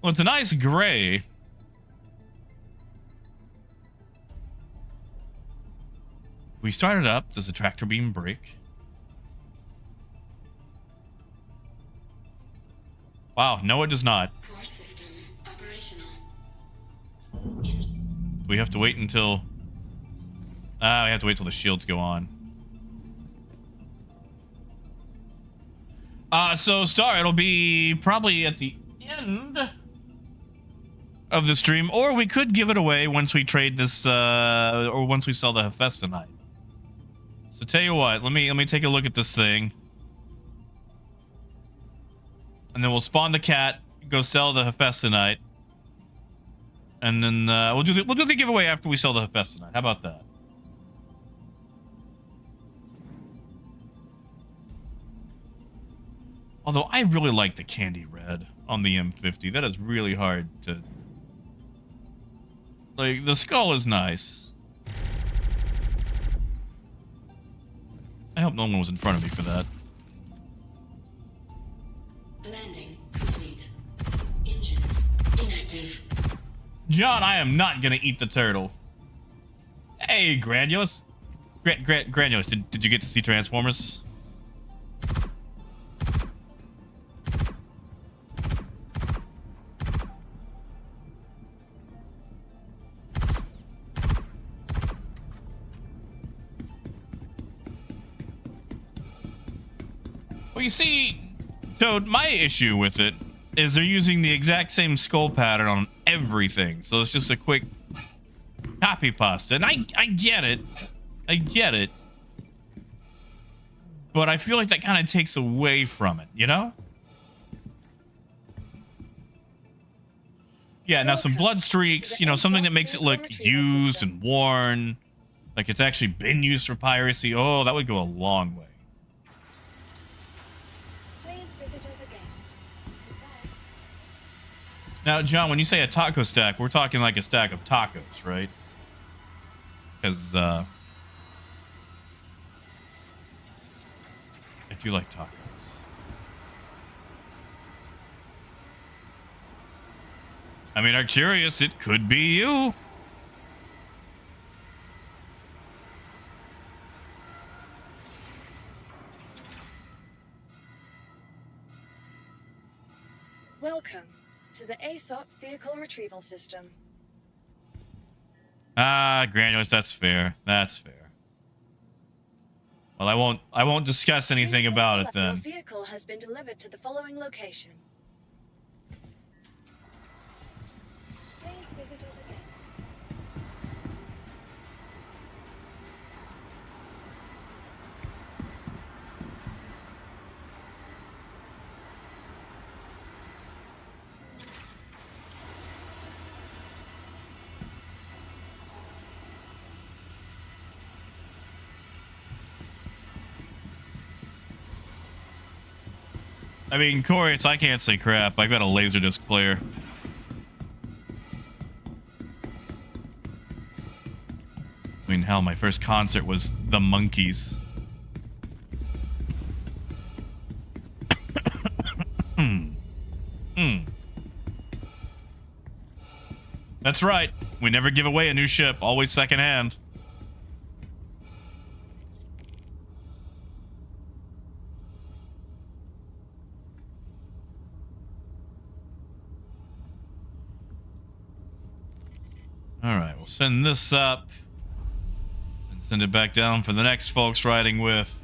Speaker 1: Well, it's a nice gray. We start it up. Does the tractor beam break? Wow, no, it does not.
Speaker 3: Core system operational.
Speaker 1: We have to wait until... we have to wait till the shields go on. So, Star, it'll be probably at the end of the stream, or we could give it away once we trade this, or once we sell the Hephaestonite. So, tell you what, let me take a look at this thing. And then we'll spawn the cat, go sell the Hephaestonite. And then we'll do the giveaway after we sell the Hephaestonite. How about that? Although I really like the candy red on the M50. That is really hard to... Like, the skull is nice. I hope no one was in front of me for that.
Speaker 3: Landing complete. Engines inactive.
Speaker 1: John, I am not gonna eat the turtle. Hey, Granulus. Granulus, did you get to see Transformers? you see, Toad, my issue with it is they're using the exact same skull pattern on everything. So it's just a quick copy pasta. And I get it. I get it. But I feel like that kind of takes away from it, you know? Yeah, now some blood streaks, you know, something that makes it look used and worn. Like it's actually been used for piracy. Oh, that would go a long way.
Speaker 2: Please visit us again. Goodbye.
Speaker 1: Now, John, when you say a taco stack, we're talking like a stack of tacos, right? Because, I do like tacos. I mean, Arcturus, it could be you.
Speaker 2: Welcome to the ASOP vehicle retrieval system.
Speaker 1: Ah, Granules, that's fair. That's fair. Well, I won't discuss anything about it then.
Speaker 2: Your vehicle has been delivered to the following location. Please visit us again.
Speaker 1: I mean, Chorus, I can't say crap. I've got a Laserdisc player. I mean, hell, my first concert was The Monkees. That's right. We never give away a new ship. Always secondhand. All right, we'll send this up and send it back down for the next folks riding with.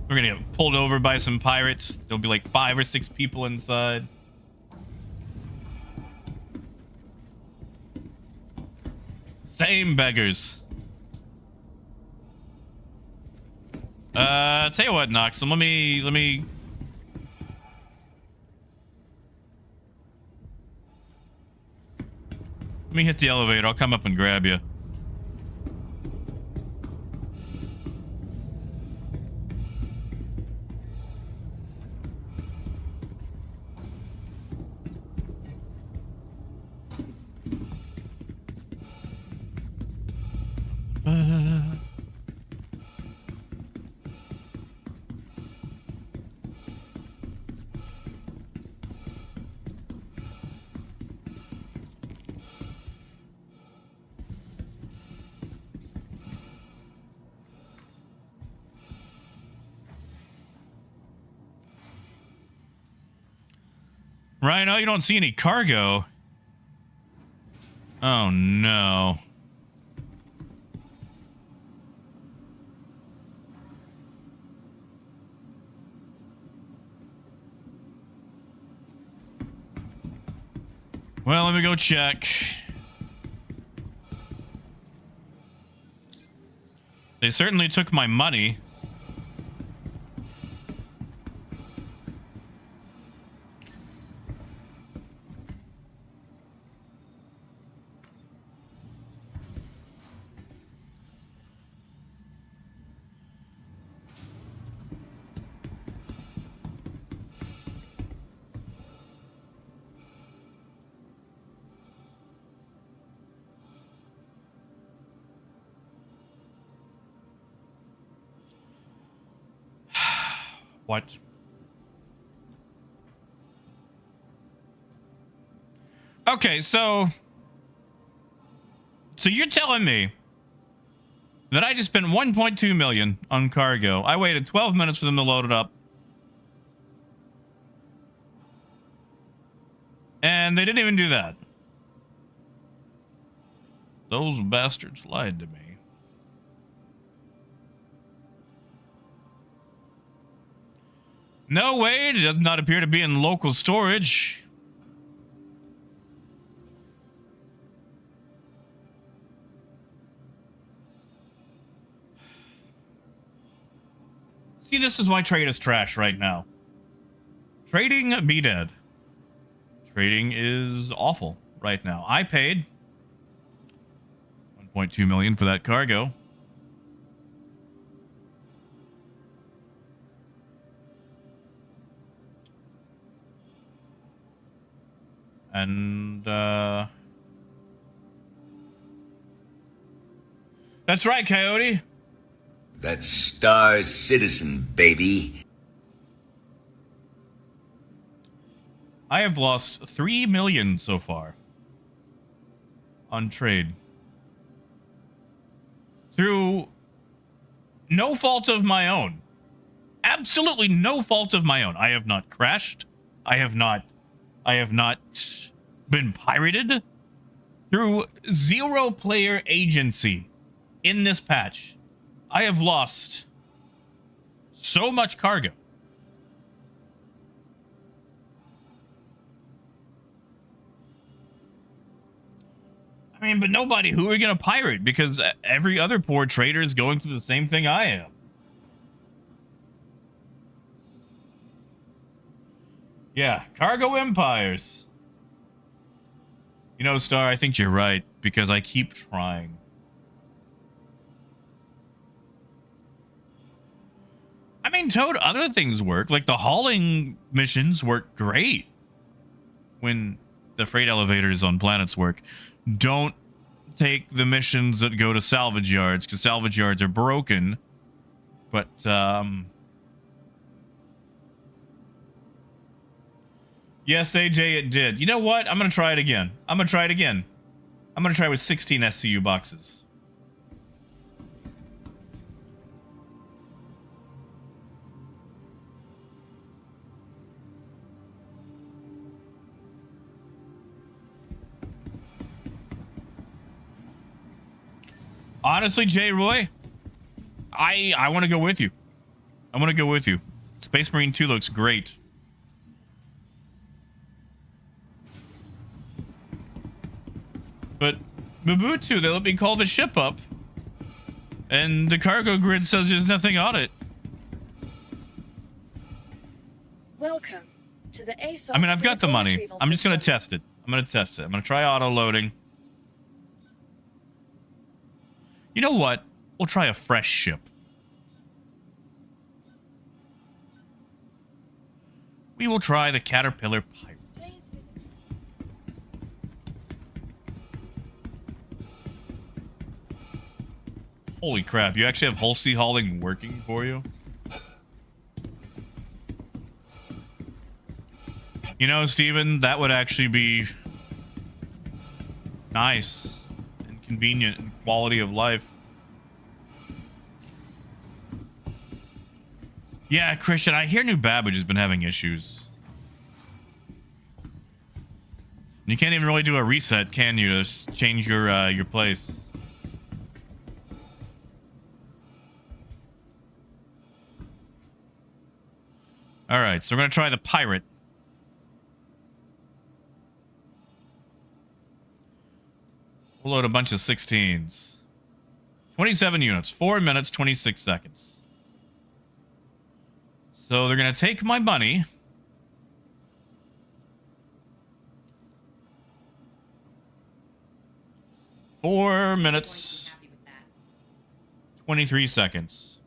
Speaker 1: We're gonna get pulled over by some pirates. There'll be like 5 or 6 people inside. Same beggars. Tell you what, Nox, let me hit the elevator. I'll come up and grab you. Rhino, you don't see any cargo. Oh no. Well, let me go check. They certainly took my money. What? Okay, so you're telling me that I just spent 1.2 million on cargo. I waited 12 minutes for them to load it up. And they didn't even do that. Those bastards lied to me. No way, it does not appear to be in local storage. See, this is why trade is trash right now. Trading be dead. Trading is awful right now. I paid 1.2 million for that cargo. And that's right, Coyote.
Speaker 5: That's Star Citizen, baby.
Speaker 1: I have lost 3 million so far on trade. Through no fault of my own. Absolutely no fault of my own. I have not crashed. I have not been pirated. Through zero player agency in this patch, I have lost so much cargo. I mean, but nobody, who are we going to pirate? Because every other poor trader is going through the same thing I am. Yeah, cargo empires. You know, Star, I think you're right, because I keep trying. I mean, Toad, other things work. Like, the hauling missions work great when the freight elevators on planets work. Don't take the missions that go to salvage yards, because salvage yards are broken. But, yes, AJ, it did. You know what? I'm going to try it again. I'm going to try with 16 SCU boxes. Honestly, J. Roy, I want to go with you. I want to go with you. Space Marine 2 looks great. But Mobutu, they let me call the ship up, and the cargo grid says there's nothing on it.
Speaker 2: Welcome to the ASOS.
Speaker 1: I mean, I've got the money.
Speaker 2: retrieval
Speaker 1: I'm just going to
Speaker 2: system.
Speaker 1: test it. I'm going to try auto-loading. You know what? We'll try a fresh ship. We will try the Caterpillar Pirate. Holy crap, you actually have Hulsey hauling working for you? You know, Steven, that would actually be nice and convenient and quality of life. Yeah, Christian, I hear New Babbage has been having issues. You can't even really do a reset, can you, to change your place? All right, so we're going to try the Pirate. We'll load a bunch of 16s. 27 units, 4 minutes, 26 seconds. So they're going to take my money. Four minutes, 23 seconds.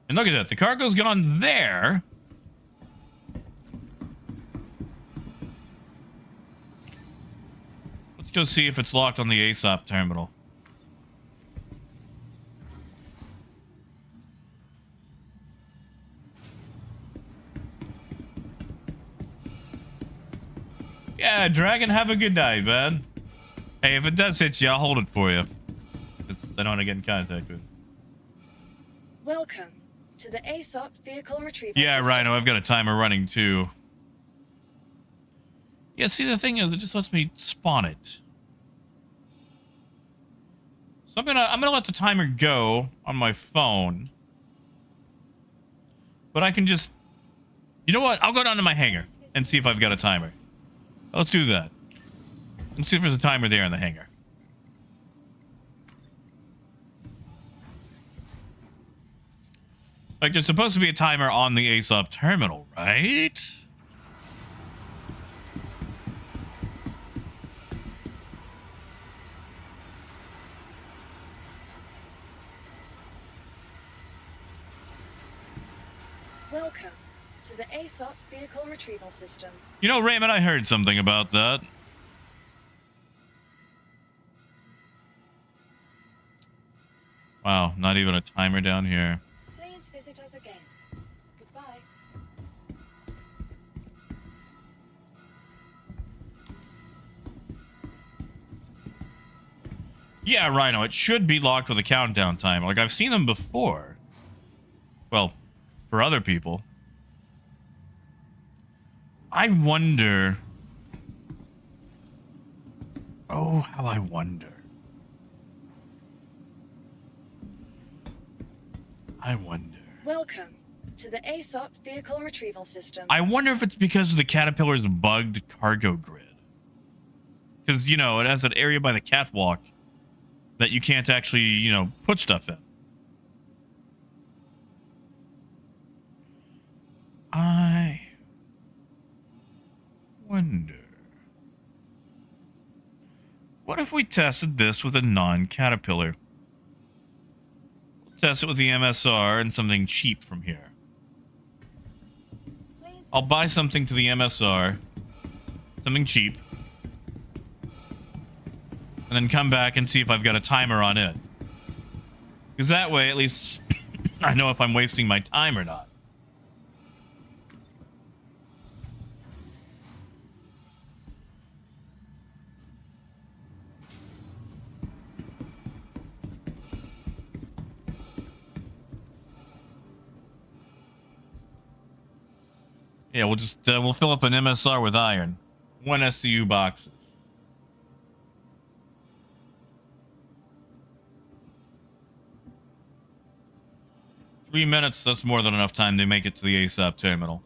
Speaker 1: And look at that. The cargo's gone there. Let's go see if it's locked on the ASOP terminal. Yeah, Dragon, have a good night, man. Hey, if it does hit you, I'll hold it for you. I don't want to get in contact with.
Speaker 2: Welcome to the ASOP vehicle retrieval
Speaker 1: Yeah,
Speaker 2: system.
Speaker 1: Rhino, I've got a timer running too. Yeah, see, the thing is, it just lets me spawn it. So I'm gonna let the timer go on my phone. But I can just, you know what? I'll go down to my hangar and see if I've got a timer. Let's do that. Let's see if there's a timer there in the hangar. Like, there's supposed to be a timer on the ASOP terminal, right?
Speaker 2: Welcome to the ASOP vehicle retrieval system.
Speaker 1: You know, Raymond, I heard something about that. Wow, not even a timer down here.
Speaker 2: Please visit us again. Goodbye.
Speaker 1: Yeah, Rhino, it should be locked with a countdown timer. Like, I've seen them before. Well, for other people. I wonder... Oh, how I wonder. I wonder.
Speaker 2: Welcome to the ASOP vehicle retrieval system.
Speaker 1: I wonder if it's because of the Caterpillar's bugged cargo grid. Because, you know, it has that area by the catwalk that you can't actually, you know, put stuff in. I wonder. What if we tested this with a non-Caterpillar? Test it with the MSR and something cheap from here. I'll buy something to the MSR, something cheap, and then come back and see if I've got a timer on it. Because that way, at least, I know if I'm wasting my time or not. Yeah, we'll just we'll fill up an MSR with iron. 1 SCU boxes. Three minutes, that's more than enough time to make it to the ASOP terminal.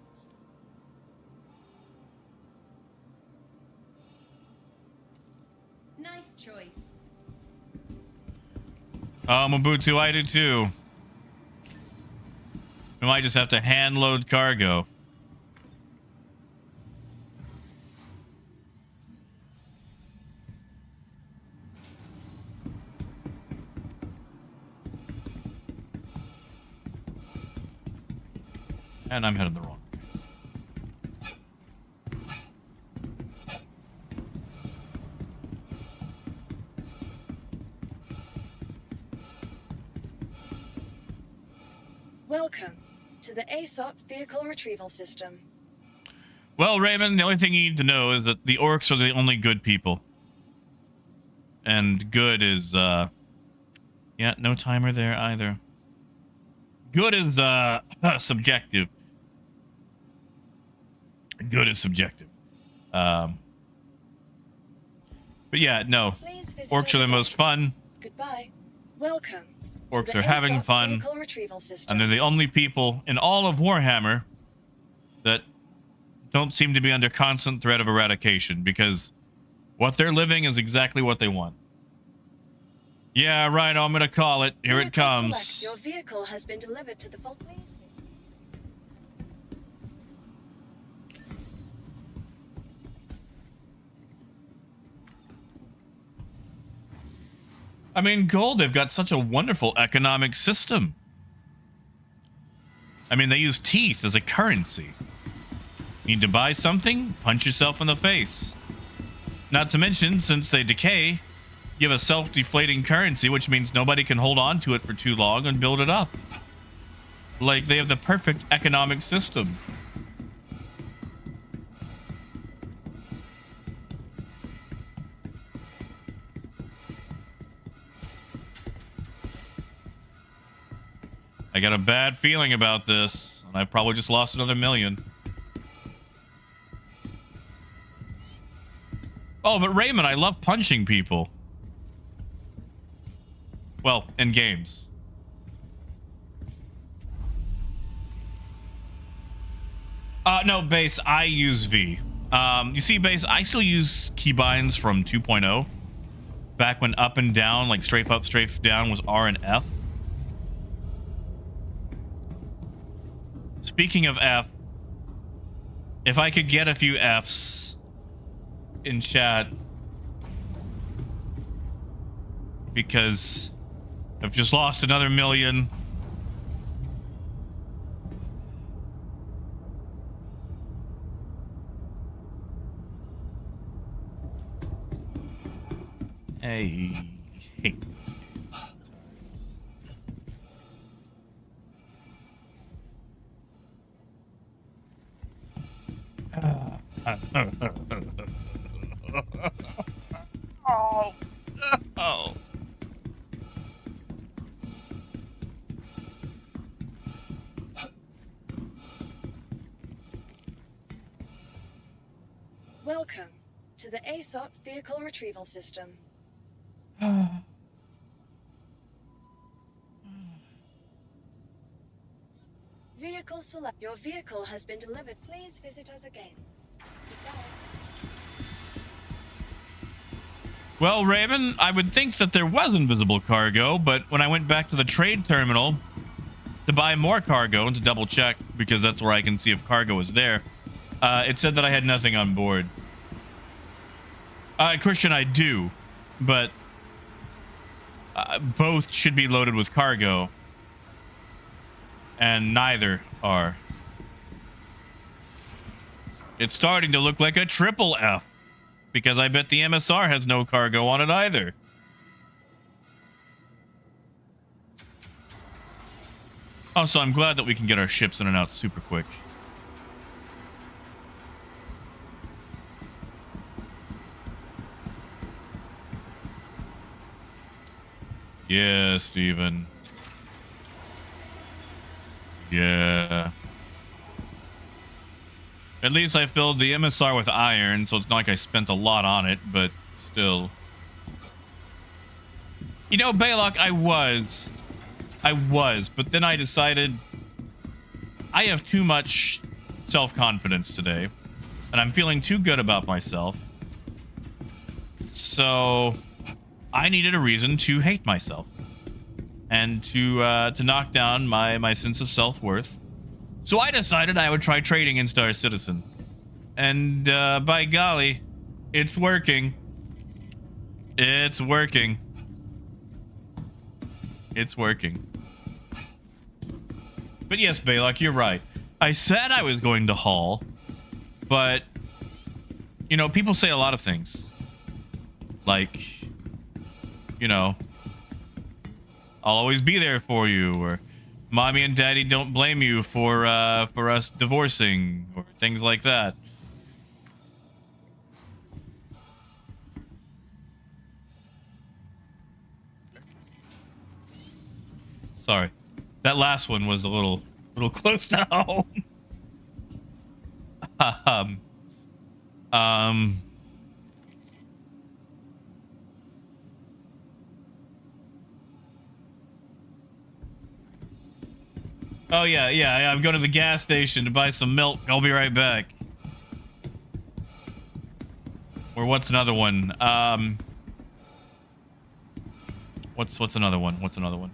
Speaker 2: Nice choice.
Speaker 1: Mobutu, I do too. We might just have to hand load cargo. And I'm headed the wrong way.
Speaker 2: Welcome to the ASOP vehicle retrieval system.
Speaker 1: Well, Raymond, the only thing you need to know is that the orcs are the only good people. And good is, yeah, no timer there either. Good is, subjective. Good is subjective. But yeah, no. Orcs are the most fun.
Speaker 2: Goodbye. Welcome.
Speaker 1: Orcs are having fun. And they're the only people in all of Warhammer that don't seem to be under constant threat of eradication, because what they're living is exactly what they want. Yeah, Rhino, I'm gonna call it. Here it comes.
Speaker 2: Your vehicle has been delivered to the vault. Please.
Speaker 1: I mean, gold, they've got such a wonderful economic system. I mean, they use teeth as a currency. Need to buy something? Punch yourself in the face. Not to mention, since they decay, you have a self-deflating currency, which means nobody can hold on to it for too long and build it up. Like, they have the perfect economic system. I got a bad feeling about this, and I probably just lost another million. Oh, but Raymond, I love punching people. Well, in games. No, Base, I use V. You see, Base, I still use keybinds from 2.0. Back when up and down, like strafe up, strafe down, was R and F. Speaking of F, if I could get a few Fs in chat, because I've just lost another million. I hate this game sometimes. Oh. Oh.
Speaker 2: Welcome to the ASOP Vehicle Retrieval System. Vehicle select. Your vehicle has been delivered. Please visit us again. Goodbye.
Speaker 1: Well, Raven, I would think that there was invisible cargo, but when I went back to the trade terminal to buy more cargo and to double check, because that's where I can see if cargo is there, it said that I had nothing on board. Christian, I do, but both should be loaded with cargo, and neither are. It's starting to look like a triple F, because I bet the MSR has no cargo on it either. Also, I'm glad that we can get our ships in and out super quick. Yeah, Steven. Yeah. At least I filled the MSR with iron, so it's not like I spent a lot on it, but still. You know, Baylock, I was, but then I decided I have too much self-confidence today, and I'm feeling too good about myself. So I needed a reason to hate myself and to knock down my sense of self-worth. So I decided I would try trading in Star Citizen. And by golly, it's working. It's working. It's working. But yes, Baylock, you're right. I said I was going to haul, but, you know, people say a lot of things. Like, you know, I'll always be there for you, or Mommy and Daddy don't blame you for us divorcing, or things like that. Sorry, that last one was a little close to home. Oh yeah, I'm going to the gas station to buy some milk. I'll be right back. Or what's another one? What's another one? What's another one?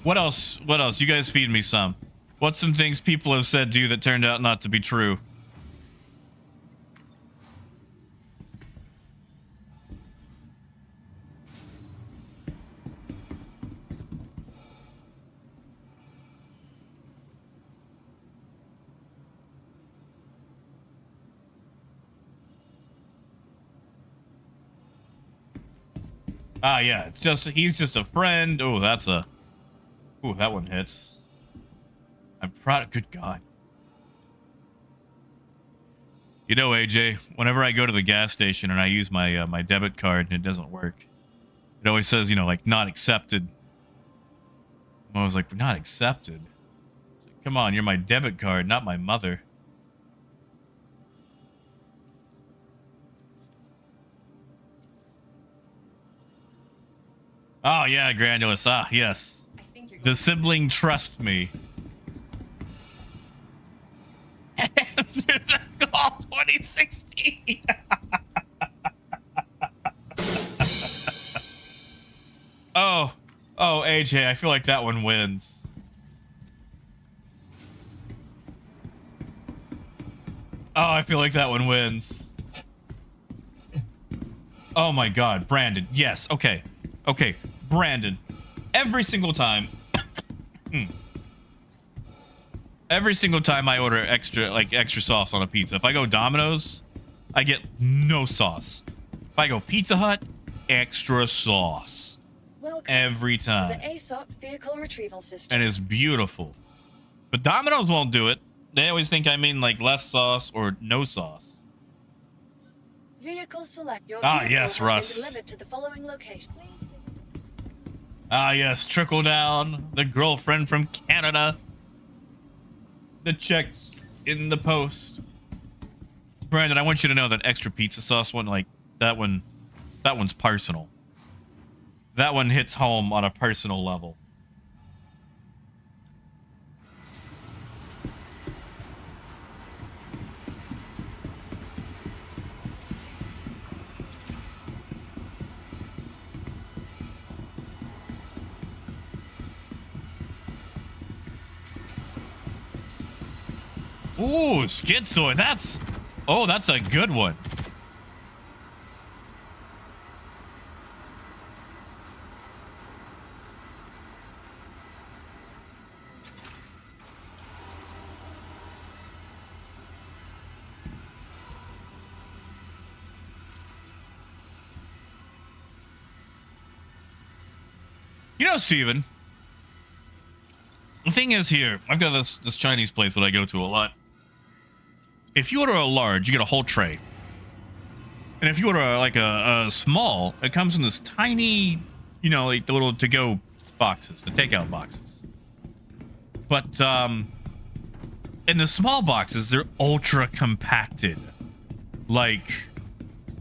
Speaker 1: What else? What else? You guys feed me some. What's some things people have said to you that turned out not to be true? Ah, yeah, it's just, he's just a friend. Oh, that's a, ooh, that one hits. I'm proud, good God. You know, AJ, whenever I go to the gas station and I use my my debit card and it doesn't work, it always says, you know, like, not accepted. I was like, not accepted. Like, come on, you're my debit card, not my mother. Oh yeah, Granulus. Ah, yes. The sibling trust me. Call 2016. Oh, AJ, I feel like that one wins. Oh, I feel like that one wins. Oh my God, Brandon. Yes, okay. Okay, Brandon. Every single time. Every single time I order extra sauce on a pizza. If I go Domino's, I get no sauce. If I go Pizza Hut, extra sauce.
Speaker 2: Welcome
Speaker 1: Every time.
Speaker 2: to the ASOP vehicle retrieval system.
Speaker 1: And it's beautiful. But Domino's won't do it. They always think I mean like less sauce or no sauce.
Speaker 2: Vehicle select. Your
Speaker 1: Ah,
Speaker 2: vehicle
Speaker 1: yes,
Speaker 2: has
Speaker 1: Russ.
Speaker 2: been delivered to the following location. Please visit.
Speaker 1: Ah, yes, trickle down. The girlfriend from Canada. The checks in the post. Brandon, I want you to know that extra pizza sauce one, like that one's personal. That one hits home on a personal level. Ooh, Schizoid. That's a good one. You know, Steven, the thing is here, I've got this Chinese place that I go to a lot. If you order a large, you get a whole tray. And if you order a small, it comes in this tiny, you know, like the little to-go boxes, the takeout boxes. But in the small boxes, they're ultra compacted. Like,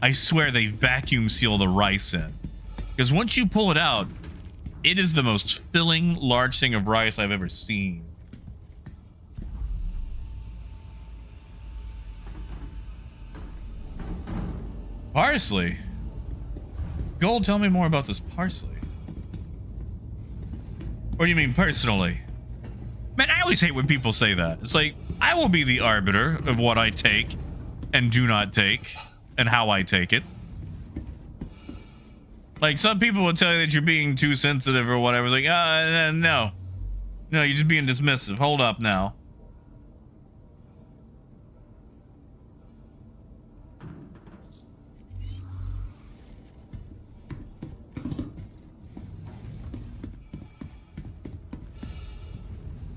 Speaker 1: I swear they vacuum seal the rice in. Because once you pull it out, it is the most filling large thing of rice I've ever seen. Parsley? Gold, tell me more about this parsley. Or do you mean personally? Man, I always hate when people say that. It's like, I will be the arbiter of what I take and do not take and how I take it. Like, some people will tell you that you're being too sensitive or whatever. It's like, no. No, you're just being dismissive. Hold up now.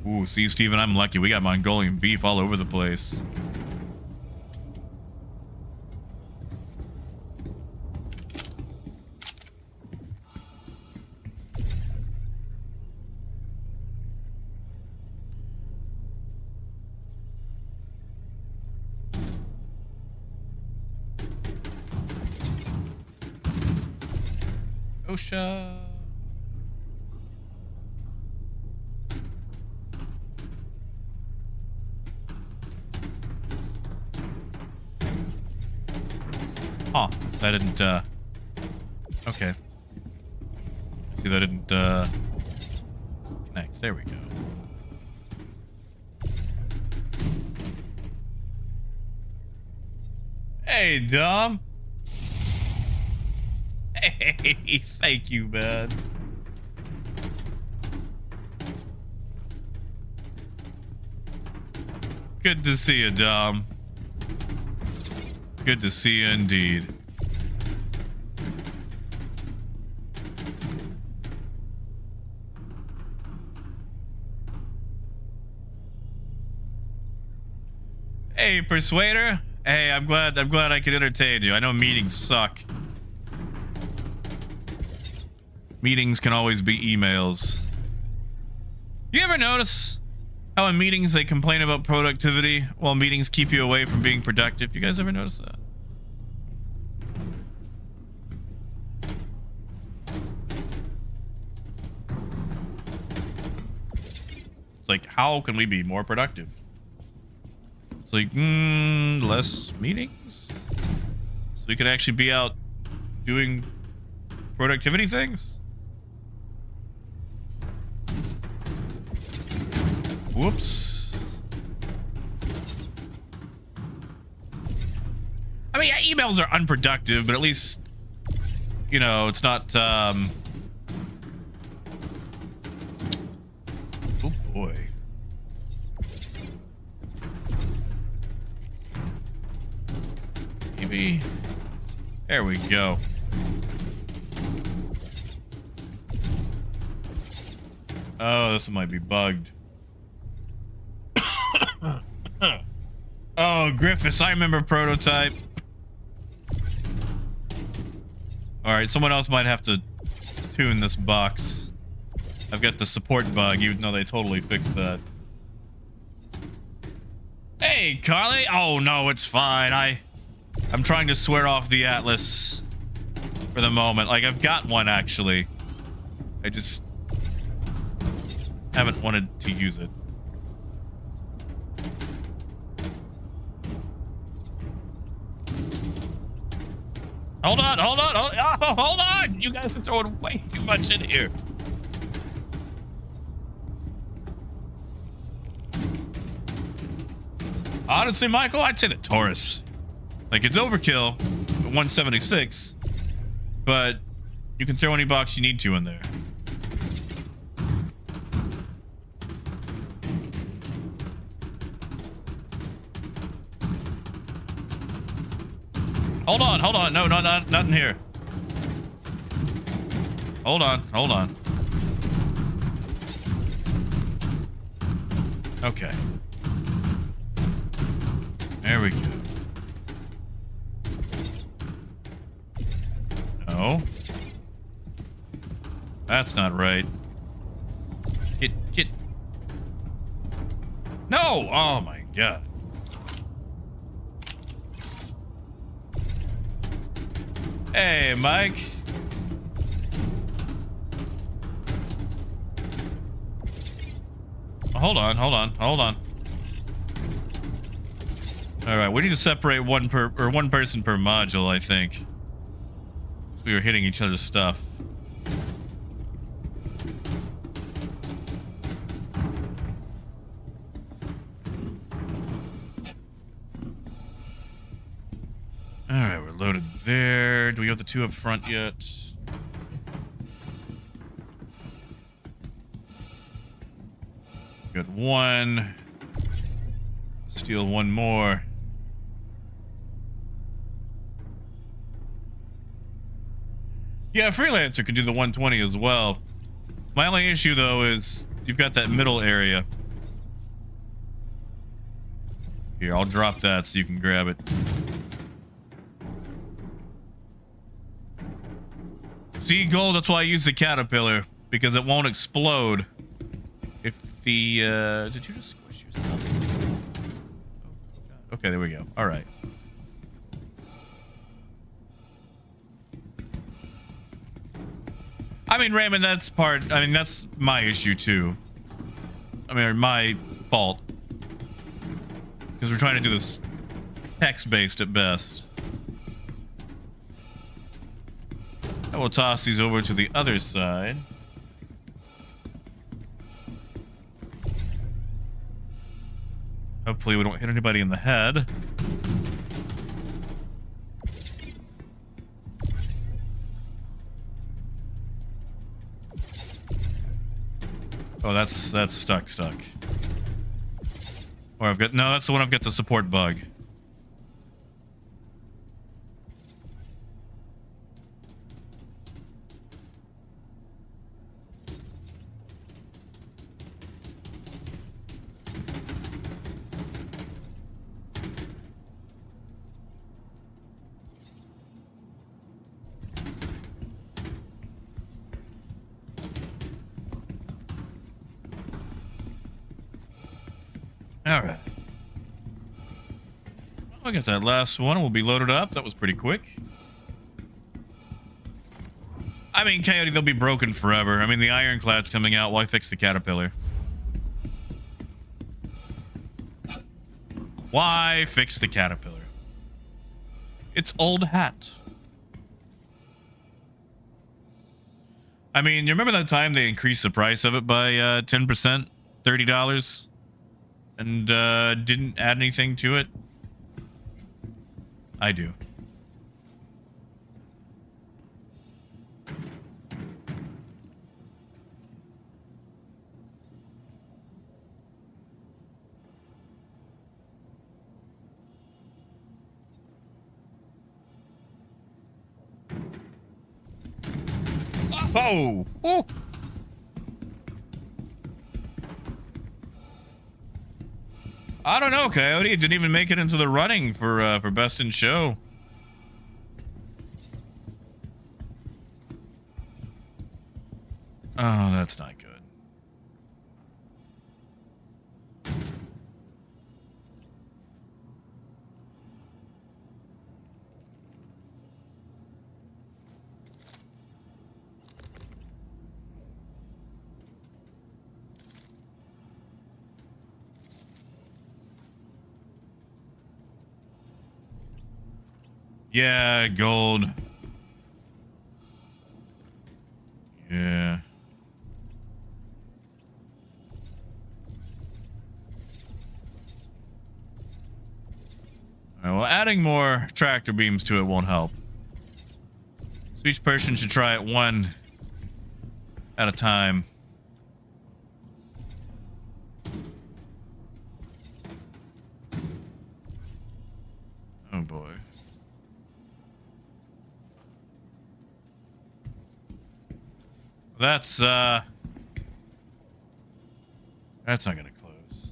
Speaker 1: Ooh, see, Steven, I'm lucky. We got Mongolian beef all over the place. OSHA. Huh, that didn't, okay. See, that didn't, connect. There we go. Hey, Dom. Hey, thank you, man. Good to see you, Dom. Good to see you indeed. Hey, Persuader. Hey, I'm glad I could entertain you. I know meetings suck. Meetings can always be emails. You ever notice how in meetings they complain about productivity while meetings keep you away from being productive? You guys ever notice that? It's like, how can we be more productive? It's like, less meetings? So we can actually be out doing productivity things? Whoops. I mean, yeah, emails are unproductive, but at least, you know, it's not, oh boy. Maybe. There we go. Oh, this might be bugged. Oh, Griffiths, I remember Prototype. Alright, someone else might have to tune this box. I've got the support bug, even though they totally fixed that. Hey, Carly! Oh, no, it's fine. I'm trying to swear off the Atlas for the moment. Like, I've got one, actually. I just haven't wanted to use it. Hold on. Oh, hold on! You guys are throwing way too much in here. Honestly, Michael, I'd say the Taurus. Like, it's overkill at 176, but you can throw any box you need to in there. Hold on. No, not in here. Hold on. Okay. There we go. No. That's not right. Get. No! Oh my god. Hey, Mike. Hold on. All right, we need to separate one person per module, I think. We were hitting each other's stuff. All right, we're loaded there. Do we have the two up front yet? Got one. Steal one more. Yeah, Freelancer can do the 120 as well. My only issue, though, is you've got that middle area. Here, I'll drop that so you can grab it. See, gold, that's why I use the caterpillar, because it won't explode. If the, did you just squish yourself? Oh, okay, there we go. All right. I mean, Raymond, that's my issue, too. I mean, my fault. Because we're trying to do this text-based at best. I will toss these over to the other side. Hopefully we don't hit anybody in the head. Oh, that's stuck. Or I've got, no, that's the one I've got the support bug. right. I got that last one. We'll be loaded up. That was pretty quick. I mean, Coyote, they'll be broken forever. I mean, the Ironclad's coming out. Why fix the Caterpillar? Why fix the Caterpillar? It's old hat. I mean, you remember that time they increased the price of it by 10%, $30, and didn't add anything to it? I do. Oh! Oh! I don't know, Coyote. It didn't even make it into the running for Best in Show. Oh, that's not good. Yeah, gold. Yeah. All right, well, adding more tractor beams to it won't help. So each person should try it one at a time. Oh boy. That's not gonna close.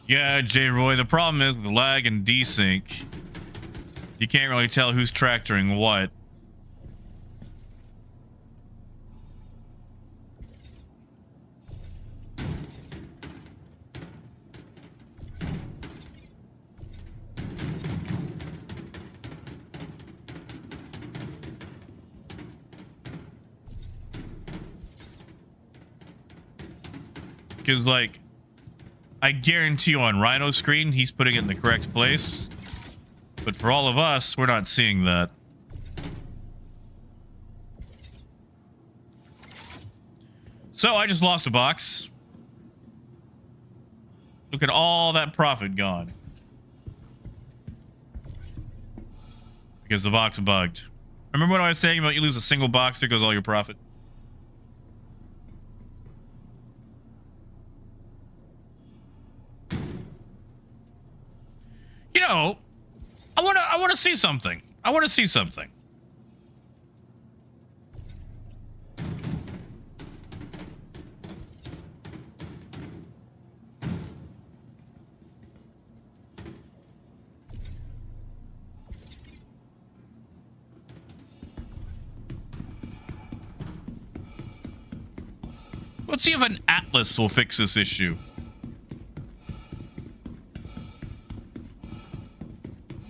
Speaker 1: Yeah, J. Roy, the problem is with the lag and desync, you can't really tell who's tractoring what. Because, like, I guarantee you on Rhino's screen, he's putting it in the correct place. But for all of us, we're not seeing that. So I just lost a box. Look at all that profit gone. Because the box bugged. Remember what I was saying about you lose a single box, there goes all your profit? You know, I want to see something. I want to see something. Let's see if an atlas will fix this issue.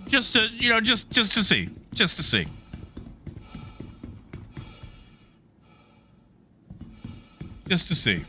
Speaker 1: Just to, you know, just to see. Just to see. Just to see.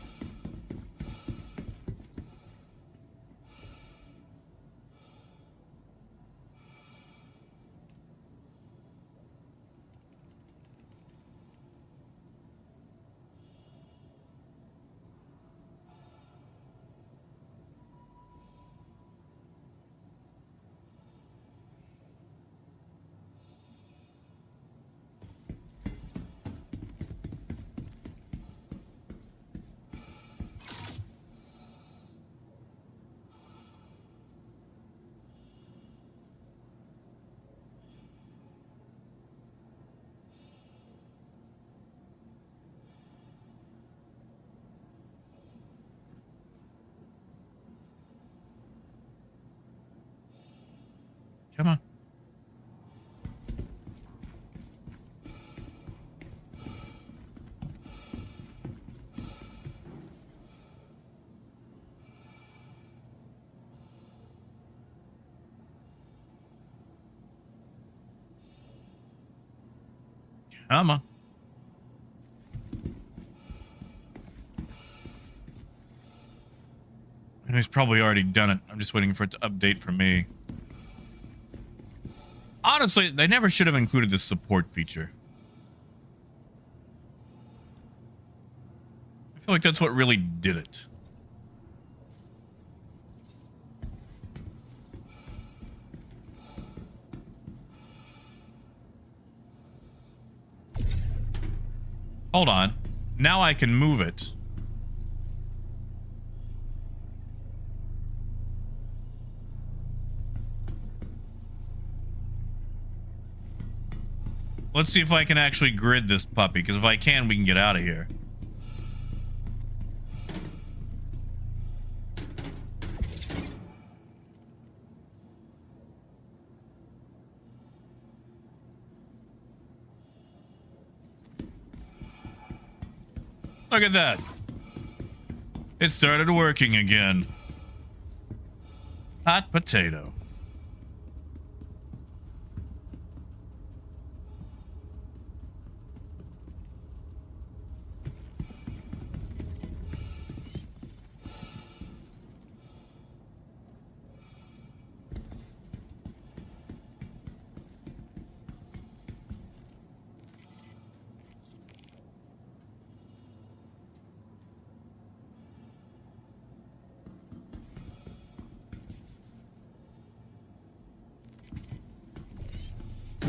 Speaker 1: Come on. Come on. And he's probably already done it. I'm just waiting for it to update for me. Honestly, they never should have included this support feature. I feel like that's what really did it. Hold on. Now I can move it. Let's see if I can actually grid this puppy, because if I can, we can get out of here. Look at that. It started working again. Hot potato.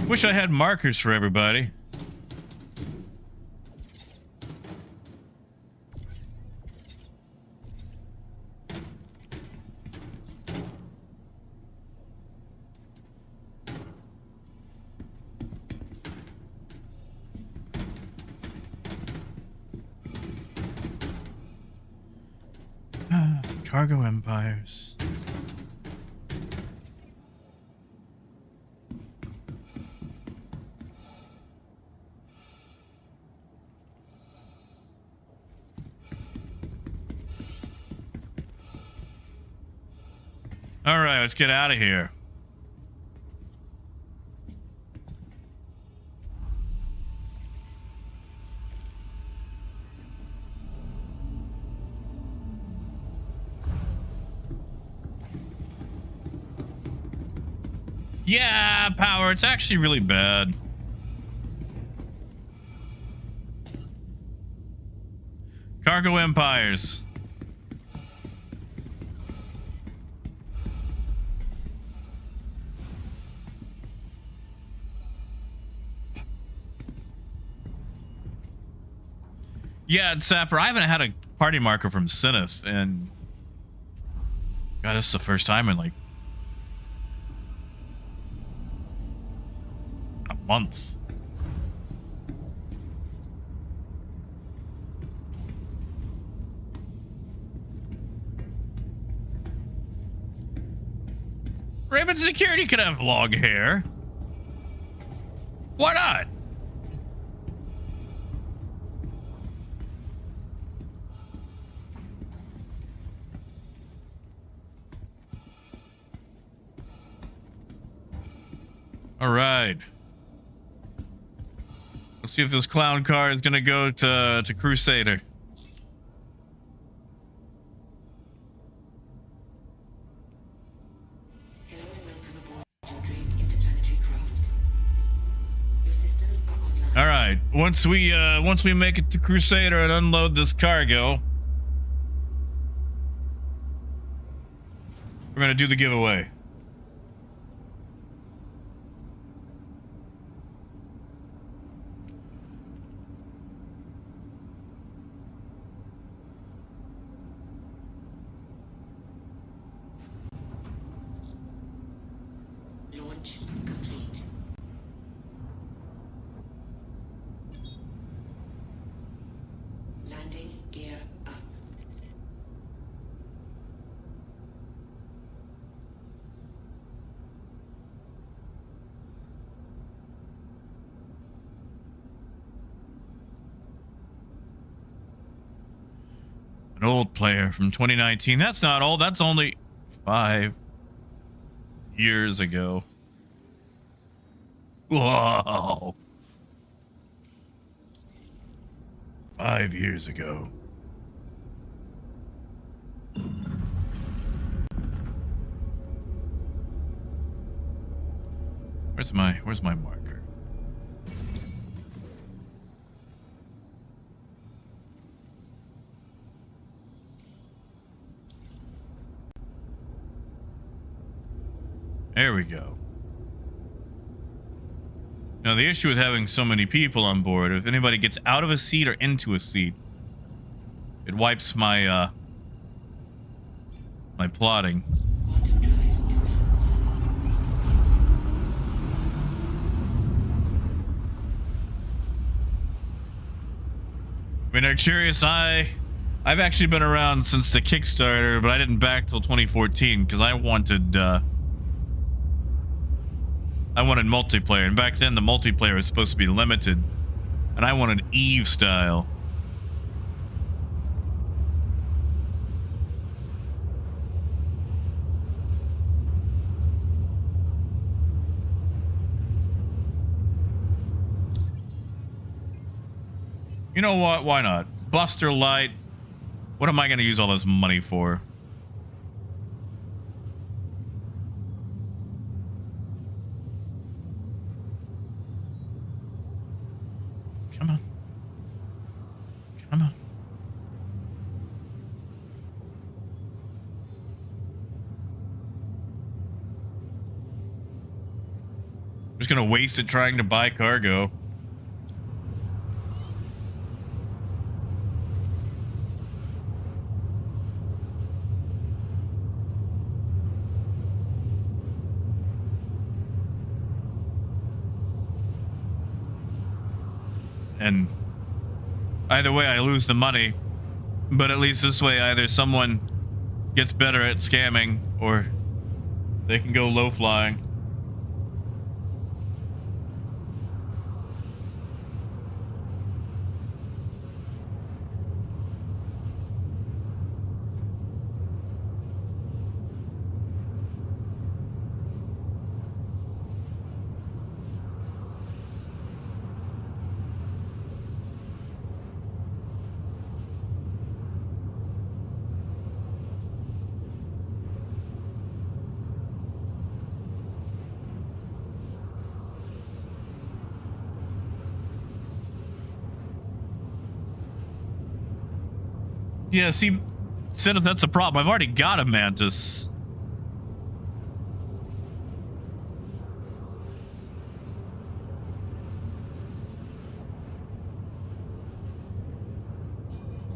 Speaker 1: Wish I had markers for everybody. Cargo empires. All right, let's get out of here. Yeah, power. It's actually really bad. Cargo empires. Yeah, Sapper, I haven't had a party marker from Sinith, and God, this is the first time in like a month. Raven Security could have long hair. Why not? All right. Let's see if this clown car is gonna go to Crusader.
Speaker 3: Hello and welcome aboard your Drake interplanetary craft. Your systems are online.
Speaker 1: All right. Once we make it to Crusader and unload this cargo, we're gonna do the giveaway.
Speaker 3: Launch complete. Landing gear up.
Speaker 1: An old player from 2019. That's not old. That's only 5 years ago. Whoa. 5 years ago. Where's my marker? There we go. Now the issue with having so many people on board, if anybody gets out of a seat or into a seat, it wipes my my plotting.
Speaker 3: Quantum drive is now
Speaker 1: I mean, are you curious? I've actually been around since the Kickstarter, but I didn't back till 2014 because I wanted multiplayer, and back then the multiplayer was supposed to be limited, and I wanted Eve style. You know what? Why not? Buster Light. What am I going to use all this money for? Come on. Come on. I'm just going to waste it trying to buy cargo. And either way, I lose the money. But at least this way, either someone gets better at scamming, or they can go low flying. Yeah, see, Senate, that's the problem. I've already got a Mantis.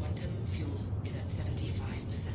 Speaker 3: quantum fuel is at 75%.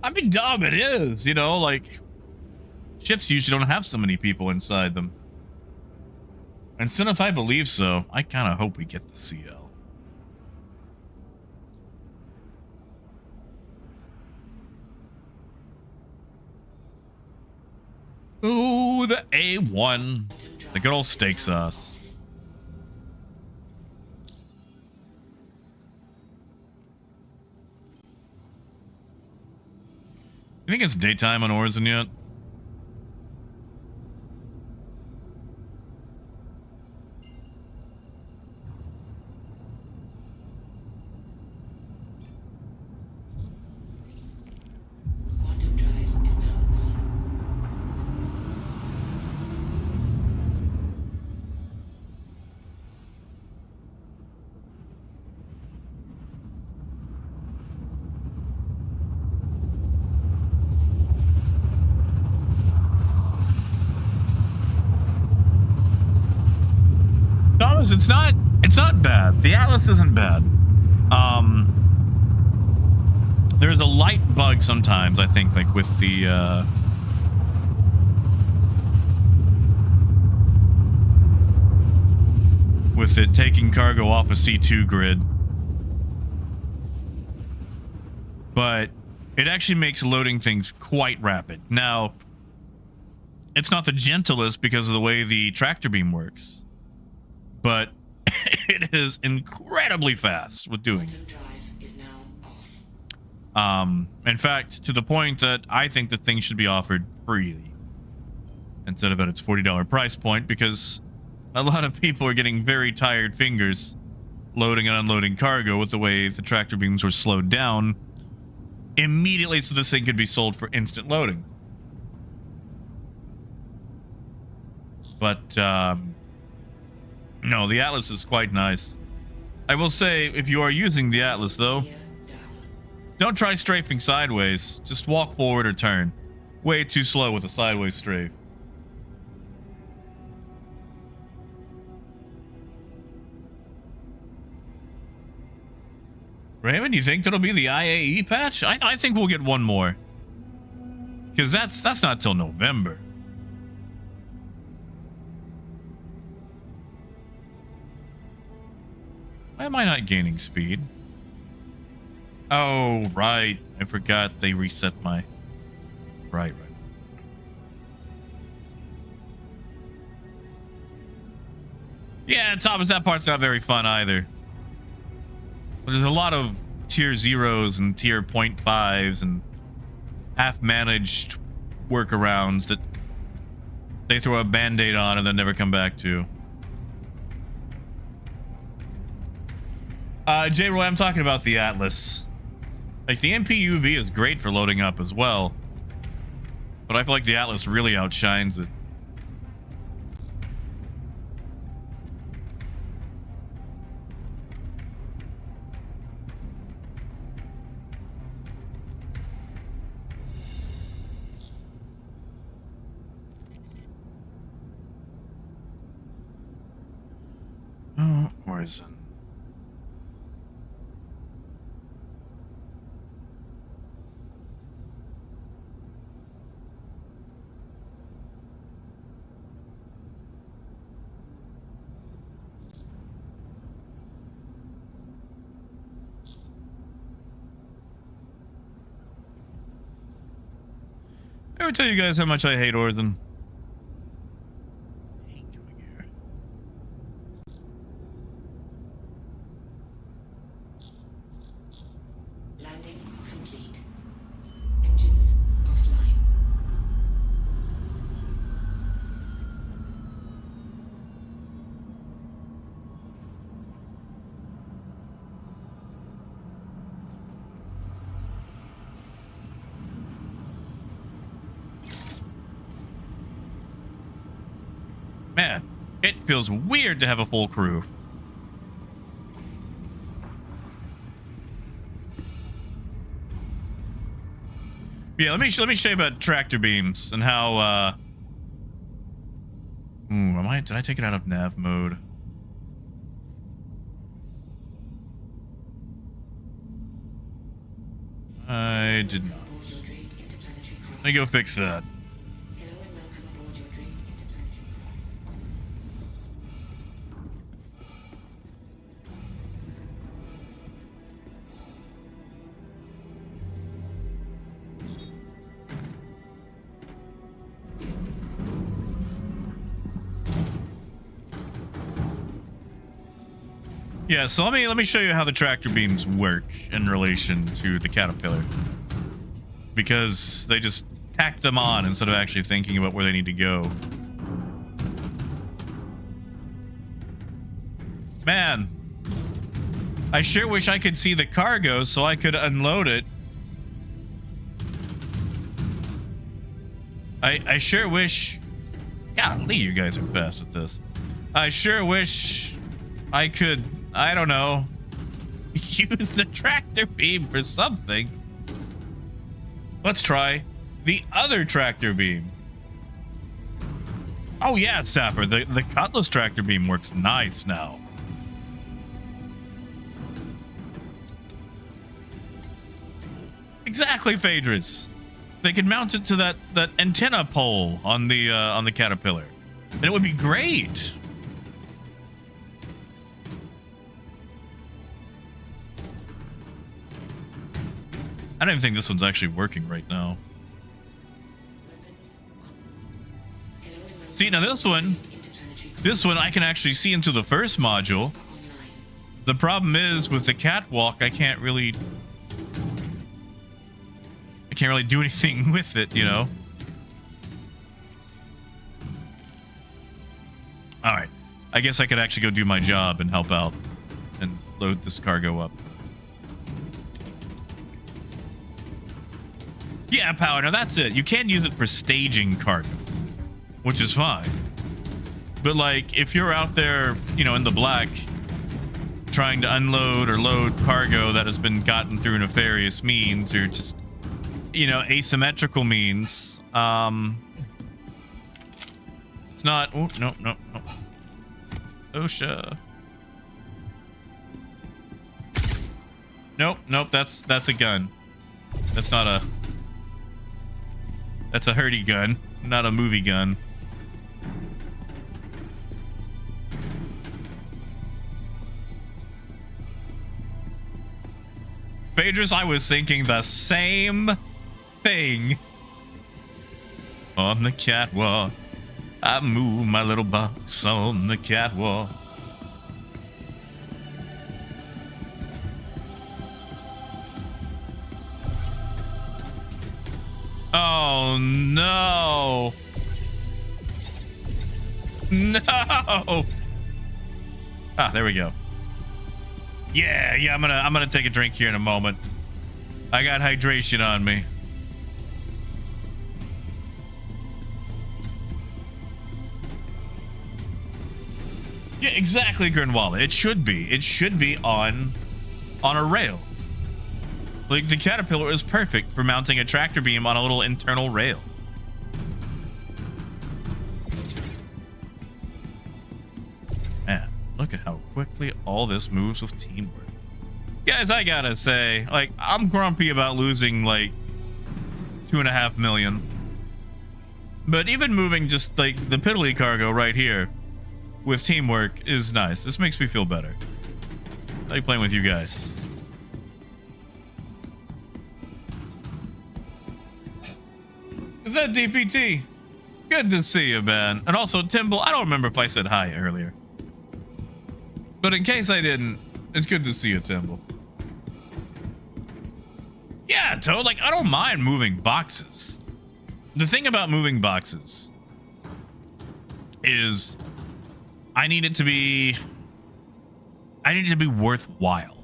Speaker 1: I mean, dumb it is, you know, like, ships usually don't have so many people inside them. And since I believe so, I kind of hope we get the CL. Ooh, the A1. The good old steak sauce. You think it's daytime on Orison yet?
Speaker 3: Quantum drive is now on.
Speaker 1: Atlas, it's not bad. The Atlas isn't bad. There's a light bug sometimes, I think, like with the with it taking cargo off a C2 grid. But it actually makes loading things quite rapid. Now, it's not the gentlest because of the way the tractor beam works, but it is incredibly fast with doing it.
Speaker 3: Drive is now off.
Speaker 1: In fact, to the point that I think the thing should be offered freely instead of at its $40 price point, because a lot of people are getting very tired fingers loading and unloading cargo with the way the tractor beams were slowed down immediately, so this thing could be sold for instant loading. But no, the Atlas is quite nice. I will say, if you are using the Atlas though, don't try strafing sideways. Just walk forward or turn. Way too slow with a sideways strafe. Raymond, you think that'll be the IAE patch? I think we'll get one more. Because that's not till November. Why am I not gaining speed? Oh, right. I forgot they reset my... Right. Yeah, Thomas, that part's not very fun either. There's a lot of tier 0s and tier 0.5s and half-managed workarounds that they throw a band-aid on and then never come back to. J-Roy, I'm talking about the Atlas. Like, the MPUV is great for loading up as well, but I feel like the Atlas really outshines it. Oh, Horizon. Ever tell you guys how much I hate Orthan? Hate coming here.
Speaker 3: Landing complete. Engines offline.
Speaker 1: Man, it feels weird to have a full crew. Yeah, let me show you about tractor beams and how did I take it out of nav mode? I did not. Let me go fix that.
Speaker 3: Hello and welcome aboard your dream interplanetary.
Speaker 1: Yeah, so let me show you how the tractor beams work in relation to the caterpillar, because they just tack them on instead of actually thinking about where they need to go. Man, I sure wish I could see the cargo so I could unload it. I sure wish... Golly, you guys are fast at this. I sure wish I could, I don't know, use the tractor beam for something. Let's try the other tractor beam. Oh yeah, Sapper. The Cutlass tractor beam works nice now. Exactly, Phaedrus. They could mount it to that antenna pole on the Caterpillar, and it would be great. I don't even think this one's actually working right now. See, now this one I can actually see into the first module. The problem is with the catwalk, I can't really do anything with it, you know. All right, I guess I could actually go do my job and help out and load this cargo up. Yeah, power. Now that's it. You can use it for staging cargo, which is fine. But like, if you're out there, you know, in the black, trying to unload or load cargo that has been gotten through nefarious means, or just, you know, asymmetrical means, it's not. Oh no. OSHA. Nope. That's a gun. That's not a. That's a hurdy gun, not a movie gun. Phaedrus, I was thinking the same thing. On the catwalk, I move my little box on the catwalk. Oh no. No. Ah, there we go. Yeah, I'm gonna take a drink here in a moment. I got hydration on me. Yeah, exactly, Grinwalla. It should be on a rail. Like, the Caterpillar is perfect for mounting a tractor beam on a little internal rail. Man, look at how quickly all this moves with teamwork. Guys, I gotta say, like, I'm grumpy about losing, like, 2.5 million. But even moving just, like, the piddly cargo right here with teamwork is nice. This makes me feel better. I like playing with you guys. Is that DPT? Good to see you, man. And also, Timble, I don't remember if I said hi earlier. But in case I didn't, it's good to see you, Timble. Yeah, Toad, like, I don't mind moving boxes. The thing about moving boxes is I need it to be worthwhile.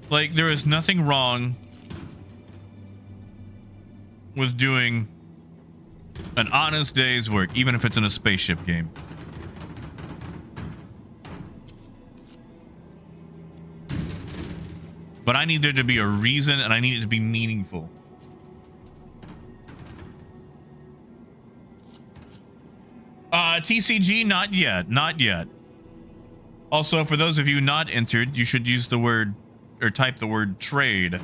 Speaker 1: Like, there is nothing wrong with doing an honest day's work, even if it's in a spaceship game. But I need there to be a reason, and I need it to be meaningful. TCG, not yet. Also, for those of you not entered, you should use the word, or type the word trade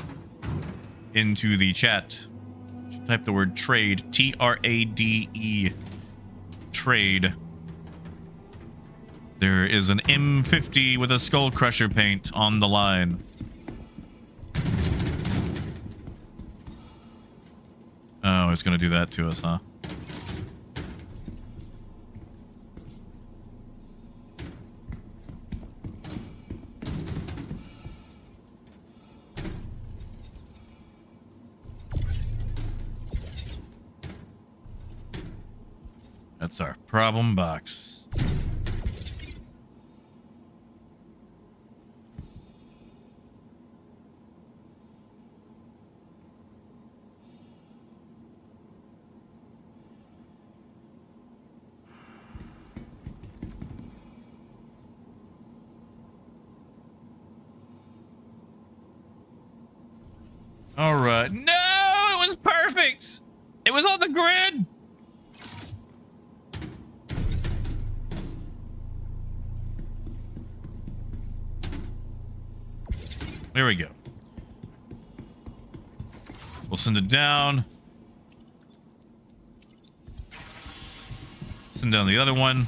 Speaker 1: into the chat. Type the word trade, T-R-A-D-E, trade. There is an M50 with a skull crusher paint on the line. Oh, it's gonna do that to us, huh? That's our problem box. All right. No, it was perfect. It was on the grid. There we go. We'll send it down. Send down the other one.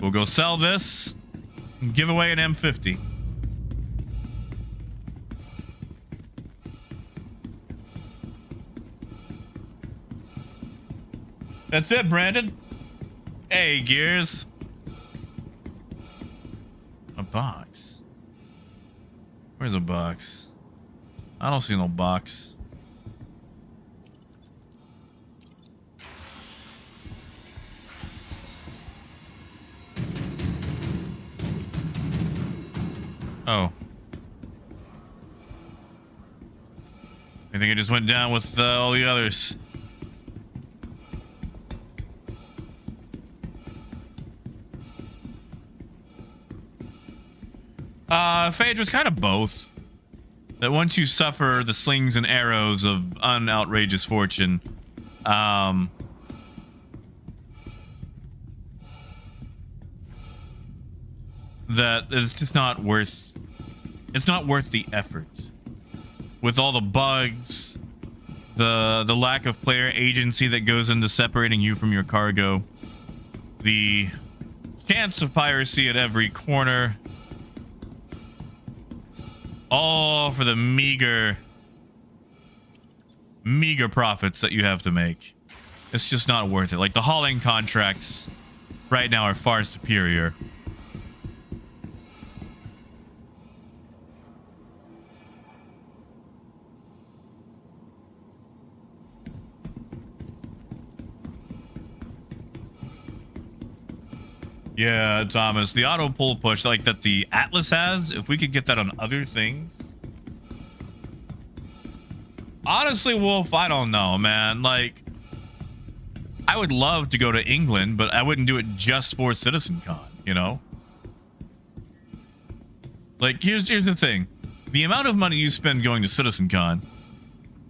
Speaker 1: We'll go sell this and give away an M50. That's it, Brandon. Hey, Gears. A box. Where's a box? I don't see no box. Oh. I think it just went down with all the others. Phage was kind of both. That once you suffer the slings and arrows of unoutrageous fortune, that it's just not worth. It's not worth the effort. With all the bugs, the lack of player agency that goes into separating you from your cargo, the chance of piracy at every corner. All for the meager profits that you have to make. It's just not worth it. Like, the hauling contracts right now are far superior. Yeah, Thomas, the auto pull push like that the Atlas has, if we could get that on other things. Honestly, Wolf, I don't know, man. Like, I would love to go to England, but I wouldn't do it just for CitizenCon, you know? Like, here's the thing. The amount of money you spend going to CitizenCon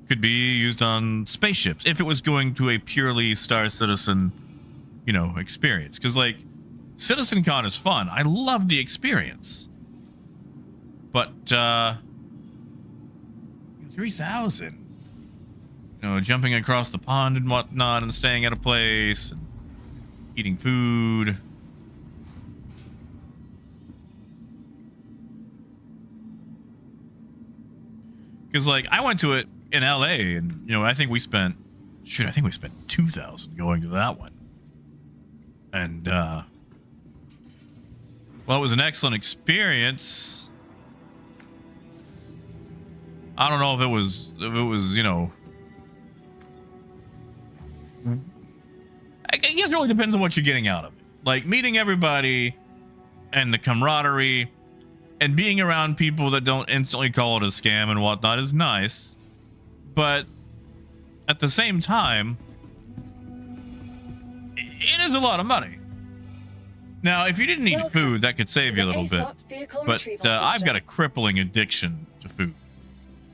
Speaker 1: could be used on spaceships if it was going to a purely Star Citizen, you know, experience. Because, like, CitizenCon is fun. I love the experience. But, 3,000. You know, jumping across the pond and whatnot and staying at a place and eating food. Because, like, I went to it in LA and, you know, I think we spent 2,000 going to that one. And, well, it was an excellent experience. I don't know if it was, you know, I guess it really depends on what you're getting out of it. Like, meeting everybody and the camaraderie and being around people that don't instantly call it a scam and whatnot is nice. But at the same time, it is a lot of money. Now, if you didn't eat food, that could save you a little bit. But I've got a crippling addiction to food.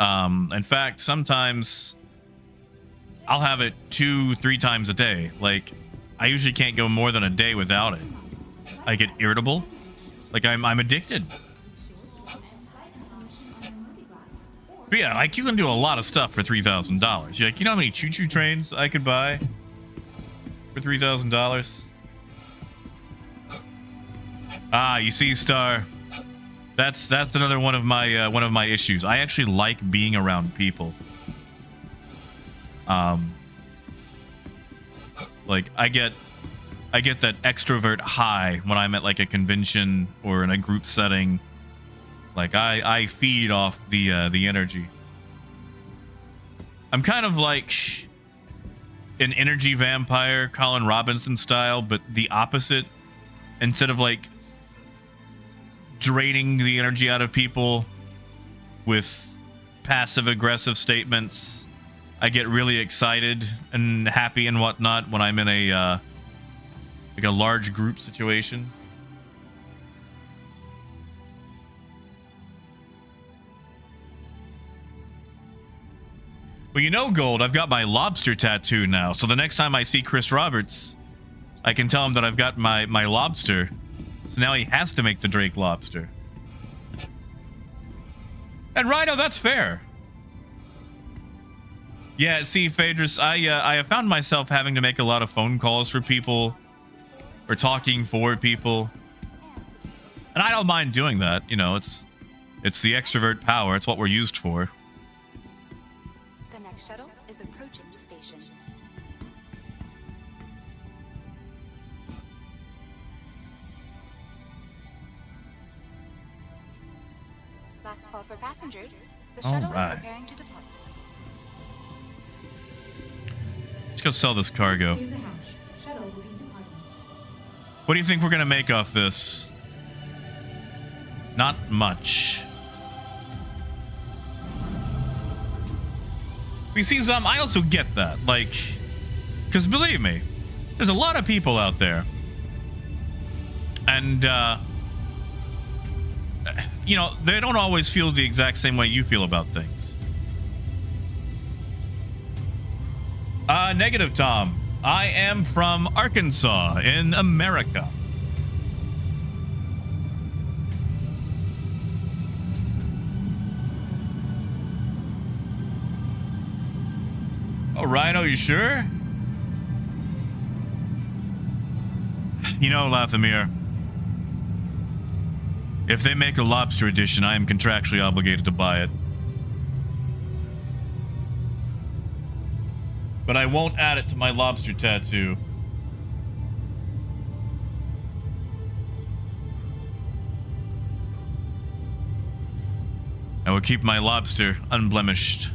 Speaker 1: In fact, sometimes I'll have it 2-3 times a day. Like, I usually can't go more than a day without it. I get irritable. Like, I'm addicted. But yeah, like, you can do a lot of stuff for $3,000. You're like, you know how many choo-choo trains I could buy for $3,000? Ah, you see, Star. That's another one of my issues. I actually like being around people. Like, I get that extrovert high when I'm at like a convention or in a group setting. Like, I feed off the energy. I'm kind of like an energy vampire, Colin Robinson style, but the opposite. Instead of like draining the energy out of people with passive aggressive statements, I get really excited and happy and whatnot when I'm in a like a large group situation. Well, you know, Gold, I've got my lobster tattoo now, so the next time I see Chris Roberts, I can tell him that I've got my lobster. So now he has to make the Drake lobster. And Rhino, that's fair. Yeah, see, Phaedrus, I have found myself having to make a lot of phone calls for people or talking for people. And I don't mind doing that. You know, it's the extrovert power. It's what we're used for.
Speaker 4: The next shuttle is approaching the station. Last call for passengers. The
Speaker 1: All
Speaker 4: shuttle
Speaker 1: right.
Speaker 4: is preparing to depart.
Speaker 1: Let's go sell this cargo.
Speaker 4: Clear the hatch. Shuttle will be departing.
Speaker 1: What do you think we're gonna make off this? Not much. You see, Zum, I also get that. Like, because believe me, there's a lot of people out there. And, you know, they don't always feel the exact same way you feel about things. Negative, Tom. I am from Arkansas in America. Oh, Rhino, you sure? You know, Lathamir, if they make a lobster edition, I am contractually obligated to buy it. But I won't add it to my lobster tattoo. I will keep my lobster unblemished.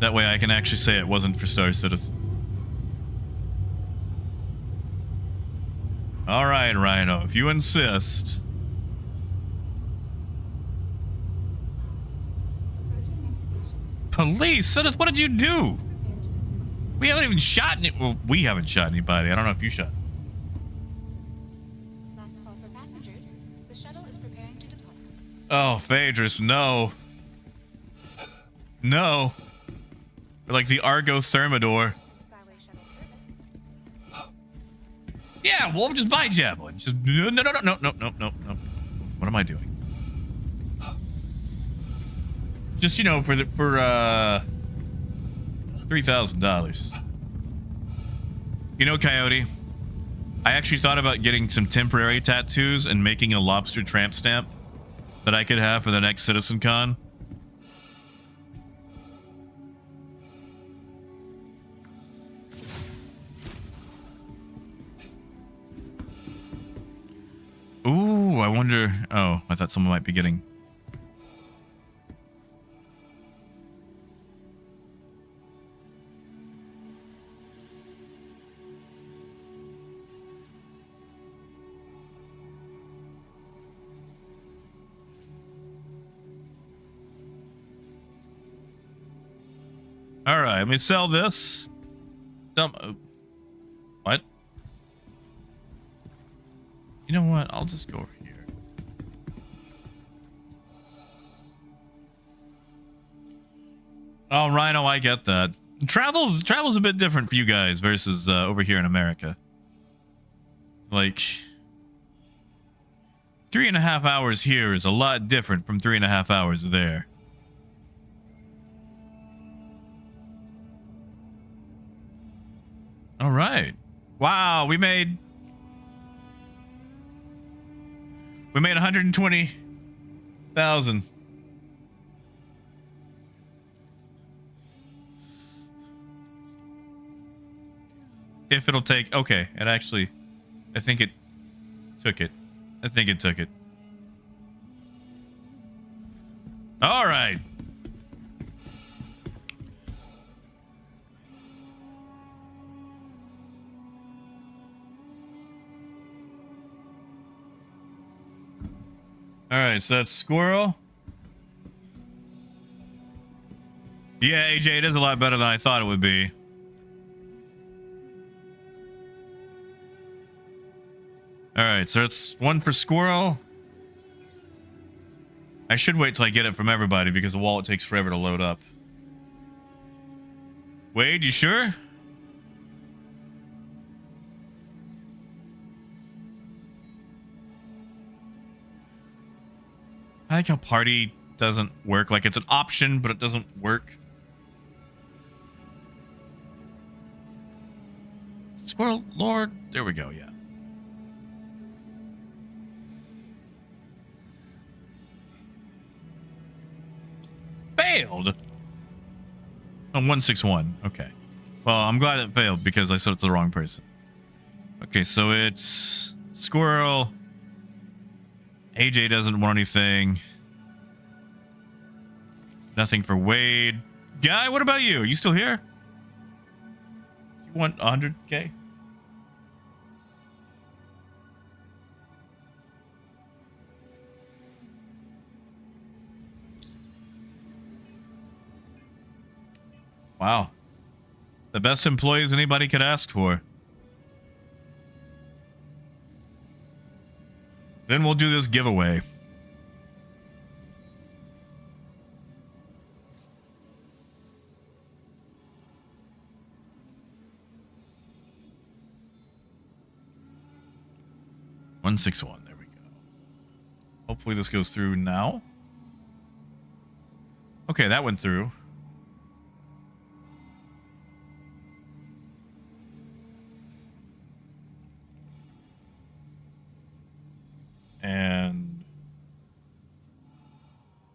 Speaker 1: That way I can actually say it wasn't for Star Citizen. Alright, Rhino, if you insist. Police? What did you do? We haven't even shot any. Well, we haven't shot anybody. I don't know if you shot.
Speaker 4: Last call for passengers. The shuttle is preparing to depart.
Speaker 1: Oh, Phaedrus, no. No. We're like the Argo Thermidor.
Speaker 4: Skyway shuttle service.
Speaker 1: Yeah, we'll just buy Javelin. Just no. What am I doing? Just, you know, for $3,000. You know, Coyote, I actually thought about getting some temporary tattoos and making a lobster tramp stamp that I could have for the next CitizenCon. Ooh, I wonder. Oh, I thought someone might be getting. All right, let me sell this. What? You know what? I'll just go over here. Oh, Rhino, I get that. Travel's a bit different for you guys versus over here in America. Like, 3.5 hours here is a lot different from 3.5 hours there. All right. Wow, we made 120,000. If it'll take, okay, it actually, I think it took it. I think it took it. All right. All right, so that's Squirrel. Yeah, AJ, it is a lot better than I thought it would be. All right, so it's one for Squirrel. I should wait till I get it from everybody because the wallet takes forever to load up. Wade, you sure? like how party doesn't work. Like, it's an option, but it doesn't work. Squirrel Lord. There we go, yeah. Failed. Oh, 161. Okay. Well, I'm glad it failed because I said it to the wrong person. Okay, so it's Squirrel. AJ doesn't want anything. Nothing for Wade. Guy, what about you? You still here? You want 100K? Wow. The best employees anybody could ask for. Then we'll do this giveaway. $161. There we go. Hopefully this goes through now. Okay, that went through. And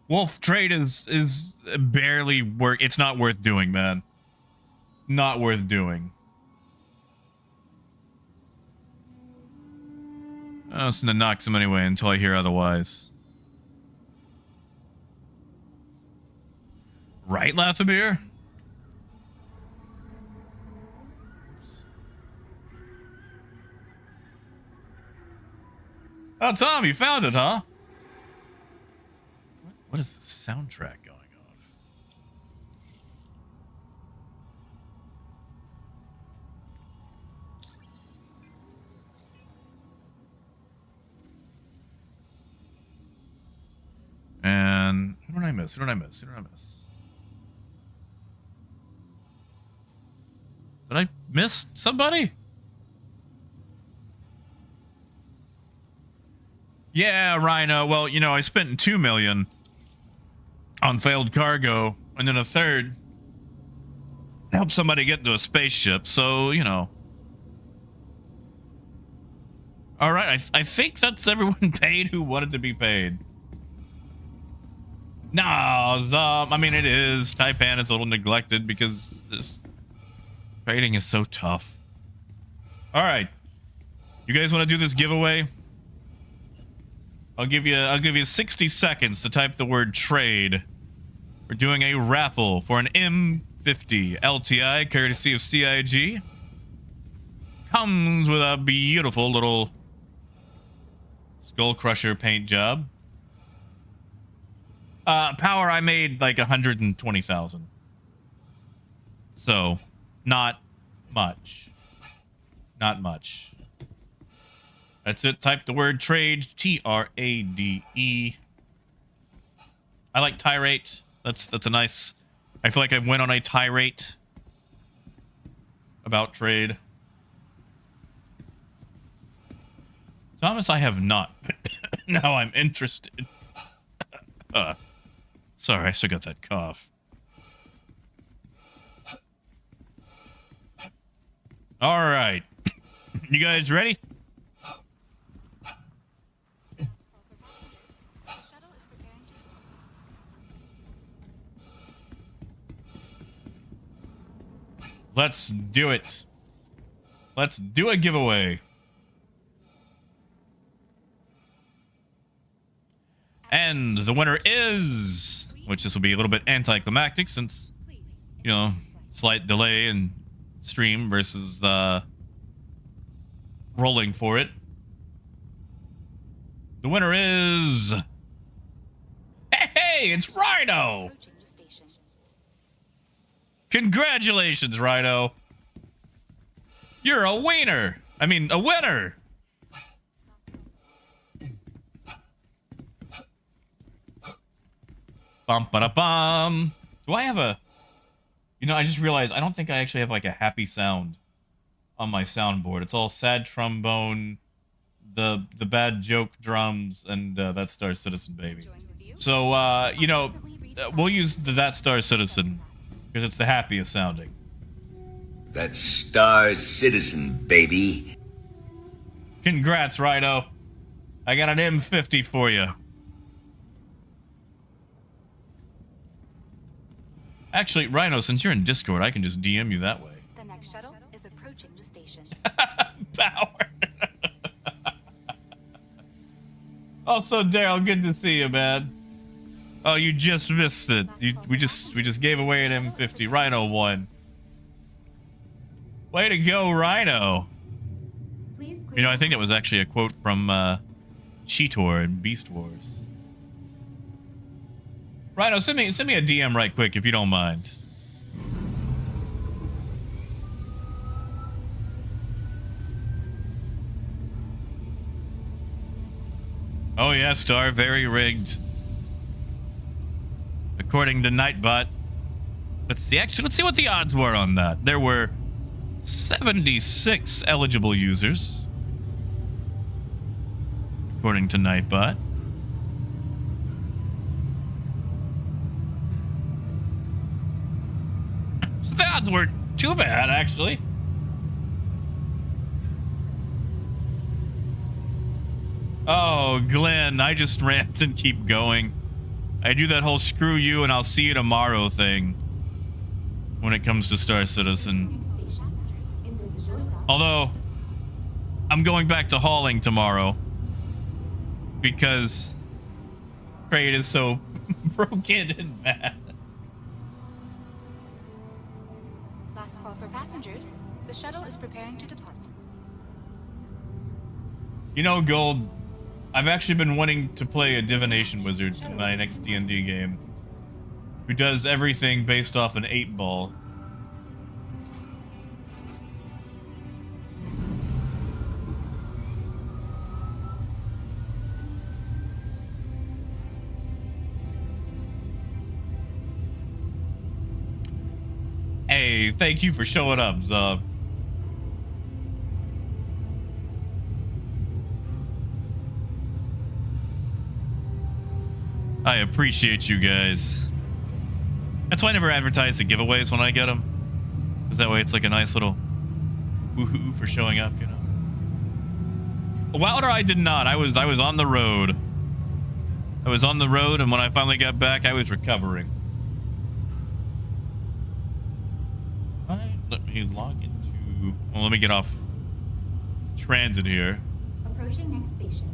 Speaker 1: Wolf Trade is barely work. It's not worth doing, man. Not worth doing. I was gonna knock some anyway until I hear otherwise. Right, Lathamir? Oh, Tom, you found it, huh? What is the soundtrack going on? And who did I miss? Who did I miss? Who did I miss? Did I miss somebody? Yeah, Rhino. Well, you know, I spent $2 million on failed cargo, and then a third help somebody get into a spaceship. So, you know. All right, I think that's everyone paid who wanted to be paid. No, I mean, it is. Taipan is a little neglected because this trading is so tough. All right, you guys want to do this giveaway? I'll give you 60 seconds to type the word trade. We're doing a raffle for an M50 LTI courtesy of CIG. Comes with a beautiful little Skull Crusher paint job. Power, I made like 120,000. So, not much. Not much. That's it. Type the word trade. Trade. I like tirade. That's a nice. I feel like I went on a tirade about trade. Thomas, I have not. Now I'm interested. Sorry, I still got that cough. All right. You guys ready? Let's do it. Let's do a giveaway. And the winner is, which this will be a little bit anticlimactic since, you know, slight delay in stream versus rolling for it. The winner is, hey, it's Rhino. Congratulations, Rhino. You're a winner. I mean, a winner. Bum ba da bum. Do I have a? You know, I just realized I don't think I actually have like a happy sound on my soundboard. It's all sad trombone, the bad joke drums, and that Star Citizen baby. So, you know, we'll use the That Star Citizen because it's the happiest sounding.
Speaker 5: That Star Citizen, baby.
Speaker 1: Congrats, Rhino. I got an M50 for you. Actually, Rhino, since you're in Discord, I can just DM you that way.
Speaker 4: The next shuttle is approaching the station.
Speaker 1: Power. Also, Daryl, good to see you, man. Oh, you just missed it. We just gave away an M50. Rhino won. Way to go, Rhino. You know, I think that was actually a quote from Cheetor in Beast Wars. Rhino, send me a DM right quick if you don't mind. Oh yeah, Star, very rigged. According to Nightbot. Let's see what the odds were on that. There were 76 eligible users. According to Nightbot. So the odds weren't too bad, actually. Oh, Glenn, I just rant and keep going. I do that whole screw you and I'll see you tomorrow thing when it comes to Star Citizen. Although, I'm going back to hauling tomorrow because Trade is so broken and bad.
Speaker 4: Last call for passengers. The shuttle is preparing to depart.
Speaker 1: You know, Gold, I've actually been wanting to play a divination wizard in my next D&D game who does everything based off an 8-ball. Hey, thank you for showing up, Zub. I appreciate you guys. That's why I never advertise the giveaways when I get them. Because that way it's like a nice little woohoo for showing up, you know. Wilder, I did not. I was on the road. I was on the road, and when I finally got back, I was recovering. Alright, let me log into... Well, let me get off transit here.
Speaker 4: Approaching next station.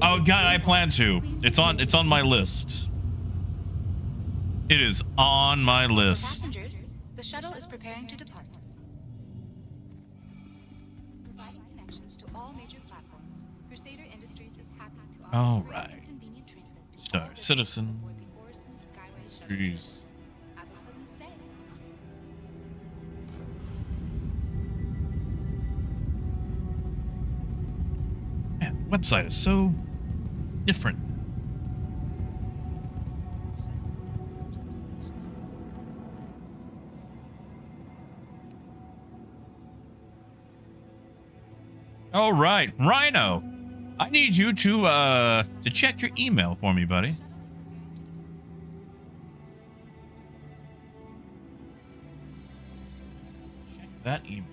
Speaker 1: Oh god, I plan to. It's on my list. It is on my list.
Speaker 4: Passengers, the shuttle is preparing to depart. Providing connections to all major platforms, Crusader Industries is happy to offer
Speaker 1: Alright.
Speaker 4: convenient transit to
Speaker 1: Star
Speaker 4: all
Speaker 1: Citizen.
Speaker 4: aboard the Orson Skyway shuttle
Speaker 1: Industries.
Speaker 4: service. Have a pleasant stay.
Speaker 1: Man, the website is so different. All right, Rhino, I need you to check your email for me, buddy. Check that email.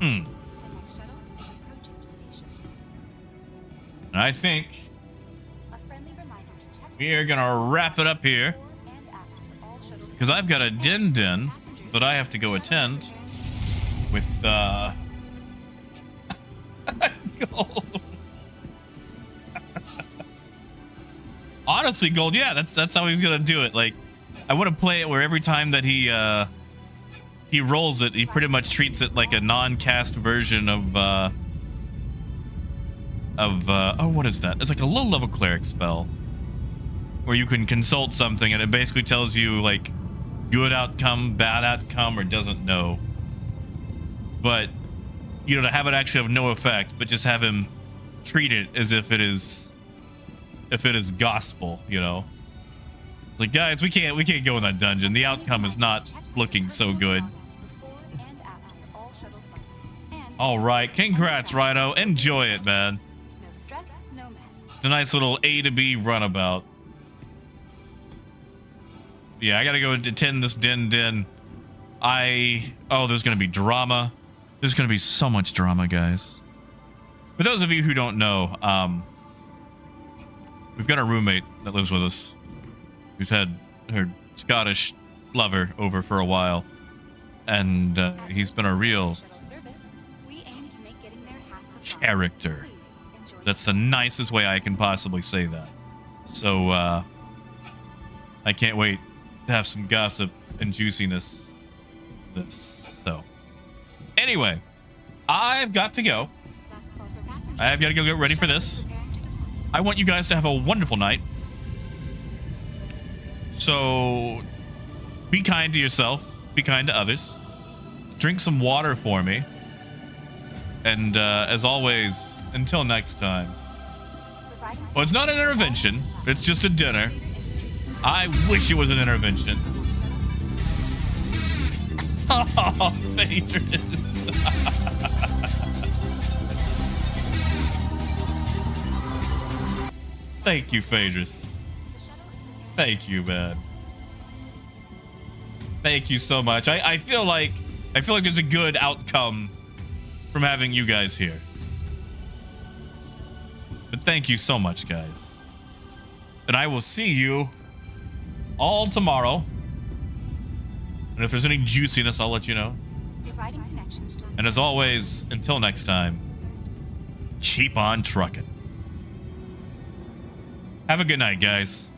Speaker 4: The next shuttle is approaching the station.
Speaker 1: And I think
Speaker 4: A friendly reminder to check
Speaker 1: we are gonna wrap it up here
Speaker 4: before and after all shuttle
Speaker 1: because I've got a din that I have to go attend with Gold. Honestly, Gold, yeah, that's how he's gonna do it. Like, I want to play it where every time that he rolls it, he pretty much treats it like a non-cast version of oh, what is that? It's like a low-level cleric spell where you can consult something and it basically tells you like good outcome, bad outcome, or doesn't know. But you know, to have it actually have no effect, but just have him treat it as if it is gospel, you know. It's like, guys, we can't go in that dungeon. The outcome is not looking so good.
Speaker 4: before and after
Speaker 1: All right, congrats, Rhino. Enjoy it, man.
Speaker 4: No stress, no mess.
Speaker 1: It's a nice little A to B runabout. Yeah, I gotta go attend this den. Oh, there's gonna be drama. There's gonna be so much drama, guys. For those of you who don't know, we've got a roommate that lives with us who's had her Scottish lover over for a while, and he's been a real
Speaker 4: Shuttle service, we aim to make getting there half the fun.
Speaker 1: character.
Speaker 4: Please enjoy
Speaker 1: That's the nicest way I can possibly say that. So, I can't wait to have some gossip and juiciness. So, anyway, I've got to go.
Speaker 4: Last call for passengers.
Speaker 1: I've got to go get ready for this.
Speaker 4: Preparing to depart.
Speaker 1: I want you guys to have a wonderful night. So, be kind to yourself. Be kind to others. Drink some water for me. And, as always, until next time.
Speaker 4: Providing
Speaker 1: Well, it's not an intervention. It's just a dinner. I wish it was an intervention. Oh, Phaedrus. Thank you, Phaedrus. Thank you, man. Thank you so much. I feel like there's a good outcome from having you guys here. But thank you so much, guys. And I will see you all tomorrow. And if there's any juiciness, I'll let you know.
Speaker 4: Providing connections to
Speaker 1: And as always, until next time, keep on trucking. Have a good night, guys.